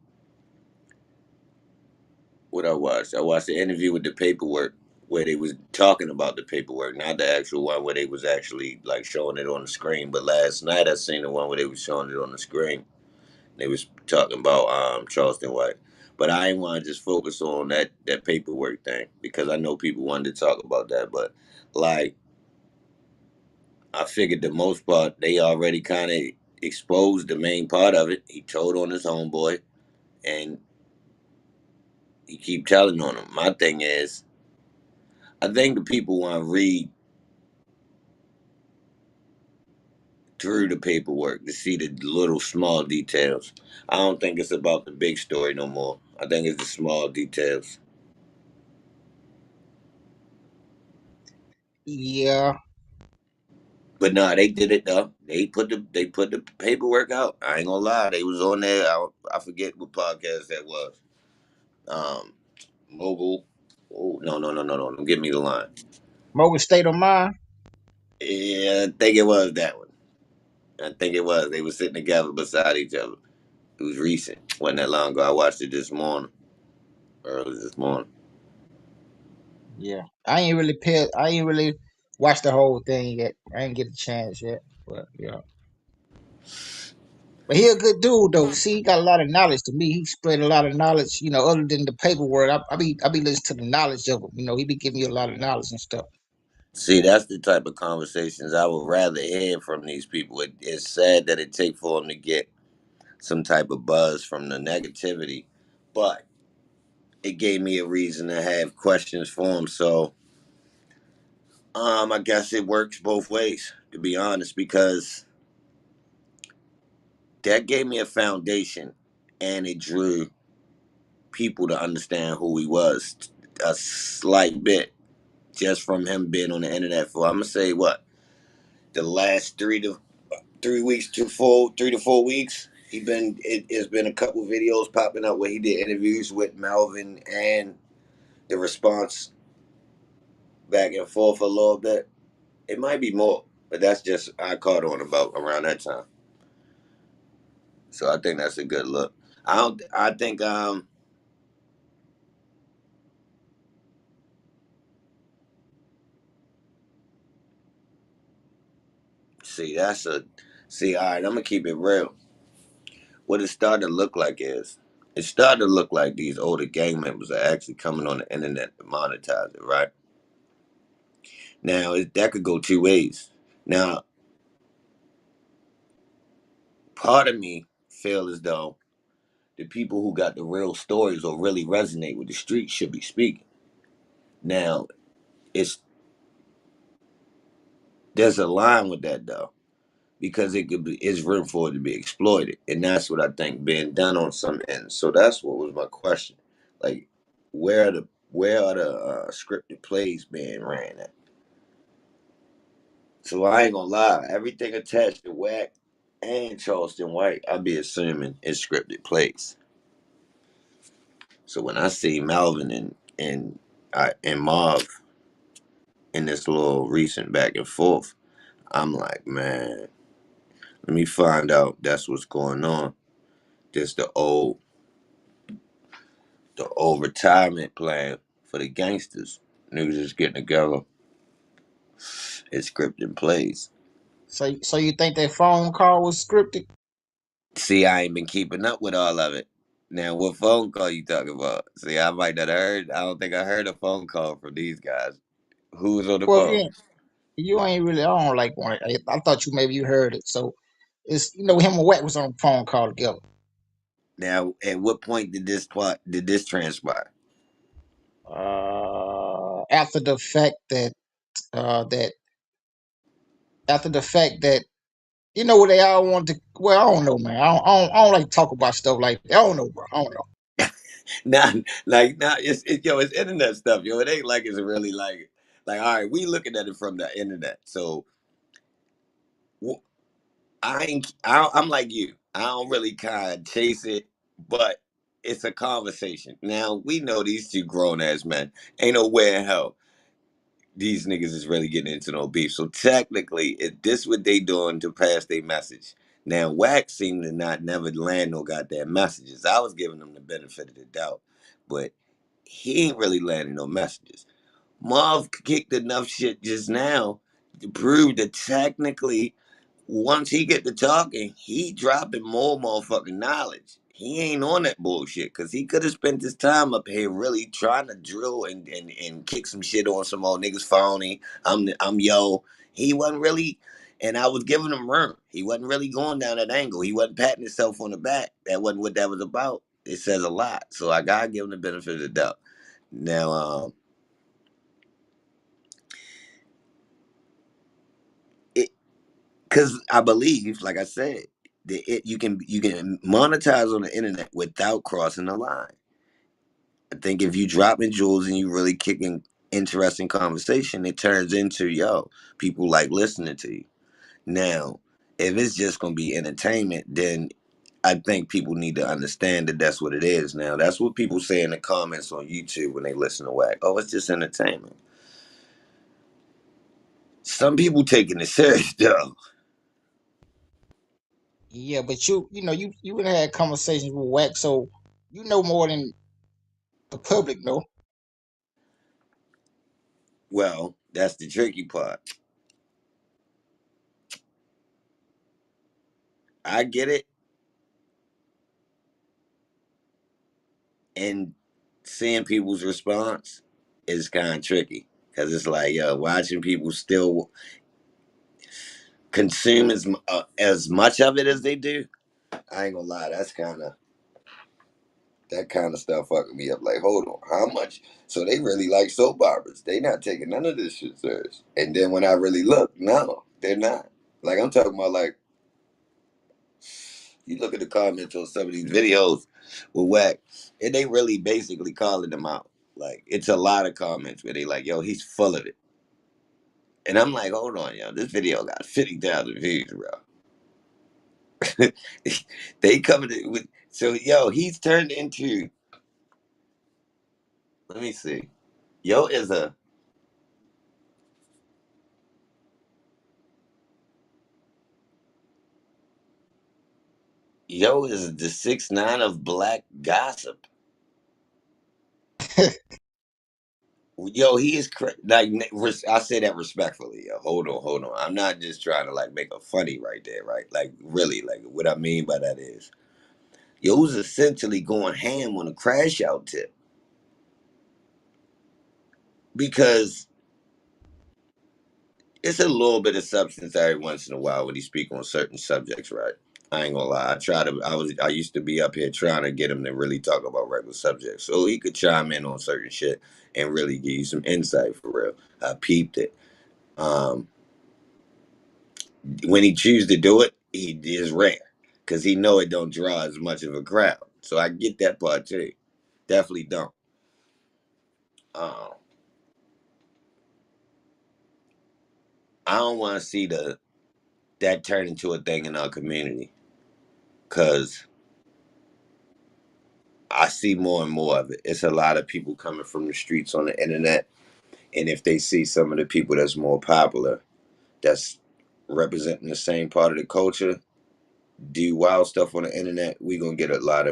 what I watched. I watched the interview with the paperwork where they was talking about the paperwork, not the actual one where they was actually, like, showing it on the screen. But last night I seen the one where they was showing it on the screen. They was talking about Charleston White. But I ain't want to just focus on that paperwork thing because I know people wanted to talk about that. But like, I figured the most part they already kind of exposed the main part of it. He told on his homeboy, and he keep telling on him. My thing is, I think the people want to read through the paperwork to see the little small details. I don't think it's about the big story no more. I think it's the small details. Yeah, But nah, they did it though. They put the paperwork out. I ain't gonna lie, they was on there. I forget what podcast that was. Um, Mogul. Oh no! Don't give me the line. Morgan State of Mind. Yeah, I think it was that one. I think it was. They were sitting together beside each other. It was recent. Wasn't that long ago. I watched it this morning, early this morning. Yeah, I ain't really watched the whole thing yet. I ain't get a chance yet. But yeah, but he a good dude though. See, he got a lot of knowledge. To me, he spread a lot of knowledge. You know, other than the paperwork, I be listening to the knowledge of him. You know, he be giving me a lot of knowledge and stuff. See, that's the type of conversations I would rather hear from these people. It's sad that it take for them to get some type of buzz from the negativity, but it gave me a reason to have questions for them. So, I guess it works both ways, to be honest, because that gave me a foundation, and it drew people to understand who he was a slight bit just from him being on the internet for I'm gonna say what the last 3 weeks to 4 3 to 4 weeks. It's been a couple videos popping up where he did interviews with Melvin and the response back and forth a little bit. It might be more, but that's just I caught on about around that time. So I think that's a good look. I don't. I think see that's a see. All right, I'm gonna keep it real. What it started to look like is it started to look like these older gang members are actually coming on the internet to monetize it, right? Now that could go two ways. Now, part of me feel as though the people who got the real stories or really resonate with the street should be speaking. Now, it's there's a line with that though, because it could be it's room for it to be exploited, and that's what I think being done on some ends. So that's what was my question, like where are the scripted plays being ran at? So I ain't gonna lie, everything attached to Wack and Charleston White, I be assuming is scripted plays. So when I see Melvin and Marv in this little recent back and forth, I'm like, man, let me find out that's what's going on. This the old retirement plan for the gangsters. Niggas just getting together. It's scripted plays. So you think that phone call was scripted? See, I ain't been keeping up with all of it. Now, what phone call you talking about? See, I might not have heard. I don't think I heard a phone call from these guys. Who was on the Well, phone? yeah, you ain't really. I don't like one. I thought you maybe you heard it. So it's him and Wack was on a phone call together. Now, at what point did this transpire? After the fact that that after the fact that what they all want to. Well, I don't know, man. I don't like to talk about stuff like that. I don't know, bro. I don't know. Not like not it's internet stuff, yo. It ain't like it's really like all right, we looking at it from the internet. So wh- I'm like you. I don't really kind of chase it, but it's a conversation. Now we know these two grown ass men ain't no way in hell these niggas is really getting into no beef. So technically, if this what they doing to pass their message. Now Wax seemed to not never land no goddamn messages. I was giving them the benefit of the doubt, but he ain't really landing no messages. Marv kicked enough shit just now to prove that technically, once he get to talking, he dropping more motherfucking knowledge. he ain't on that bullshit because he could have spent his time up here really trying to drill and kick some shit on some old niggas phony. I'm yo. He wasn't really, and I was giving him room. He wasn't really going down that angle. He wasn't patting himself on the back. That wasn't what that was about. It says a lot. So I gotta give him the benefit of the doubt. Now, it because I believe, like I said, you can monetize on the internet without crossing the line. I think if you dropping jewels and you really kicking interesting conversation, it turns into people like listening to you. Now, if it's just gonna be entertainment, then I think people need to understand that that's what it is. Now, that's what people say in the comments on YouTube when they listen to Wack. Oh, it's just entertainment. Some people taking it serious though. Yeah, but you would have had conversations with Wack, so you know more than the public know. Well, that's the tricky part. I get it, and seeing people's response is kind of tricky because it's like, watching people still consume as much of it as they do. I ain't gonna lie, that kind of stuff fucking me up. Like, hold on, how much? So they really like soap operas. They not taking none of this shit serious. And then when I really look, no, they're not. Like I'm talking about, like you look at the comments on some of these videos with Wack, and they really basically calling them out. Like it's a lot of comments where they like, yo, he's full of it. And I'm like, hold on, yo, this video got 50,000 views, bro. They coming with so he's turned into. Let me see. Yo is a Yo is the 6ix9ine of black gossip. Yo, he is like I say that respectfully. Yo, hold on. I'm not just trying to like make a funny right there, right? Like really, like what I mean by that is, Yo's essentially going ham on a crash out tip because it's a little bit of substance every once in a while when he speak on certain subjects, right? I ain't gonna lie. I used to be up here trying to get him to really talk about regular subjects so he could chime in on certain shit and really give you some insight for real. I peeped it. Um, when he choose to do it, he is rare because he know it don't draw as much of a crowd. So I get that part too. Definitely don't. Um, I don't want to see that turn into a thing in our community because I see more and more of it. It's a lot of people coming from the streets on the internet, and if they see some of the people that's more popular, that's representing the same part of the culture, do wild stuff on the internet, we gonna get a lot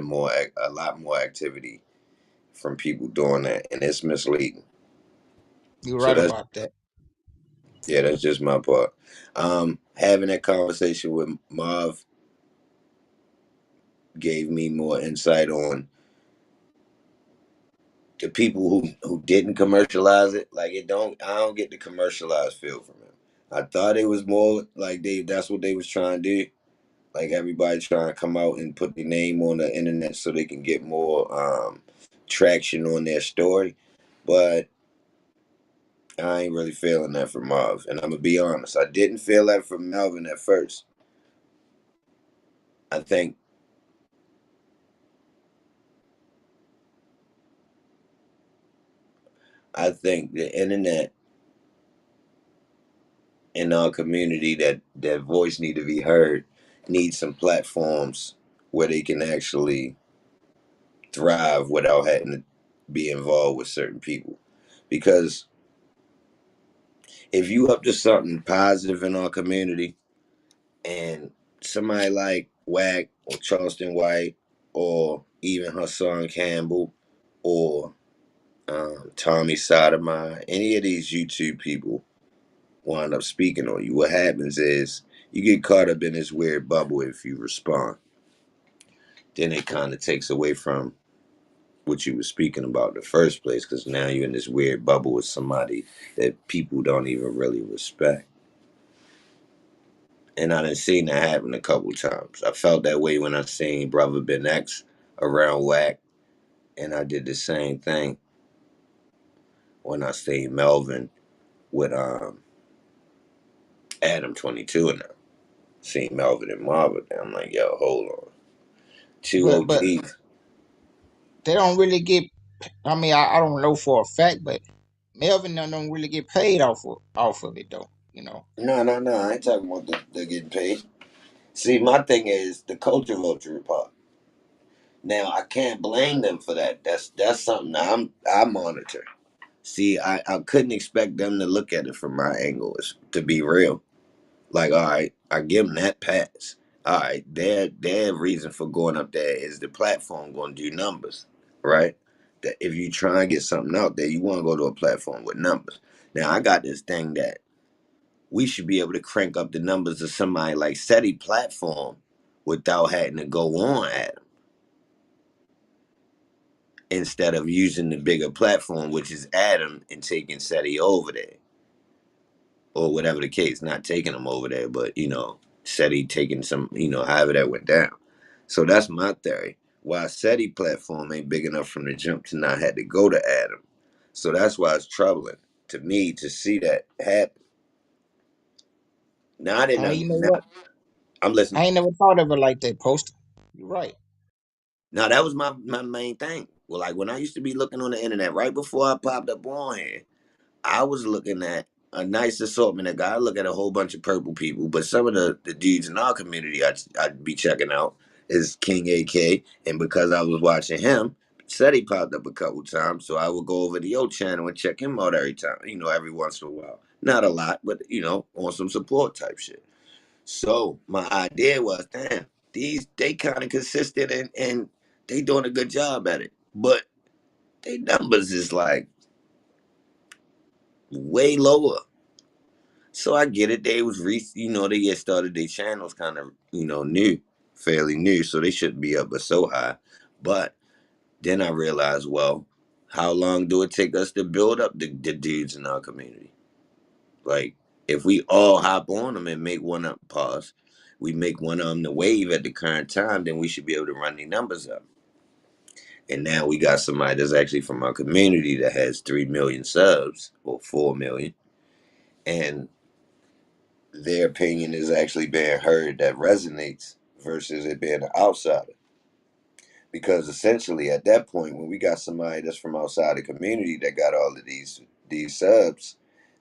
more activity from people doing that, and it's misleading. You're So right that's about that. yeah, that's just my part. Having that conversation with Marv gave me more insight on the people who didn't commercialize it. Like I don't get the commercialized feel from him. I thought it was more like that's what they was trying to do. Like everybody trying to come out and put their name on the internet so they can get more traction on their story. But I ain't really feeling that from Marv. And I'm gonna be honest, I didn't feel that from Melvin at first. I think the internet in our community that voice need to be heard needs some platforms where they can actually thrive without having to be involved with certain people. Because if you up to something positive in our community and somebody like Wack or Charleston White or even Hassan Campbell or Tommy Sotomayor, any of these YouTube people wind up speaking on you, what happens is you get caught up in this weird bubble if you respond. then it kind of takes away from what you were speaking about in the first place, because now you're in this weird bubble with somebody that people don't even really respect. And I done seen that happen a couple times. I felt that way when I seen Brother Ben X around Wack, and I did the same thing when I seen Melvin with Adam 22 and them. Seen Melvin and Marvin. I'm like, yo, hold on. Two But OGs. they don't really get. I mean, I don't know for a fact, but Melvin don't really get paid off of it though. You know. No, no, no. I ain't talking about the getting paid. See, my thing is the culture vulture part. Now I can't blame them for that. That's something I monitor. See, I couldn't expect them to look at it from my angle. To be real, like, all right, I give them that pass. All right, their reason for going up there is the platform going to do numbers, right? That if you try and get something out there, you want to go to a platform with numbers. Now I got this thing that we should be able to crank up the numbers of somebody like SETI platform without having to go on at them, instead of using the bigger platform, which is Adam, and taking SETI over there. Or whatever the case, not taking them over there, but, SETI taking some, however that went down. So that's my theory. Why SETI platform ain't big enough from the jump to not have to go to Adam. So that's why it's troubling to me to see that happen. Now I didn't. You know Now, what? I'm listening. I ain't never thought of it like that, Poster. You're right. Now that was my main thing. Well, like when I used to be looking on the internet right before I popped up on here, I was looking at a nice assortment of guys. I look at a whole bunch of purple people, but some of the dudes in our community I'd be checking out is King AK, and because I was watching him, said he popped up a couple times, so I would go over to your channel and check him out every time, every once in a while. Not a lot, but on some support type shit. So my idea was, damn, they kind of consistent and they doing a good job at it, but they numbers is like way lower. So I get it. They was they get started. Their channels kind of new, fairly new, so they shouldn't be up but so high. But then I realized, well, how long do it take us to build up the dudes in our community? Like, if we all hop on them and make one up, pause, we make one of them the wave at the current time, then we should be able to run the numbers up. And now we got somebody that's actually from our community that has 3 million subs or 4 million, and their opinion is actually being heard that resonates versus it being an outsider. Because essentially, at that point, when we got somebody that's from outside the community that got all of these subs,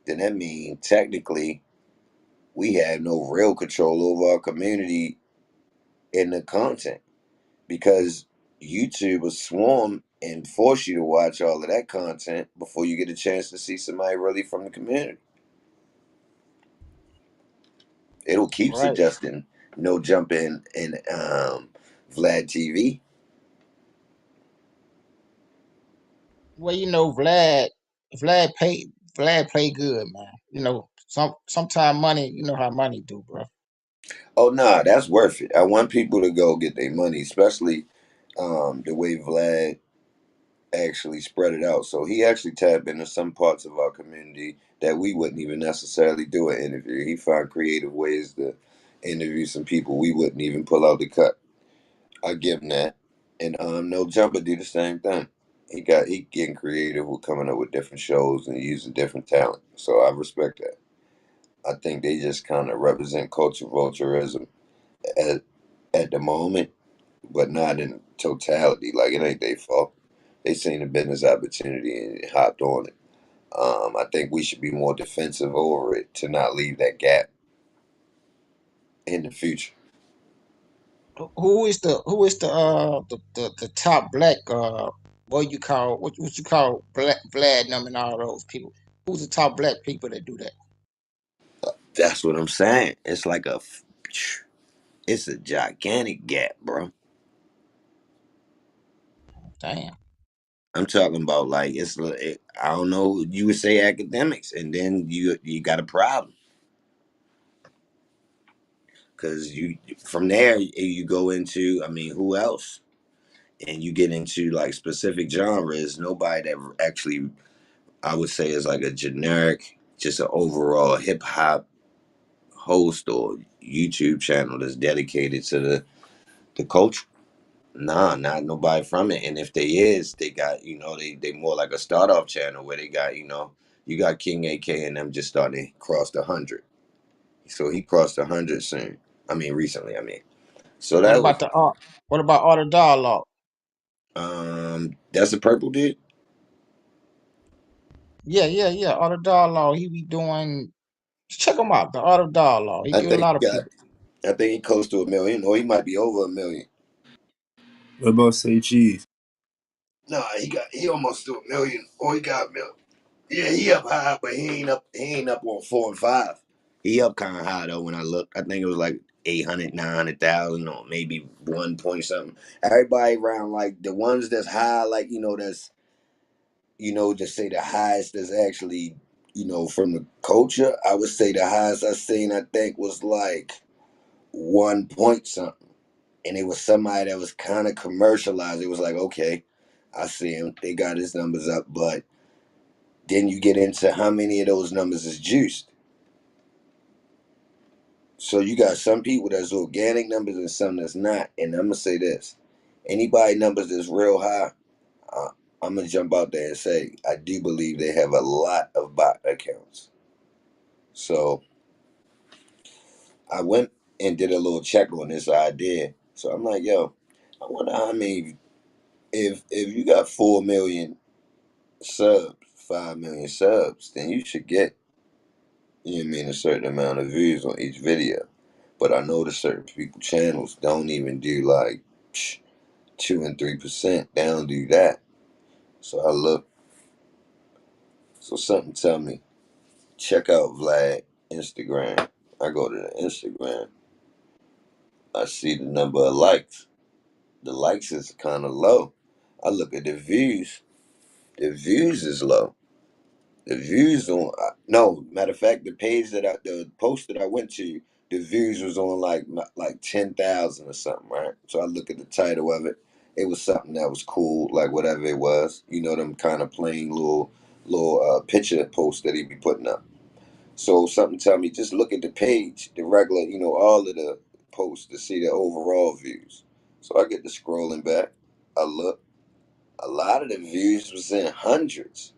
then that means technically we have no real control over our community in the content, because YouTube will swarm and force you to watch all of that content before you get a chance to see somebody really from the community. It'll keep Right. suggesting no jump in Vlad TV. Well, Vlad play good, man. Sometime money, you know how money do, bro. Oh nah, that's worth it. I want people to go get their money, especially the way Vlad actually spread it out. So he actually tapped into some parts of our community that we wouldn't even necessarily do an interview. He found creative ways to interview some people we wouldn't even pull out the cut. I give him that. And No Jumper do the same thing. He getting creative with coming up with different shows and using different talent. So I respect that. I think they just kind of represent culture vulturism at at the moment, but not in totality. Like, it ain't their fault. They seen a business opportunity and hopped on it. I think we should be more defensive over it to not leave that gap in the future. Who is the top black what you call black Vlad and all those people? Who's the top black people that do that? That's what I'm saying. It's a gigantic gap, bro. Damn. I'm talking about, like, I don't know. You would say academics, and then you got a problem, because you from there you go into. I mean, who else? and you get into like specific genres, nobody that actually I would say is like a generic, just an overall hip hop host or YouTube channel that's dedicated to the culture. Nah, not nobody from it. And if they is, they got, they more like a start off channel where they got, you got King AK and them just starting to cross the 100. So he crossed the 100 soon. I mean, recently, I mean. So What that about was, the art? What about Art of Dialogue? that's a purple dude. Yeah, yeah, yeah. Art of Dialogue. He be doing. Check him out. The Art of Dialogue. He I get a think lot he of got, people. I think he close to a million, or he might be over a million. What about Say Cheese? Nah, he almost to a million, or he got a million. Yeah, he up high, but he ain't up on 4 and 5. He up kind of high though. When I look, I think it was like 800, 900,000, or maybe 1 point something. Everybody around like the ones that's high, like that's just say the highest that's actually from the culture. I would say the highest I seen, I think, was like 1 point something, and it was somebody that was kind of commercialized. It was like, okay, I see him. They got his numbers up, but then you get into how many of those numbers is juiced. So you got some people that's organic numbers and some that's not. And I'm gonna say this: anybody numbers that's real high, uh, I'm gonna jump out there and say I do believe they have a lot of bot accounts. So I went and did a little check on this idea. So I'm like, yo, I wonder how many. If you got 4 million subs, 5 million subs, then you should get, a certain amount of views on each video. But I know that certain people channels don't even do like 2 and 3%. They don't do that. So I look. So something tell me check out Vlad Instagram. I go to the Instagram. I see the number of likes. The likes is kind of low. I look at the views. The views is low. The views on no matter of fact, the post that I went to, the views was on like 10,000 or something, right? So I look at the title of it. It was something that was cool, like whatever it was, them kind of plain little picture posts that he be putting up. So something tell me just look at the page, the regular, all of the posts to see the overall views. So I get to scrolling back. I look. A lot of the views was in hundreds.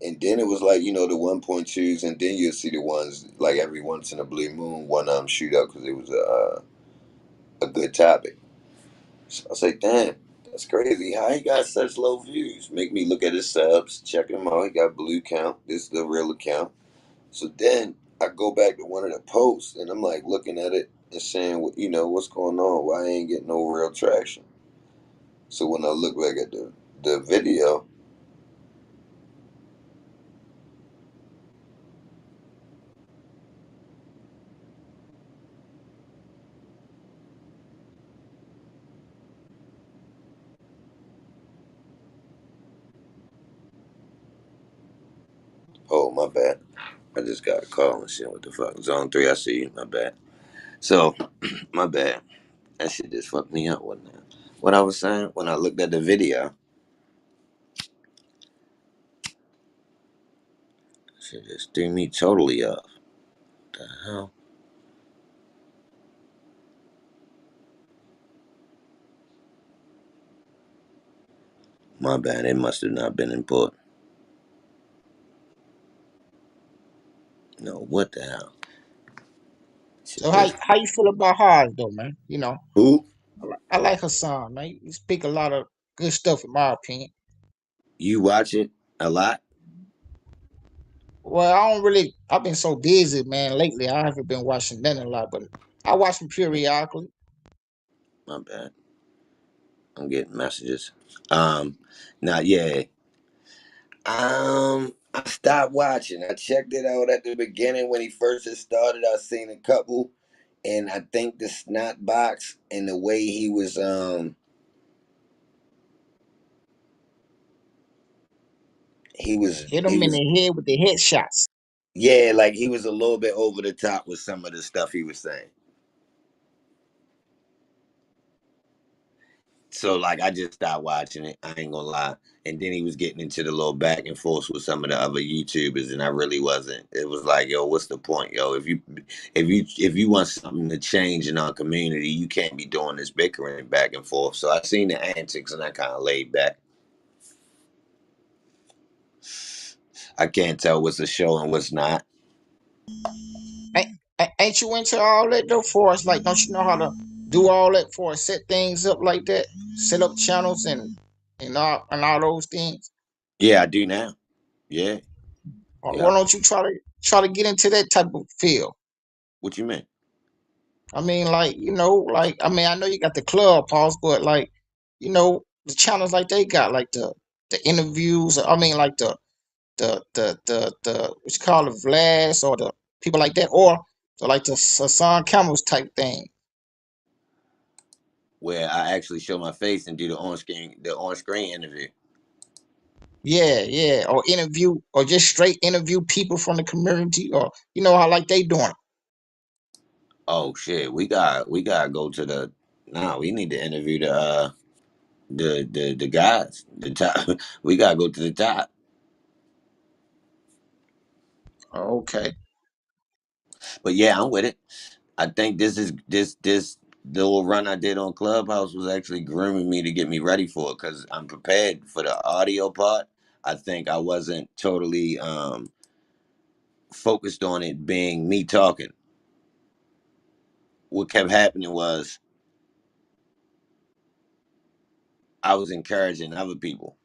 And then it was like, the 1.2s, and then you'll see the ones like every once in a blue moon, one of them shoot up because it was a good topic. So I say, damn, that's crazy. How he got such low views? Make me look at his subs, check him out. He got blue count. This is the real account. So then I go back to one of the posts, and I'm like looking at it and saying, what's going on? Why I ain't getting no real traction? So when I look back at the video, oh, my bad. I just got a call and shit. What the fuck? Zone 3, I see you. My bad. So, my bad. That shit just fucked me up, wasn't it? What I was saying, when I looked at the video, shit just threw me totally off. The hell? My bad. It must have not been important. No, what the hell? So Shit just. how you feel about Hard though, man? Who? I like Hassan, man. You speak a lot of good stuff, in my opinion. You watch it a lot? Well, I don't really. I've been so busy, man. Lately, I haven't been watching nothing a lot, but I watch them periodically. My bad. I'm getting messages. Now, yeah. I stopped watching. I checked it out at the beginning when he first had started. I seen a couple, and I think the snot box and the way he was Hit he them in was the head with the headshots. yeah, like he was a little bit over the top with some of the stuff he was saying. So like I just stopped watching it. I ain't gonna lie. And then he was getting into the little back and forth with some of the other YouTubers, and I really wasn't. It was like, yo, what's the point, yo? If you want something to change in our community, you can't be doing this bickering back and forth. So I seen the antics, and I kind of laid back. I can't tell what's a show and what's not. Ain't you into all that though? For us, like, don't you know how to do all that for us? Set things up like that, set up channels and all those things. Yeah, I do now. Yeah, Why yeah. don't you try to get into that type of field? What you mean? I mean, like, like, I mean, I know you got the clubhouse, but like, the channels like they got, like the interviews. I mean, like the what you call it, Vlad, or the people like that, or like the Sasan Camels type thing. Where I actually show my face and do the on screen interview. Yeah, yeah, or interview, or just straight interview people from the community, or how like they doing it. Oh shit, we gotta go to the. Nah, we need to interview the guys, the top. We gotta go to the top. Okay, But yeah, I'm with it. I think this the little run I did on Clubhouse was actually grooming me to get me ready for it because I'm prepared for the audio part. I think I wasn't totally focused on it being me talking. What kept happening was I was encouraging other people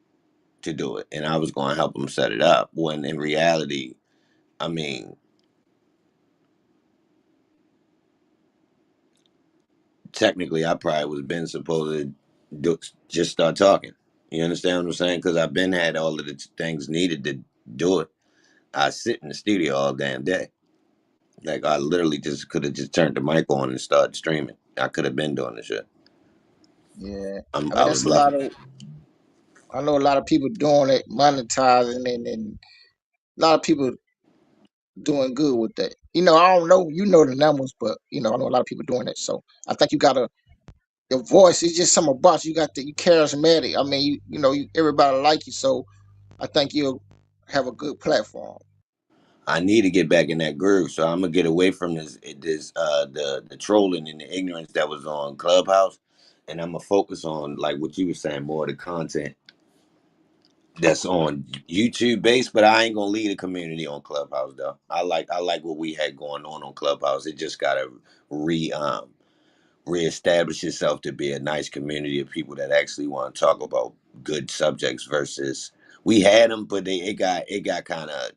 to do it, and I was going to help them set it up. When in reality, I mean, technically, I probably was been supposed to just start talking. You understand what I'm saying? Because I've been had all of the things needed to do it. I sit in the studio all damn day. Like I literally just could have just turned the mic on and started streaming. I could have been doing this shit. yeah. I I mean, was that's a lot lucky. of. I know a lot of people doing it, monetizing, and a lot of people doing good with that. I don't know. You know the numbers, but I know a lot of people doing it. So I think you got your voice is just something about you. You got you charismatic. I mean, everybody like you. So I think you'll have a good platform. I need to get back in that groove, so I'm gonna get away from the trolling and the ignorance that was on Clubhouse, and I'm gonna focus on like what you were saying, more of the content that's on YouTube based. But I ain't gonna lead a community on Clubhouse though. I like what we had going on Clubhouse. It just gotta reestablish itself to be a nice community of people that actually want to talk about good subjects versus we had them, but it got kind of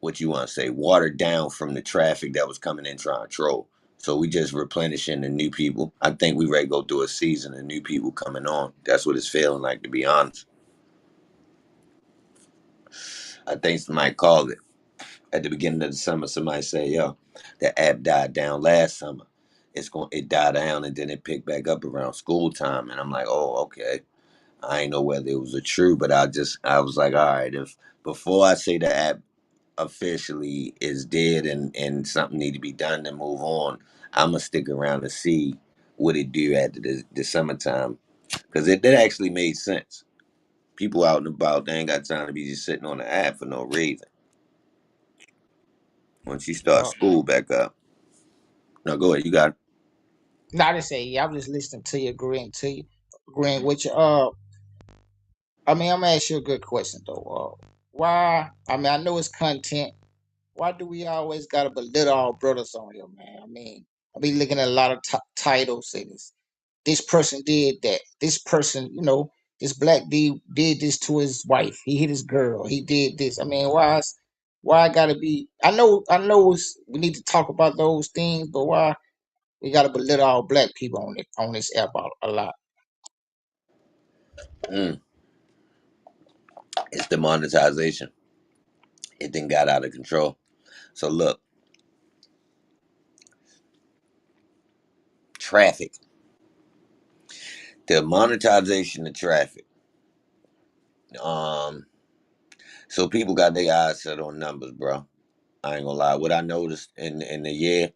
what you want to say watered down from the traffic that was coming in trying to troll. So we just replenishing the new people. I think we ready to go through a season of new people coming on. That's what it's feeling like, to be honest. I think somebody called it at the beginning of the summer. Somebody say, "Yo, the app died down last summer. It died down and then it picked back up around school time." And I'm like, "Oh, okay." I ain't know whether it was a true, but I was like, all right, if before I say the app officially is dead and something need to be done to move on, I'm gonna stick around to see what it do after the summertime because that actually made sense. People out and about, they ain't got time to be just sitting on the app for no reason. Once you start Uh, school back up, now go ahead, you got it. Not to say, yeah, I'm just listening to you, agreeing with you. I mean, I'm gonna ask you a good question though. Why? I mean, I know it's content. Why do we always gotta belittle our brothers on here, man? I mean, I be looking at a lot of titles and this person did that. This person, this black dude did this to his wife. He hit his girl. He did this. I mean, why I gotta be? I know we need to talk about those things, but why we gotta belittle all black people on this app a lot? Mm, it's the monetization. It then got out of control. So look, traffic, the monetization of traffic. Um, so people got their eyes set on numbers, bro. I ain't gonna lie. What I noticed in the year,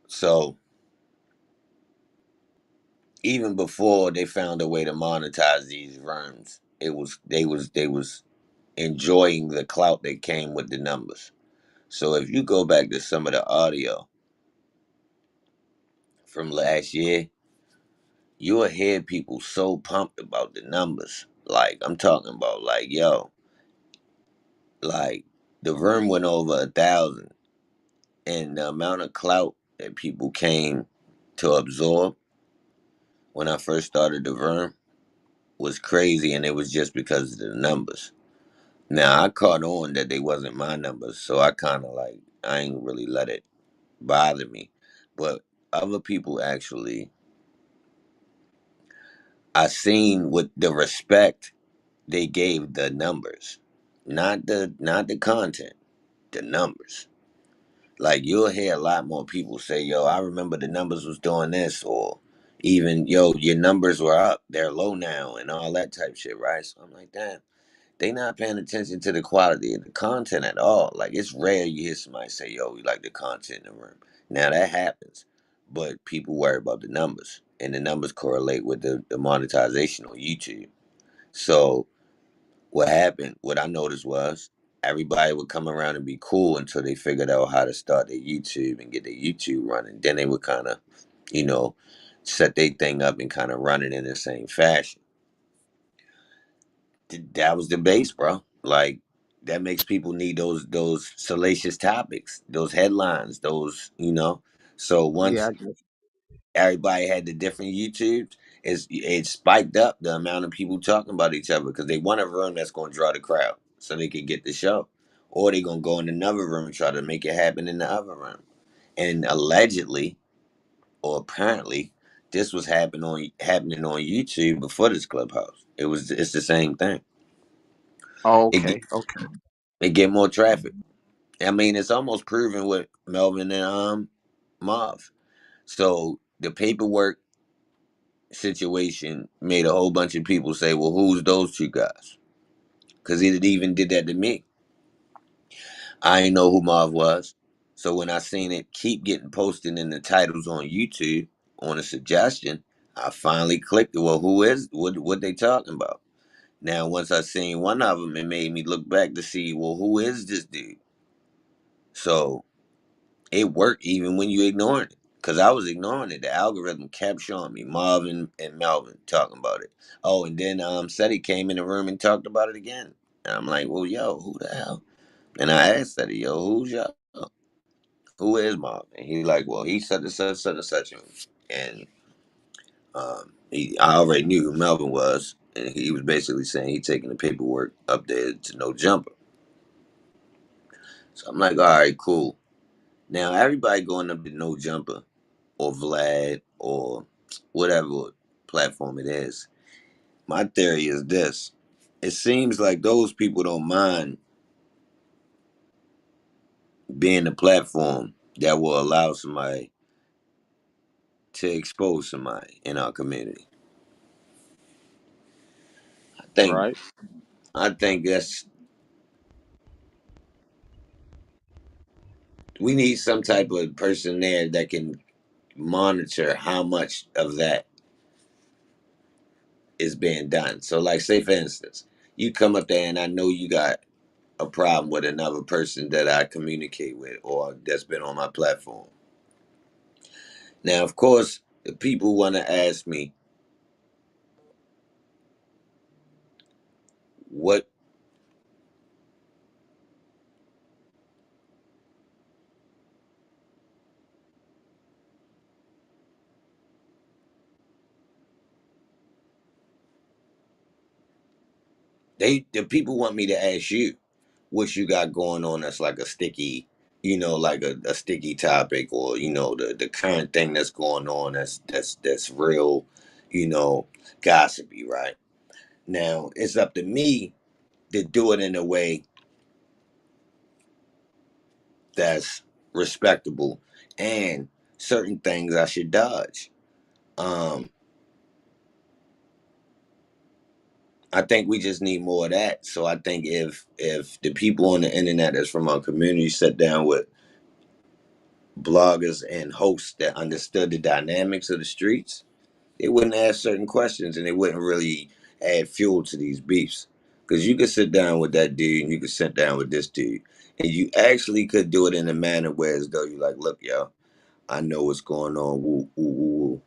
so even before they found a way to monetize these rooms, they was enjoying the clout that came with the numbers. So if you go back to some of the audio from last year, you'll hear people so pumped about the numbers. Like I'm talking about, like yo, like the room went over 1,000, and the amount of clout that people came to absorb when I first started the room was crazy, and it was just because of the numbers. Now I caught on that they wasn't my numbers, so I kind of like I ain't really let it bother me. But other people actually, I seen with the respect they gave the numbers, not the content, the numbers. Like you'll hear a lot more people say, "Yo, I remember the numbers was doing this," or even, "Yo, your numbers were up, they're low now," and all that type shit, right? So I'm like, damn, they not paying attention to the quality of the content at all. Like it's rare you hear somebody say, "Yo, we like the content in the room." Now that happens, but people worry about the numbers, and the numbers correlate with the monetization on YouTube. So what happened, what I noticed was everybody would come around and be cool until they figured out how to start their YouTube and get their YouTube running. Then they would kind of, you know, set their thing up and kind of run it in the same fashion. That was the base, bro. Like that makes people need those salacious topics, those headlines, those. So Yeah, once I guess. everybody had the different YouTubes, it spiked up the amount of people talking about each other because they want a room that's going to draw the crowd so they can get the show, or they going to go in another room and try to make it happen in the other room. And allegedly, or apparently, this was happening on YouTube before this Clubhouse. It's the same thing. Oh, It get, okay, okay. it get more traffic. I mean, it's almost proven with Melvin and Marv. So the paperwork situation made a whole bunch of people say, "Well, who's those two guys?" Because he even did that to me. I didn't know who Marv was. So when I seen it keep getting posted in the titles on YouTube on a suggestion, I finally clicked it. Well, who is what they talking about? Now, once I seen one of them, it made me look back to see, well, who is this dude? So it worked even when you ignoring it. Cause I was ignoring it. The algorithm kept showing me Marvin and Melvin talking about it. Oh, and then Seti came in the room and talked about it again. And I'm like, well, yo, who the hell? And I asked Seti, yo, who's y'all? Who is Marvin? And he like, well, he such and such, such and such. And I already knew who Melvin was. And he was basically saying he taking the paperwork up there to no jumper. So I'm like, all right, cool. Now everybody going up to no jumper or Vlad or whatever platform it is. My theory is this. It seems like those people don't mind being the platform that will allow somebody to expose somebody in our community. I think Right. I think we need some type of person there that can monitor how much of that is being done. So like say for instance, you come up there and I know you got a problem with another person that I communicate with or that's been on my platform. Now, of course, the people want to ask me what the people want me to ask you what you got going on that's like a sticky, like a sticky topic or the current thing that's going on that's real, you know, gossipy, right? Now, it's up to me to do it in a way that's respectable and certain things I should dodge. Um I think we just need more of that. So I think if the people on the internet that's from our community sat down with bloggers and hosts that understood the dynamics of the streets, They wouldn't ask certain questions, and they wouldn't really add fuel to these beefs. Because you could sit down with that dude, and you could sit down with this dude, and you actually could do it in a manner where as though you're like, look, yo, I know what's going on. Woo, woo, woo, woo.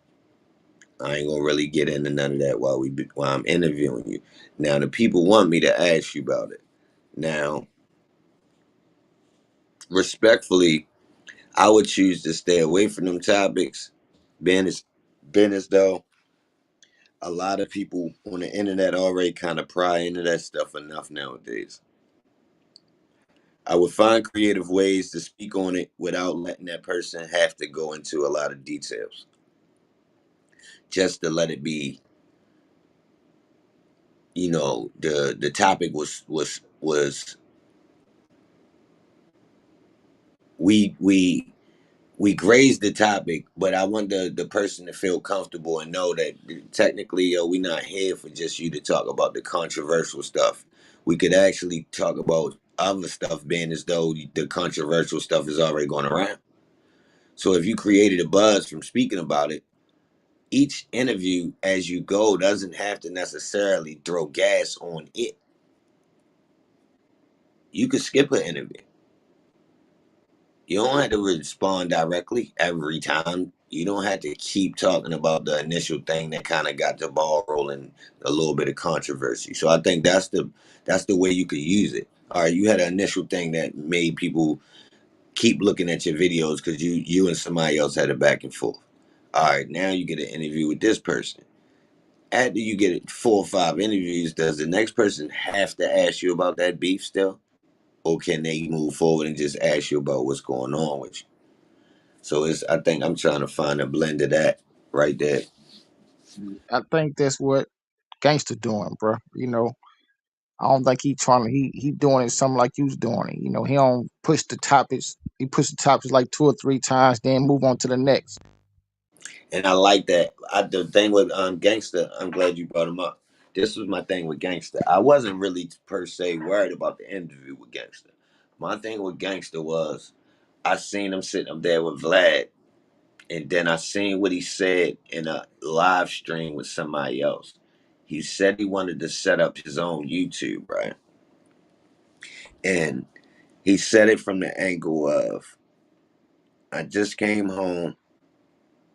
I ain't gonna really get into none of that while I'm interviewing you. Now the people want me to ask you about it. Now, respectfully, I would choose to stay away from them topics. Being as though a lot of people on the internet already kind of pry into that stuff enough nowadays. I would find creative ways to speak on it without letting that person have to go into a lot of details. Just to let it be, the topic was we we grazed the topic, but I want the person to feel comfortable and know that technically, we're not here for just you to talk about the controversial stuff. We could actually talk about other stuff, being as though the controversial stuff is already going around. So if you created a buzz from speaking about it, each interview as you go doesn't have to necessarily throw gas on it. You could skip an interview. You don't have to respond directly every time. You don't have to keep talking about the initial thing that kind of got the ball rolling, a little bit of controversy. So I think that's the way you could use it. All right, you had an initial thing that made people keep looking at your videos because you and somebody else had a back and forth. All right, now you get an interview with this person. After you get 4 or 5 interviews, does the next person have to ask you about that beef still? Or can they move forward and just ask you about what's going on with you? So I think I'm trying to find a blend of that right there. I think that's what Gangster doing, bro. I don't think he trying to he doing it something like you was doing it. He don't push the topics. He push the topics like 2 or 3 times, then move on to the next. And I like that. The thing with Gangster, I'm glad you brought him up. This was my thing with Gangster. I wasn't really per se worried about the interview with Gangster. My thing with Gangster was I seen him sitting up there with Vlad, and then I seen what he said in a live stream with somebody else. He said he wanted to set up his own YouTube, right? And he said it from the angle of, I just came home.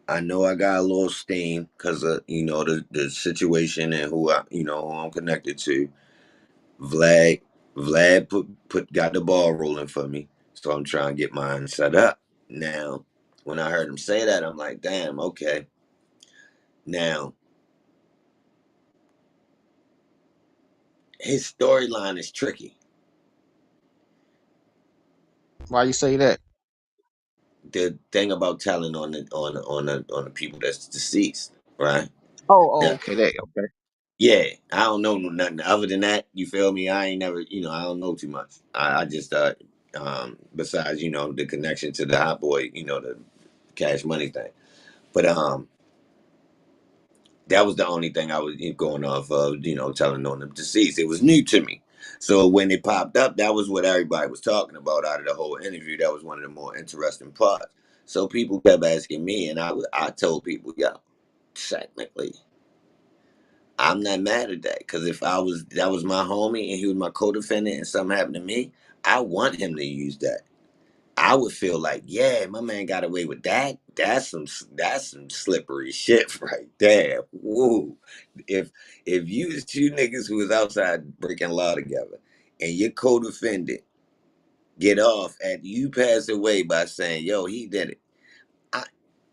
I know I got a little steam because of the situation and who I'm connected to. Vlad Vlad put got the ball rolling for me, so I'm trying to get mine set up. Now, when I heard him say that, I'm like, damn, okay. Now, his storyline is tricky. Why you say that? The thing about telling on the people that's deceased, right? Oh, Now, okay, that okay. yeah, I don't know nothing other than that. You feel me? I ain't never, I don't know too much. I just besides the connection to the hot boy, the Cash Money thing. But that was the only thing I was going off of, telling on the deceased. It was new to me. So when it popped up, that was what everybody was talking about out of the whole interview. That was one of the more interesting parts. So people kept asking me, and I told people, yo, technically, I'm not mad at that because if that was my homie and he was my co-defendant and something happened to me, I want him to use that. I would feel like, yeah, my man got away with that. That's some slippery shit right there. Woo. If if you was two niggas who was outside breaking law together and your co-defendant get off at you pass away by saying, yo, he did it. I,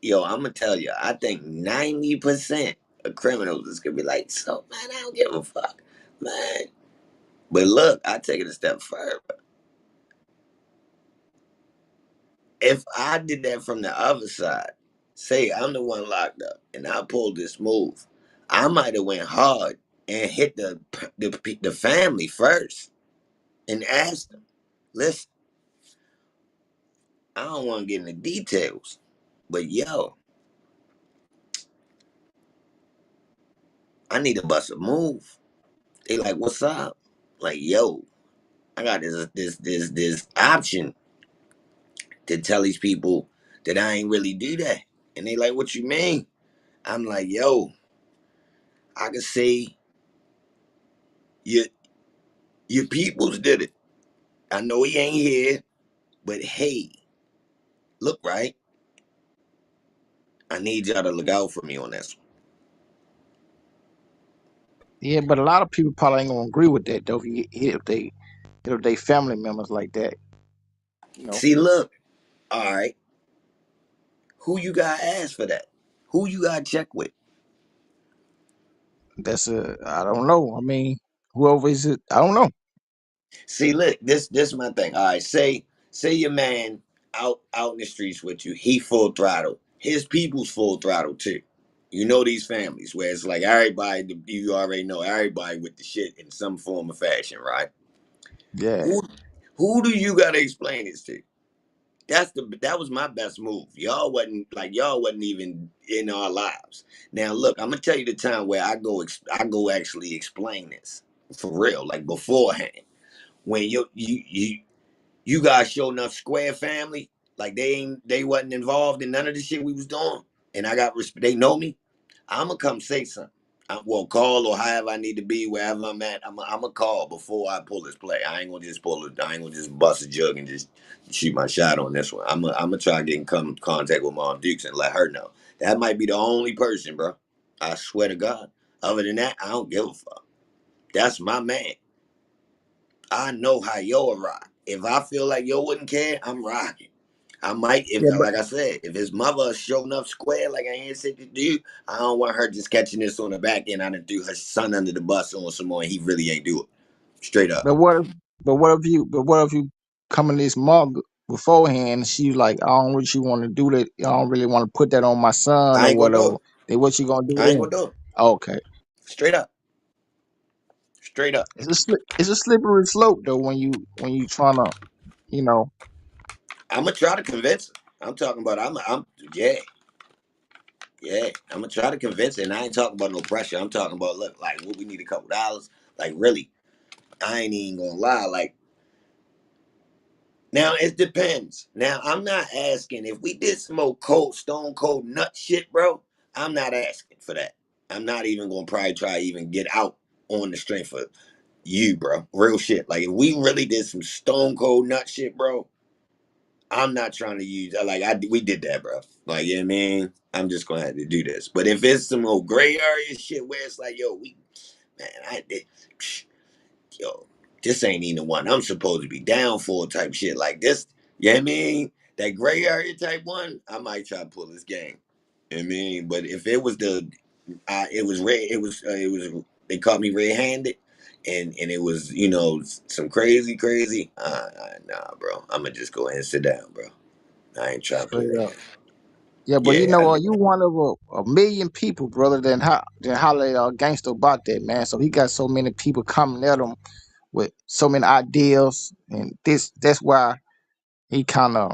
I'm gonna tell you, I think 90% of criminals is gonna be like, so man, I don't give a fuck, man. But look, I take it a step further. If I did that from the other side, say I'm the one locked up and I pulled this move, I might have went hard and hit the family first and asked them, listen, I don't want to get into details, but yo, I need to bust a move. They like, what's up? Like, yo, I got this option to tell these people that I ain't really do that. And they like, what you mean? I'm like, yo, I can say your your peoples did it. I know he ain't here, but hey, look, right? I need y'all to look out for me on this one. Yeah, but a lot of people probably ain't gonna agree with that though. If they family members like that, you know. See, look, all right, who you got to ask for that? Who you got to check with? I don't know. I mean, whoever is it, I don't know. See, look, this my thing. All right, say your man out in the streets with you, he full throttle. His people's full throttle too. You know these families where it's like everybody, you already know everybody with the shit in some form of fashion, right? Yeah, Who who do you gotta explain this to? That was my best move. Y'all wasn't even in our lives. Now look, I'm gonna tell you the time where I go actually explain this for real, like beforehand. When you guys show enough square family, like they wasn't involved in none of the shit we was doing, and I got respect. They know me. I'ma come say something. Well, call or however I need to be wherever I'm at. I'm a call before I pull this play. I ain't gonna just pull it. I ain't gonna just bust a jug and just shoot my shot on this one. I'm gonna try to get in contact with Mom Dukes and let her know. That might be the only person, bro. I swear to God. Other than that, I don't give a fuck. That's my man. I know how yo rock. If I feel like yo wouldn't care, I'm rocking. I might, if yeah, but like I said, if his mother showing up square like I ain't said to do, I don't want her just catching this on the back end. I done threw her son under the bus on some more. He really ain't do it. Straight up. but what if you come in this mug beforehand? And she like, I don't really want to do that. I don't really want to put that on my son I or ain't gonna do whatever. it. Then what you gonna do I ain't gonna then? do it. Okay, Straight up. Straight up. it's a slippery slope though when you trying to you know. I'm gonna try to convince her. I'm talking about. Yeah, yeah. I'm gonna try to convince her, and I ain't talking about no pressure. I'm talking about look, like what we need a couple dollars. Like really, I ain't even gonna lie. Like now it depends. Now I'm not asking if we did some old cold stone cold nut shit, bro. I'm not asking for that. I'm not even gonna probably try to even get out on the strength of you, bro. Real shit. Like if we really did some stone cold nut shit, bro, I'm not trying to use we did that, bro. Like you know what I mean? I'm just gonna have to do this. But if it's some old gray area shit where it's like, yo, we man, I did yo, this ain't even the one I'm supposed to be down for type shit like this. You know what I mean? That gray area type one, I might try to pull this game. You know what I mean? But if it was it was red, they caught me red handed. And it was, some crazy. Nah, bro. I'm gonna just go ahead and sit down, bro. I ain't trying to play Straight that up. game. Yeah, but you Yeah, know what? You one of a million people, brother. Then holler gangster about that, man. So he got so many people coming at him with so many ideas, and that's why he kind of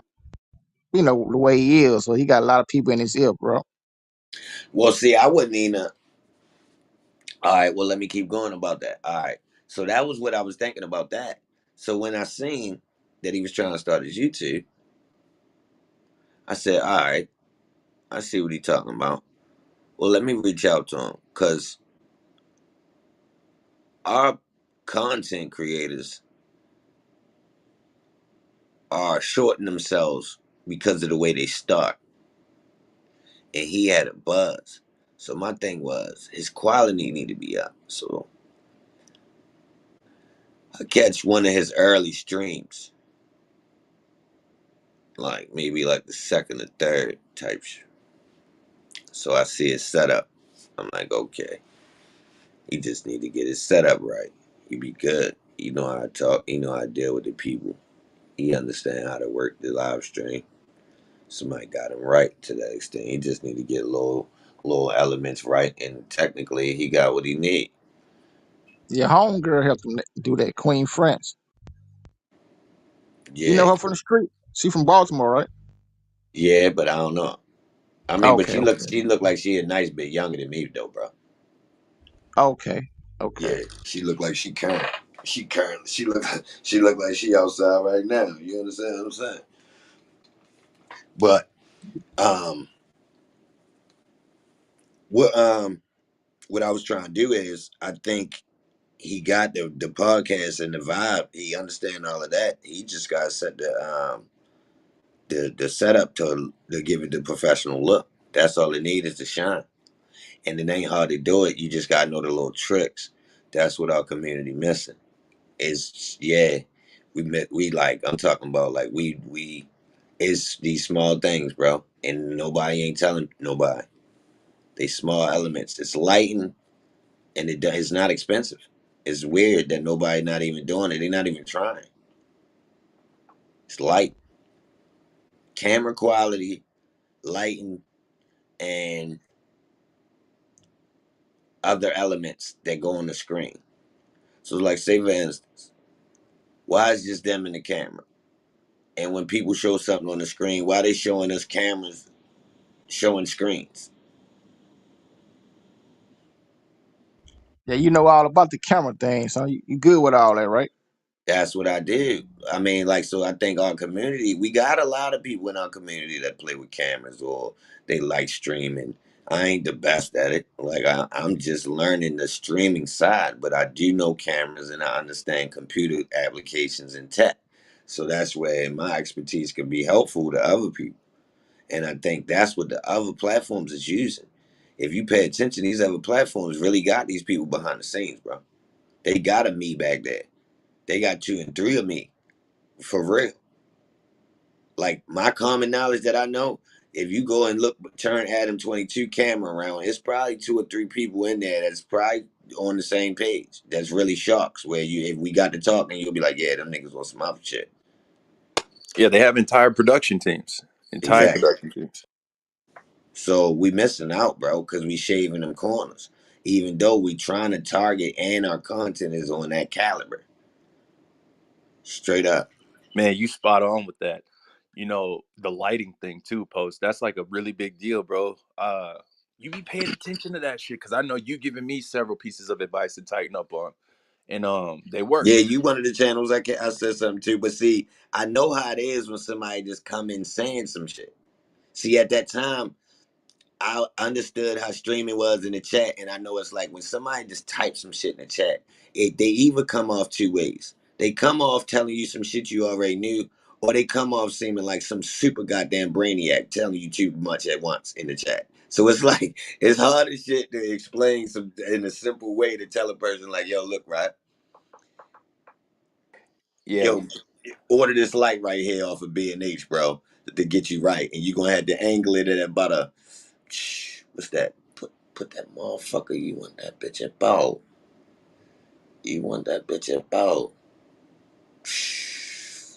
the way he is. So he got a lot of people in his ear, bro. well, see, I wouldn't even. All right, well, let me keep going about that. All right, so that was what I was thinking about that. So when I seen that he was trying to start his YouTube, I said, all right, I see what he talking about. Well, let me reach out to him because our content creators are shorting themselves because of the way they start, and he had a buzz. So my thing was his quality need to be up. So I catch one of his early streams, like maybe like the second or third type. So I see his setup. I'm like, okay, he just need to get his setup right. He be good. He know how to talk. He know how to deal with the people. He understand how to work the live stream. Somebody got him right to that extent. He just need to get little elements right, and technically he got what he need. Your homegirl helped him do that. Queen France. You know Yeah, her from the street. She from Baltimore, right? yeah, but I don't know. I mean, but Okay, she look like she a nice bit younger than me though, bro. okay, okay. Yeah, she look like she current. She look like she outside right now. You understand what I'm saying? But um, What what I was trying to do is, I think he got the podcast and the vibe. He understand all of that. He just got to set the setup to give it the professional look. That's all it needs is to shine, and it ain't hard to do it. You just gotta know the little tricks. That's what our community missing. Is yeah, we like, I'm talking about like we it's these small things, bro, and nobody ain't telling nobody. They small elements. It's lighting, and it's not expensive. It's weird that nobody not even doing it. They're not even trying. It's light, camera quality, lighting, and other elements that go on the screen. So like, say for instance, why is just them in the camera? And when people show something on the screen, why they showing us cameras showing screens? Yeah, you know all about the camera thing, so you good with all that, right? That's what I do. I mean, like, so I think our community, we got a lot of people in our community that play with cameras or they like streaming. I ain't the best at it. Like, I'm just learning the streaming side, but I do know cameras and I understand computer applications and tech. So that's where my expertise can be helpful to other people. And I think that's what the other platforms is using. If you pay attention, these other platforms really got these people behind the scenes, bro. They got a me back there. They got two and three of me for real. Like, my common knowledge that I know, if you go and look, turn Adam 22 camera around, it's probably two or three people in there that's probably on the same page. That's really sharks. Where you, if we got to talking, you'll be like, yeah, them niggas on some other shit. Yeah, they have entire production teams. Entire Exactly. production teams. So we missing out, bro, because we shaving them corners. Even though we trying to target and our content is on that caliber. Straight up. Man, you spot on with that. You know, the lighting thing too, Post. That's like a really big deal, bro. You be paying attention to that shit because I know you giving me several pieces of advice to tighten up on, and they work. Yeah, you one of the channels I said something too. But see, I know how it is when somebody just come in saying some shit. See, at that time, I understood how streaming was in the chat, and I know it's like when somebody just types some shit in the chat, they either come off two ways. They come off telling you some shit you already knew, or they come off seeming like some super goddamn brainiac telling you too much at once in the chat. So it's like, it's hard as shit to explain some in a simple way to tell a person like, yo, look, right, Yeah, yo, order this light right here off of B&H, bro, to get you right, and you gonna have to angle it at about a, what's that? Put that motherfucker. You want that bitch about? You want that bitch about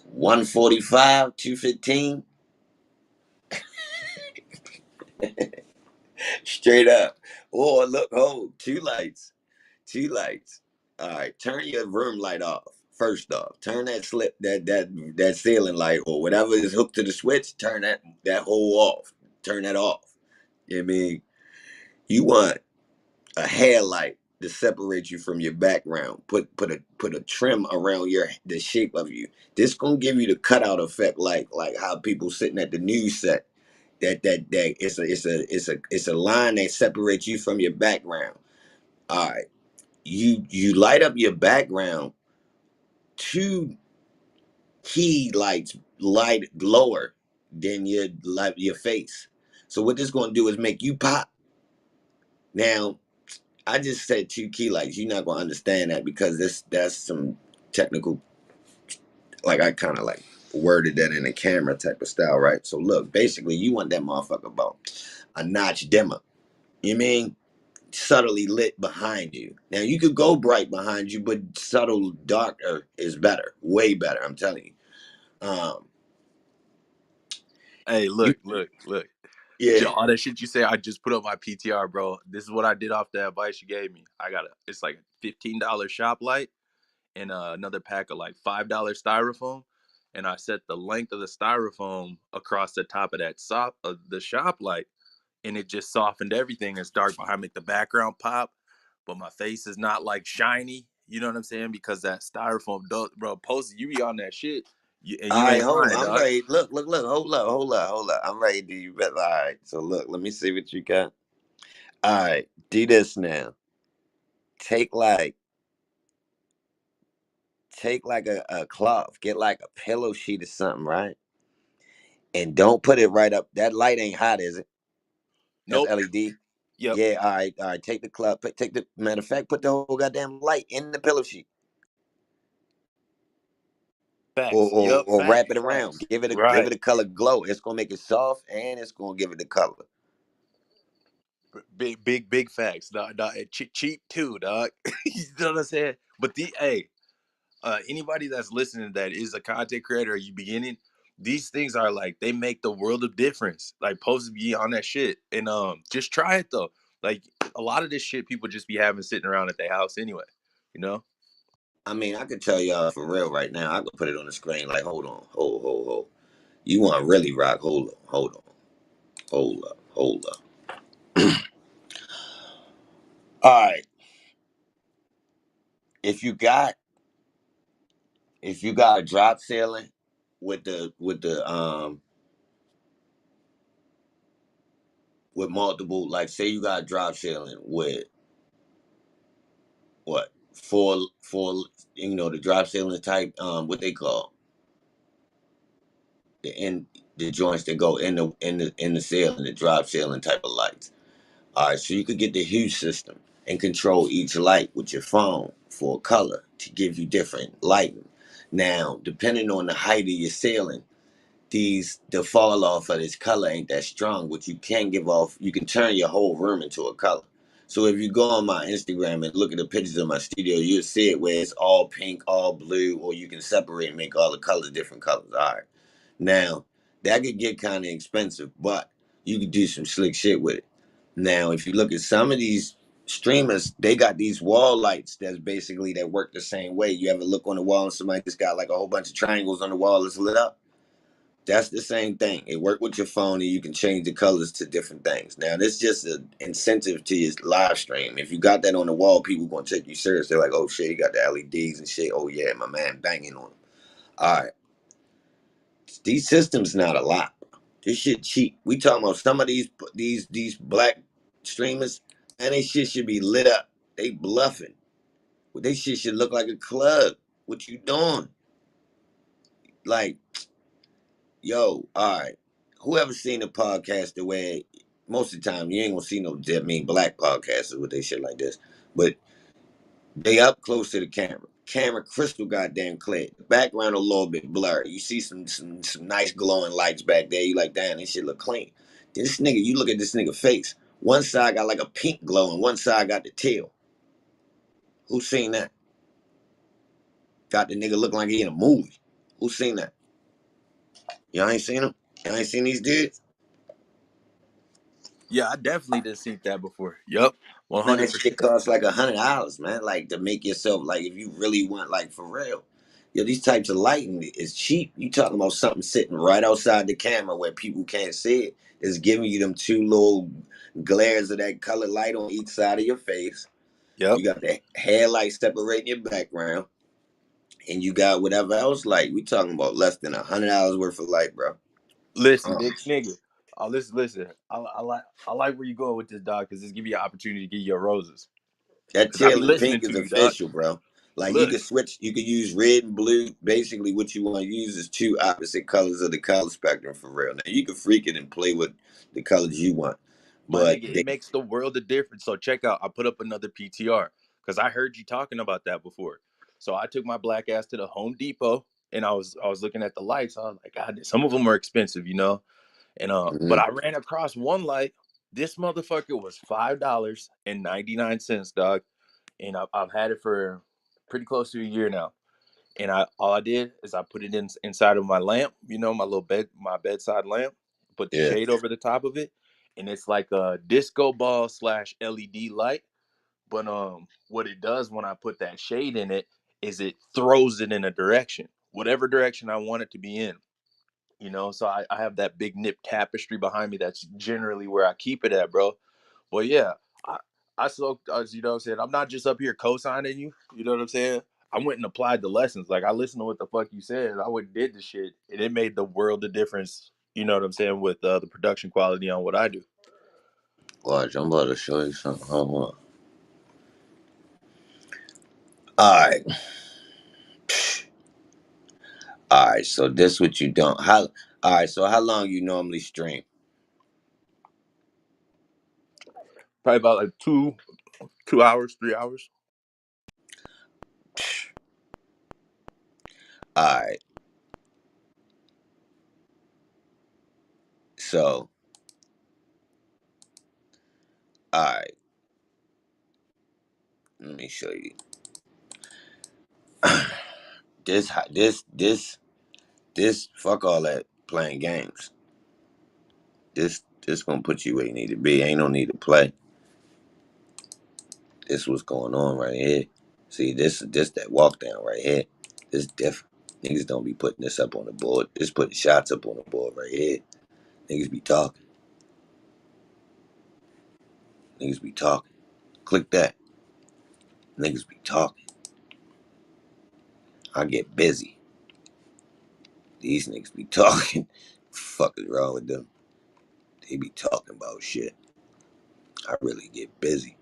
145, 215, straight up. Or look, hold two lights, two lights. All right, turn your room light off. First off, turn that slip that ceiling light or whatever is hooked to the switch. Turn that hole off. Turn that off. You know what I mean, you want a hair light to separate you from your background. Put a trim around the shape of you. This gonna give you the cutout effect, like how people sitting at the news set. That it's a line that separates you from your background. All right, you light up your background. Two key lights light lower than your face. So what this gonna do is make you pop. Now, I just said two key lights. You're not gonna understand that because that's some technical, like, I kind of like worded that in a camera type of style, right? So look, basically you want that motherfucker about a notch dimmer. You mean subtly lit behind you. Now you could go bright behind you, but subtle darker is better, way better. I'm telling you. hey, You look. yeah. All that shit you say, I just put up my PTR, bro. This is what I did off the advice you gave me. It's like $15 shop light and another pack of like $5 styrofoam, and I set the length of the styrofoam across the top of the shop light, and it just softened everything. It's dark behind me, the background pop, but my face is not like shiny. You know what I'm saying? Because that styrofoam, bro, posted you be on that shit, and All you right, ain't hold lying, on. I'm dog. ready. Look. Hold up. I'm ready to do you better. All right. So look, let me see what you got. All right, do this now. Take like a cloth, get like a pillow sheet or something, right? And don't put it right up. That light ain't hot, is it? That's Nope. LED. Yep. Yeah, all right. Take the cloth. Take the matter of fact. Put the whole goddamn light in the pillow sheet, Facts. Yep. or wrap it Facts. around. Facts. Give Right. it a color glow. It's gonna make it soft and it's gonna give it the color. Big facts. Dog, cheap too, dog. You know what I'm saying? But hey, anybody that's listening that is a content creator, or you beginning, these things are like they make the world of difference. Like post be on that shit and just try it though. Like a lot of this shit people just be having sitting around at their house anyway. You know? I mean, I could tell y'all for real right now. I could put it on the screen. Like, hold on, hold. You want to really rock? Hold up. All right. If you got a drop ceiling with multiple, like say you got a drop ceiling with what four, the drop ceiling type, what they call the in the joints that go in the ceiling, the drop ceiling type of lights. All right, so you could get the hue system and control each light with your phone for a color to give you different lighting. Now, depending on the height of your ceiling, the fall off of this color ain't that strong. What you can give off, you can turn your whole room into a color. So if you go on my Instagram and look at the pictures of my studio, you'll see it where it's all pink, all blue, or you can separate and make all the colors different colors. All right. Now, that could get kind of expensive, but you could do some slick shit with it. Now, if you look at some of these streamers, they got these wall lights that's basically that work the same way. You ever look on the wall and somebody just got like a whole bunch of triangles on the wall that's lit up? That's the same thing. It work with your phone and you can change the colors to different things. Now, this is just an incentive to your live stream. If you got that on the wall, people gonna take you serious. They're like, oh shit, he got the LEDs and shit. Oh yeah, my man banging on them. All right. These systems not a lot. This shit cheap. We talking about some of these black streamers, and they shit should be lit up. They bluffing. Well, they shit should look like a club. What you doing? Like, yo, all right. Whoever seen a podcast the way most of the time you ain't gonna see no dead mean black podcasters with they shit like this. But they up close to the camera. Camera crystal goddamn clear. The background a little bit blurry. You see some nice glowing lights back there. You like, damn, this shit look clean. This nigga, you look at this nigga face. One side got like a pink glow and one side got the teal. Who seen that? Got the nigga looking like he in a movie. Who seen that? Y'all ain't seen him? Y'all ain't seen these dudes? Yeah, I definitely didn't see that before. Yep. Man, that 100%. shit costs like $100, man. Like to make yourself like if you really want like for real. Yo, these types of lighting is cheap. You talking about something sitting right outside the camera where people can't see it. It's giving you them two little glares of that colored light on each side of your face. Yep. You got the headlight separating your background, and you got whatever else light. We talking about less than $100 worth of light, bro. Listen, Uh, big nigga. Listen. I like where you going with this, dog, because this give you an opportunity to get your roses. That Because I be teal and listening pink is to you, dog. official, bro. Like you Look, can switch, you can use red and blue. Basically, what you want to use is two opposite colors of the color spectrum for real. Now you can freak it and play with the colors you want, my but nigga, it makes the world of difference. So check out, I put up another PTR because I heard you talking about that before. So I took my black ass to the Home Depot and I was looking at the lights. I was like, God, some of them are expensive, you know. And but mhm, I ran across one light. This motherfucker was $5.99, dog. And I've had it for pretty close to a year now. And all I did is I put it inside of my lamp, you know, my bedside lamp, put the yeah, shade over the top of it, and it's like a disco ball slash LED light. But what it does when I put that shade in it is it throws it in a direction, whatever direction I want it to be in. You know, so I have that big nip tapestry behind me. That's generally where I keep it at, bro. Well, yeah, I I so you know what I'm saying. I'm not just up here co-signing you. You know what I'm saying. I went and applied the lessons. Like I listened to what the fuck you said. I went and did the shit, and it made the world of difference. You know what I'm saying with the production quality on what I do. Watch, I'm about to show you something. Hold on. Alright. Alright, so this what you don't. Alright, so how long you normally stream? Probably about like 2 hours, 3 hours. Alright, so alright, let me show you. This fuck all that playing games. This gonna put you where you need to be. Ain't no need to play. This what's going on right here. See, this that walk down right here. This different. Niggas don't be putting this up on the board. Just putting shots up on the board right here. Niggas be talking. Niggas be talking. Click that. Niggas be talking. I get busy. These niggas be talking. Fuck is wrong with them? They be talking about shit. I really get busy.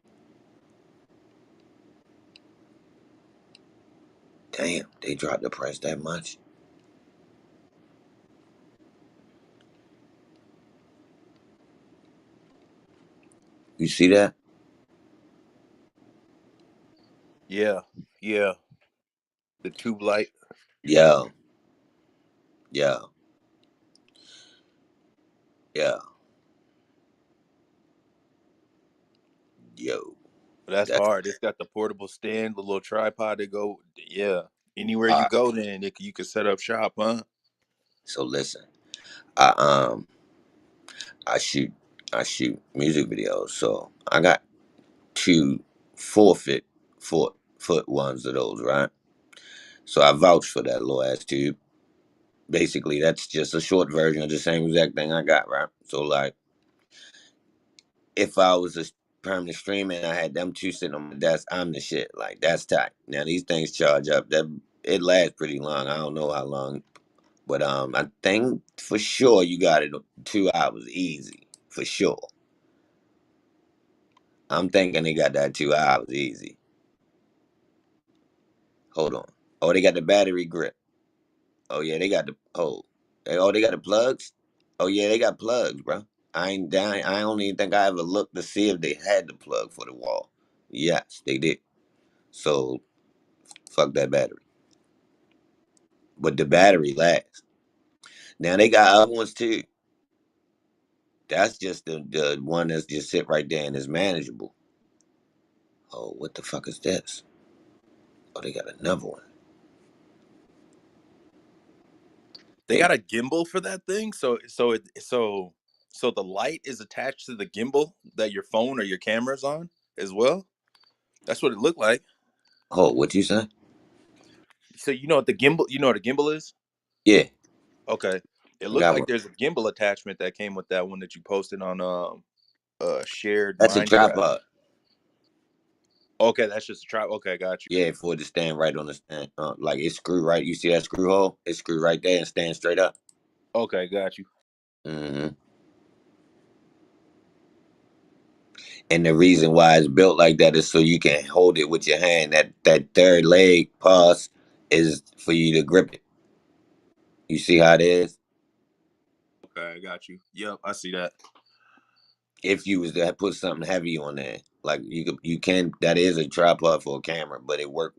Damn, they dropped the price that much. You see that? Yeah, yeah. The tube light. Yo, yo, yo, yo. That's That's hard. It's got the portable stand, the little tripod to go. Yeah, anywhere all you right. go, then you can set up shop, huh? So listen, I I shoot I shoot music videos. So I got two 4 foot ones of those, right? So I vouch for that little ass tube. Basically, that's just a short version of the same exact thing I got, right? So like, if I was a permanent streamer and I had them two sitting on my desk, I'm the shit. Like that's tight. Now these things charge up. That it lasts pretty long. I don't know how long, but I think for sure you got it 2 hours easy for sure. I'm thinking they got that 2 hours easy. Hold on. Oh, they got the battery grip. Oh yeah, they got the they got the plugs. Oh yeah, they got plugs, bro. I ain't down. I don't even think I ever looked to see if they had the plug for the wall. Yes, they did. So fuck that battery. But the battery lasts. Now they got other ones too. That's just the one that's just sit right there and is manageable. Oh, what the fuck is this? Oh, they got another one. They They got a gimbal for that thing, so the light is attached to the gimbal that your phone or your camera's on as well. That's what it looked like. oh, what you say? So you know what a gimbal is? Yeah, Okay. It I looked got like one. there's a gimbal attachment that came with that one that you posted on shared That's a Minecraft. tripod. Okay, that's just a try. Okay, got you. Yeah, for it to stand right on the stand, like it's screwed right. You see that screw hole? It's screwed right there and stand straight up. Okay, got you. hmm And the reason why it's built like that is so you can hold it with your hand. That third leg pause is for you to grip it. You see how it is? Okay, I got you. Yep, I see that. If you was to put something heavy on there, like you can. That is a tripod for a camera, but it work.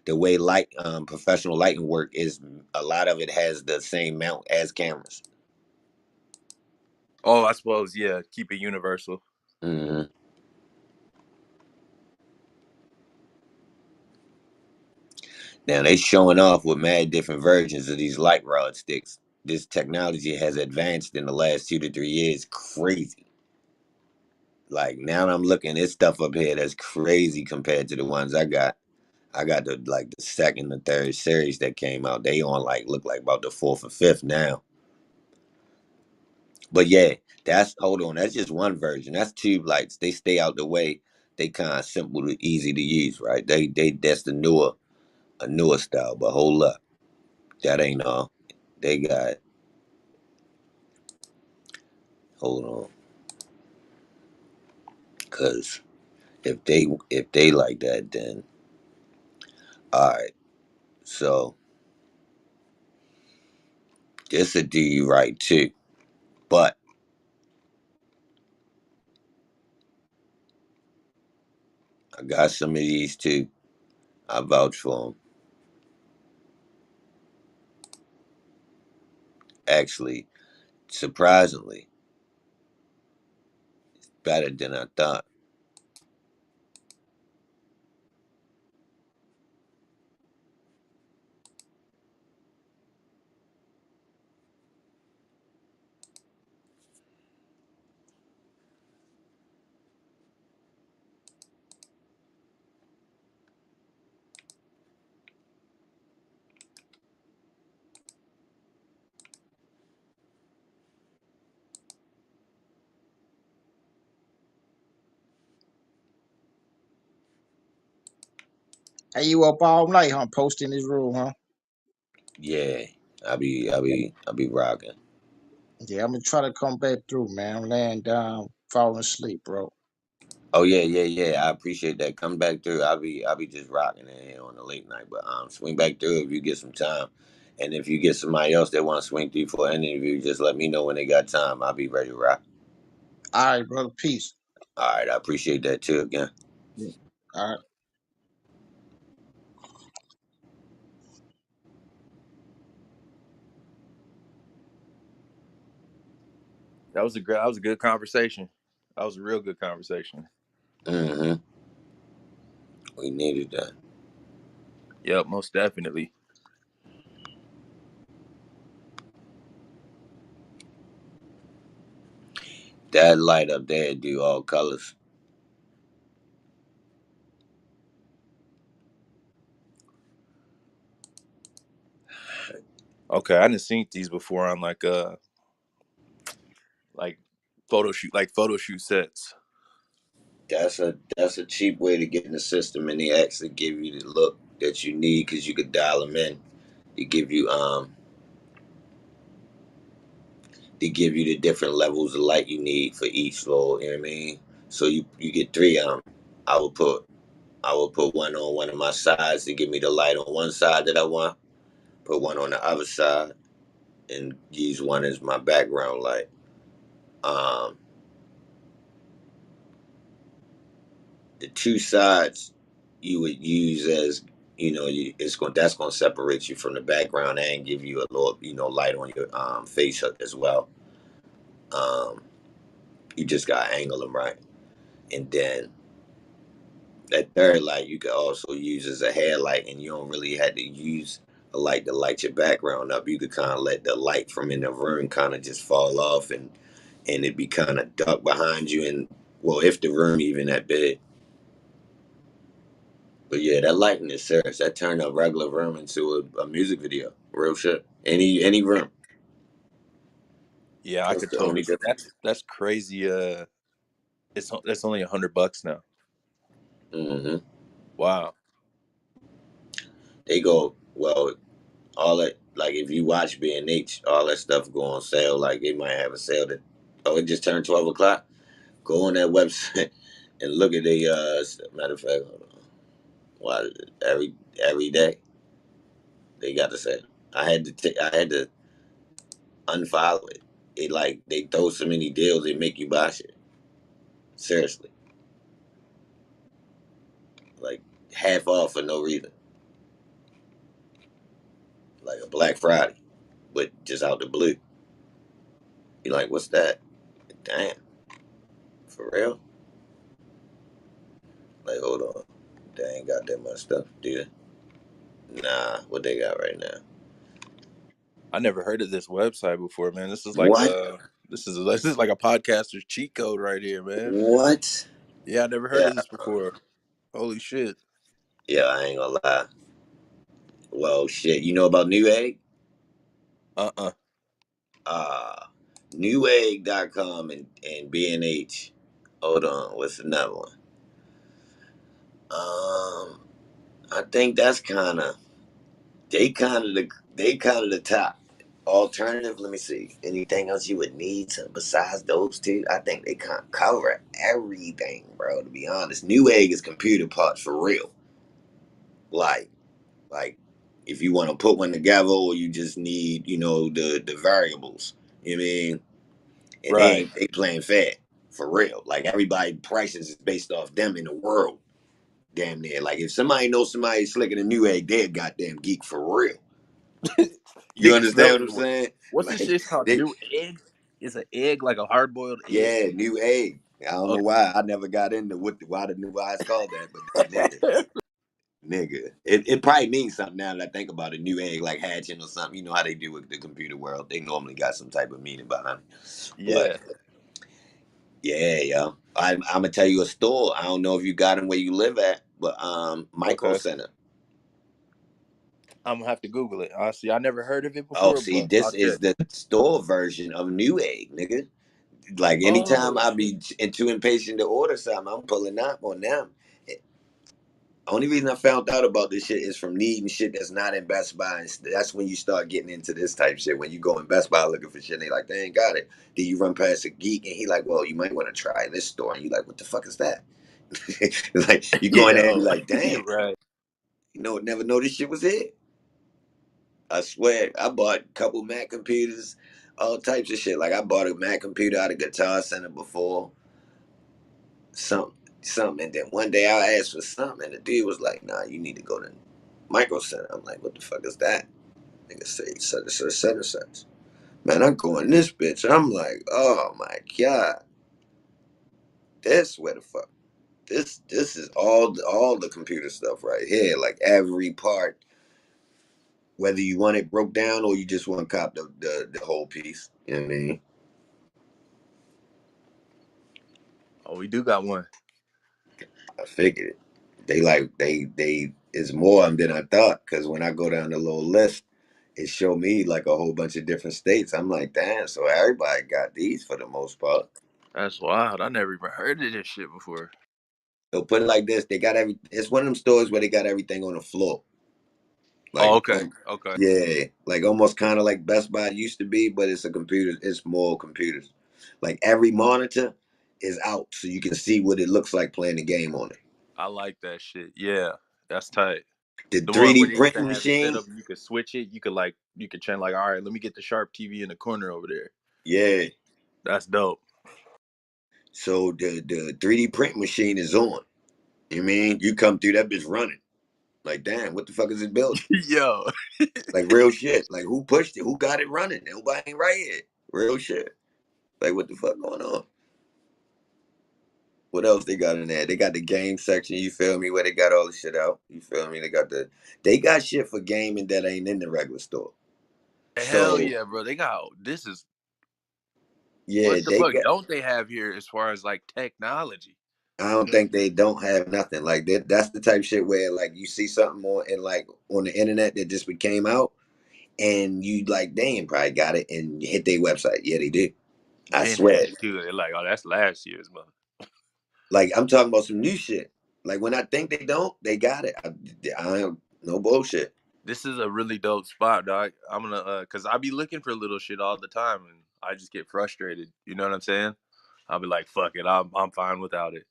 The way light, professional lighting work is a lot of it has the same mount as cameras. Oh, I suppose, yeah, keep it universal. hmm Now they showing off with mad different versions of these light rod sticks. This technology has advanced in the last 2 to 3 years. Crazy. Like now I'm looking at stuff up here that's crazy compared to the ones I got. I got the second, the third series that came out. They on like look like about the fourth or fifth now. But yeah, that's hold on. That's just one version. That's tube lights. They stay out the way. They kind of simple to easy to use, right? They that's the newer style. But hold up, that ain't all. They got, hold on. Cause if they like that, then all right. So this'll do you right too. But I got some of these too. I vouch for them. Actually, surprisingly, better than I thought. Hey, you up all night, huh? Posting this room, huh? Yeah, I be rocking. Yeah, I'm gonna try to come back through, man. I'm laying down, falling asleep, bro. Oh yeah, yeah, yeah. I appreciate that. Come back through. I'll be just rocking in here on the late night. But swing back through if you get some time. And if you get somebody else that want to swing through for an interview, just let me know when they got time. I'll be ready to rock. All right, brother. Peace. All right, I appreciate that too again. Yeah. All right. That was a good conversation. That was a real good conversation. Mm-hmm. We needed that. Yep, most definitely. That light up there do all colors. Okay, I didn't seen these before on like photo shoot sets. That's a cheap way to get in the system, and they actually give you the look that you need because you could dial them in. They give you they give you the different levels of light you need for each floor. You know what I mean? So you get three of them. I will put I will put one on one of my sides to give me the light on one side that I want. Put one on the other side, and use one as my background light. Um, the two sides you would use as it's going that's going to separate you from the background and give you a little light on your face as well. Um, you just got to angle them right, and then that third light you could also use as a headlight, and you don't really have to use a light to light your background up. You could kind of let the light from in the room kind of just fall off, and it be kind of dark behind you, and well, if the room even that big. But yeah, that lighting is serious. That turned a regular room into a music video. Real shit. Any room. Yeah, I That's could the only totally. difference. That's crazy. That's only $100 now. Hmm. Wow. They go well. All that like if you watch B&H, all that stuff go on sale. Like they might have a sale that it just turned 12 o'clock. Go on that website and look at the matter of fact. Hold on. Why every day they got the sale. I had to unfollow it. It like they throw so many deals they make you buy shit. Seriously, like half off for no reason, like a Black Friday, but just out the blue. You're like, what's that? Damn, for real? Like, hold on, they ain't got that much stuff, do they? Nah, what they got right now? I never heard of this website before, man. What? This is like a podcaster's cheat code right here, man. What? Yeah, I never heard Yeah, of this before. Holy shit. yeah, I ain't gonna lie. Well, shit, you know about Newegg? Uh-uh. Uh, Newegg.com and B&H. Hold on, what's another one? I think that's kind of they kind of the top. Alternative, let me see. Anything else you would need to besides those two? I think they can't cover everything, bro. To be honest, New Egg is computer parts for real. Like, like if you want to put one together, or you just need, the variables. You know what I mean? And Right. they playing fair for real. Like everybody prices is based off them in the world. Damn near. Like if somebody knows somebody slicker than New Egg, they're a goddamn geek for real. You Niggas know understand what I'm new. saying? What's this Like shit called? they, New egg? It's an egg, like a hard boiled egg. yeah, New Egg. I don't know Okay. why. I never got into why it's called that, but nigga. It probably means something now that I think about it. New egg, like hatching or something. You know how they do with the computer world. They normally got some type of meaning behind it. But Yeah. yeah, yo. I'm gonna tell you a store. I don't know if you got them where you live at, but Micro Okay. Center. I'm gonna have to Google it. Honestly, I never heard of it Oh, before, see, but this I'll check. is the store version of New Egg, nigga. Like anytime Oh I shit. be too impatient to order something, I'm pulling up on them. Only reason I found out about this shit is from needing shit that's not in Best Buy. And that's when you start getting into this type shit. When you go in Best Buy looking for shit, and they like, they ain't got it. Then you run past a geek, and he like, well, you might want to try this store. And you like, what the fuck is that? Like you go in there and be Yeah. like, damn, Right. never know this shit was it. I swear, I bought a couple Mac computers, all types of shit. Like I bought a Mac computer out of Guitar Center before, something, something. And then one day I asked for something, and the dude was like, "Nah, you need to go to Micro Center." I'm like, "What the fuck is that?" Nigga say, such and such. Man, I'm going this bitch. I'm like, "Oh my god, this where the fuck." This is all the computer stuff right here. Like every part, whether you want it broke down or you just want to cop the whole piece. You know what I mean? Oh, we do got one. I figured it. They is more than I thought, because when I go down the little list, it showed me like a whole bunch of different states. I'm like, damn, so everybody got these for the most part. That's wild. I never even heard of this shit before. They'll put it like this: they got it's one of them stores where they got everything on the floor, Oh, like okay. Okay. yeah, like almost kind of like Best Buy used to be, but it's a computer. It's more computers. Like every monitor is out, so you can see what it looks like playing the game on it. I like that shit. Yeah. That's tight. The The one 3D where they used to printing have it set machine, up and you could switch it. You could change like, all right, let me get the sharp TV in the corner over there. yeah. That's dope. So the 3D print machine is on. You mean you come through that bitch running? Like, damn, what the fuck is it building? Yo. Like real shit. Like who pushed it? Who got it running? Nobody ain't right here. Real shit. Like what the fuck going on? What else they got in there? They got the game section, you feel me, where they got all the shit out. You feel me? They got shit for gaming that ain't in the regular store. Hell So yeah, bro. They got this is yeah, what the they fuck got don't they have here as far as like technology? I don't think they don't have nothing. Like that's the type of shit where like you see something more in like on the internet that just came out, and you like, damn, probably got it, and you hit their website. Yeah, they do. I Been swear. had it too. They're like, oh, that's last year's month. Like I'm talking about some new shit. Like when I think they don't, they got it. I don't, no bullshit. This is a really dope spot, dog. I'm gonna cause I be looking for little shit all the time and I just get frustrated. You know what I'm saying? I'll be like, fuck it, I'm fine without it.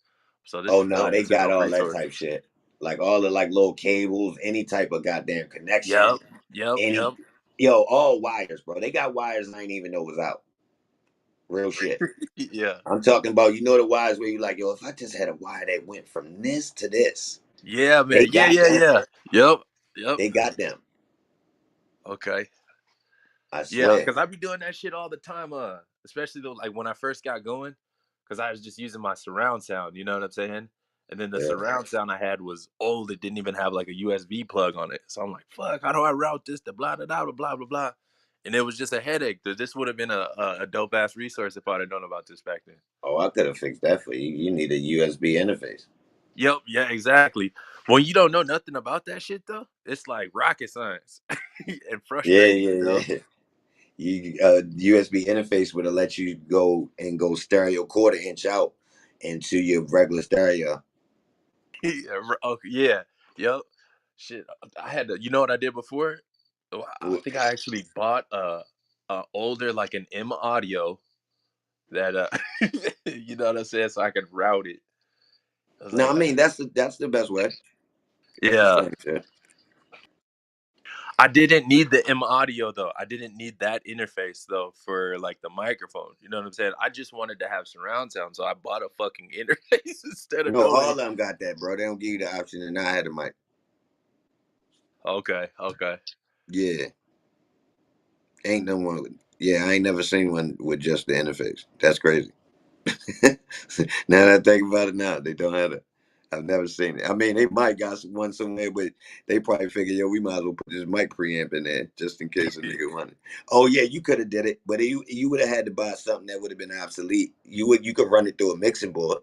So this Oh is no, dope they to got know all that type resources. shit. Like all the like little cables, any type of goddamn connection, Yep, yep, any yep. yo, all wires, bro. They got wires I ain't even know was out. Real shit. Yeah. I'm talking about, the wires where you like, yo, if I just had a wire that went from this to this, Yeah, they man. Yeah, got yeah, them. yeah. Yep. Yep. They got them. Okay. I Yeah, swear. because I be doing that shit all the time. Especially though, like when I first got going, because I was just using my surround sound. You know what I'm saying? And then the Yeah. surround sound I had was old. It didn't even have like a USB plug on it. So I'm like, fuck, how do I route this to blah blah blah blah blah blah? And it was just a headache. This would have been a dope ass resource if I'd have known about this back then. Oh, I could have fixed that for you. You need a USB interface. Yep. Yeah. Exactly. When you don't know nothing about that shit though, it's like rocket science and Yeah, frustrating. You yeah, know? yeah. USB interface would have let you go stereo quarter inch out into your regular stereo. Yeah, okay, yeah, yep. Shit, I had to. You know what I did before? Oh, I Wh- think I actually bought. older, like an M audio that you know what I'm saying, so I could route it. I was No, like, I mean that's the best way. That's the yeah. same shit. I didn't need the M audio though. I didn't need that interface though for like the microphone. You know what I'm saying? I just wanted to have surround sound, so I bought a fucking interface instead of No, no all A. of them got that, bro. They don't give you the option, and I had a mic. Okay, okay. Yeah, ain't no one. Yeah, I ain't never seen one with just the interface. That's crazy. Now that I think about it, now they don't have it. I've never seen it. I mean, they might got one somewhere, but they probably figure, yo, we might as well put this mic preamp in there just in case a nigga wanted. Oh yeah, you could have did it, but you would have had to buy something that would have been obsolete. You could run it through a mixing board.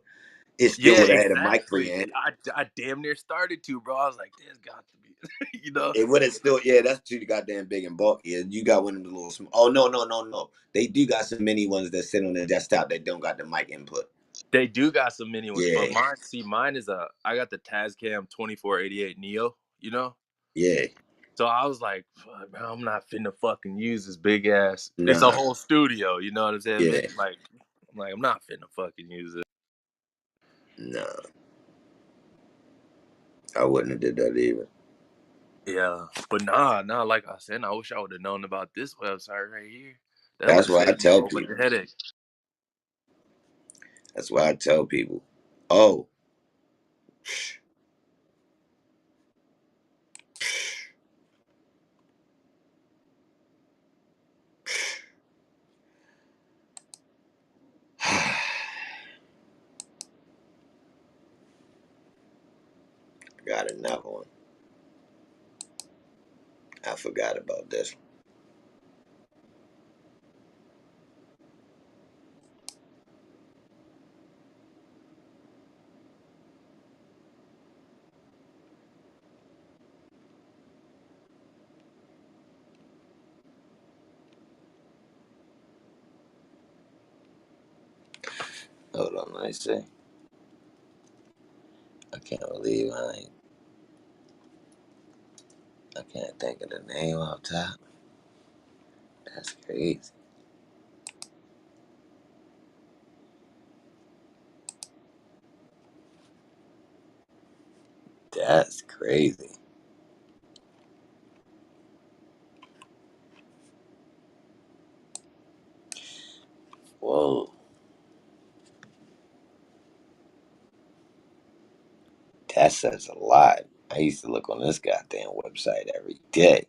It still Yeah, would have had a mic exactly. preamp. I damn near started to, bro. I was like, there's got to be, you know. It would have still, yeah, that's too goddamn big and bulky. And you got one of the little small. Oh no, no, no, no. They do got some mini ones that sit on the desktop that don't got the mic input. They do got some mini ones, but Yeah, mine is I got the Tascam 2488 Neo, you know. yeah, So I was like, fuck, man, I'm not finna fucking use this big ass. It's a nah, whole studio, you know what I'm saying? yeah, Like, I'm not finna fucking use it. nah. I wouldn't have did that either. Yeah, but nah. Like I said, I wish I would have known about this website right here. That would That's have why I saved me tell so much people. headache. That's why I tell people. Oh, I got another one. I forgot about this. Hold on, let me see. I can't believe I can't think of the name off top. That's crazy. That's crazy. Whoa, that says a lot. I used to look on this goddamn website every day.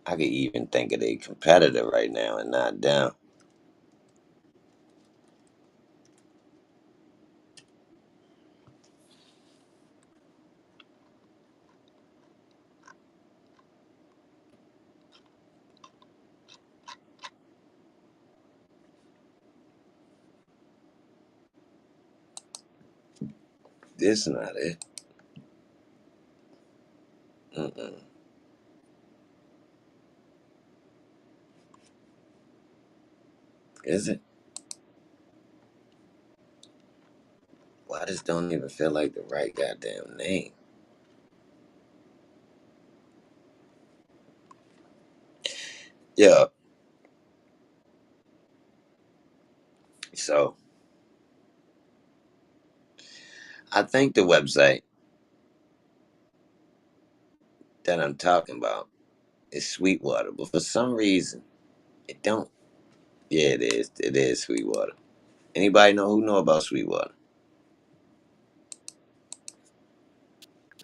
I could even think of a competitor right now and not down. This not it. Mm-mm. Is it? Why this don't even feel like the right goddamn name? Yeah. So I think the website that I'm talking about is Sweetwater, but for some reason it don't. Yeah, it is. It is Sweetwater. Anybody know about Sweetwater?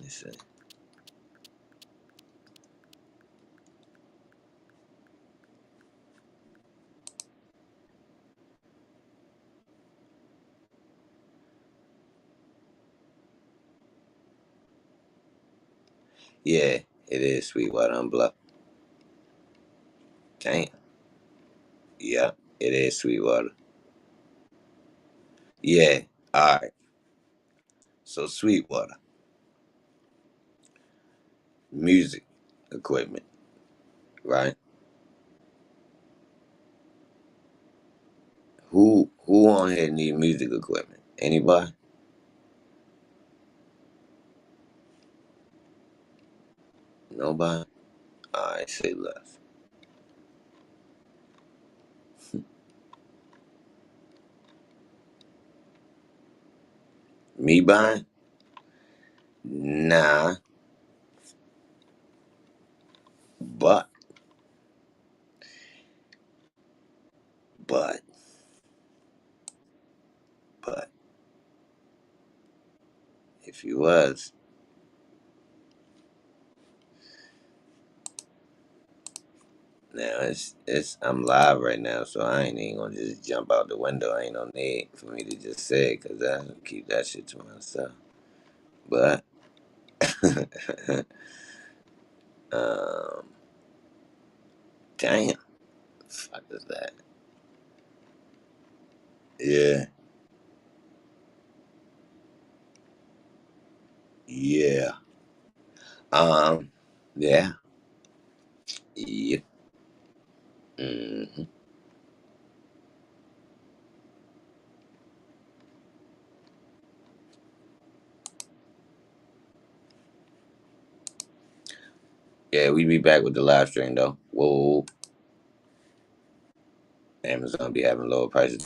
Let's see. Yeah, it is Sweetwater on Bluff. Damn. Yeah, it is Sweetwater. Yeah. All right. So Sweetwater music equipment, right? Who on here need music equipment? Anybody? Nobody? Alright, say less. Me buying? Nah, but, but, but, if you was, now I'm live right now, so I ain't even gonna just jump out the window. Ain't no need for me to just say it, cause I keep that shit to myself. But, um, damn, fuck is that? Yeah, yeah, um, yeah, yeah. hmm Yeah, we be back with the live stream though. Whoa, Amazon be having lower prices.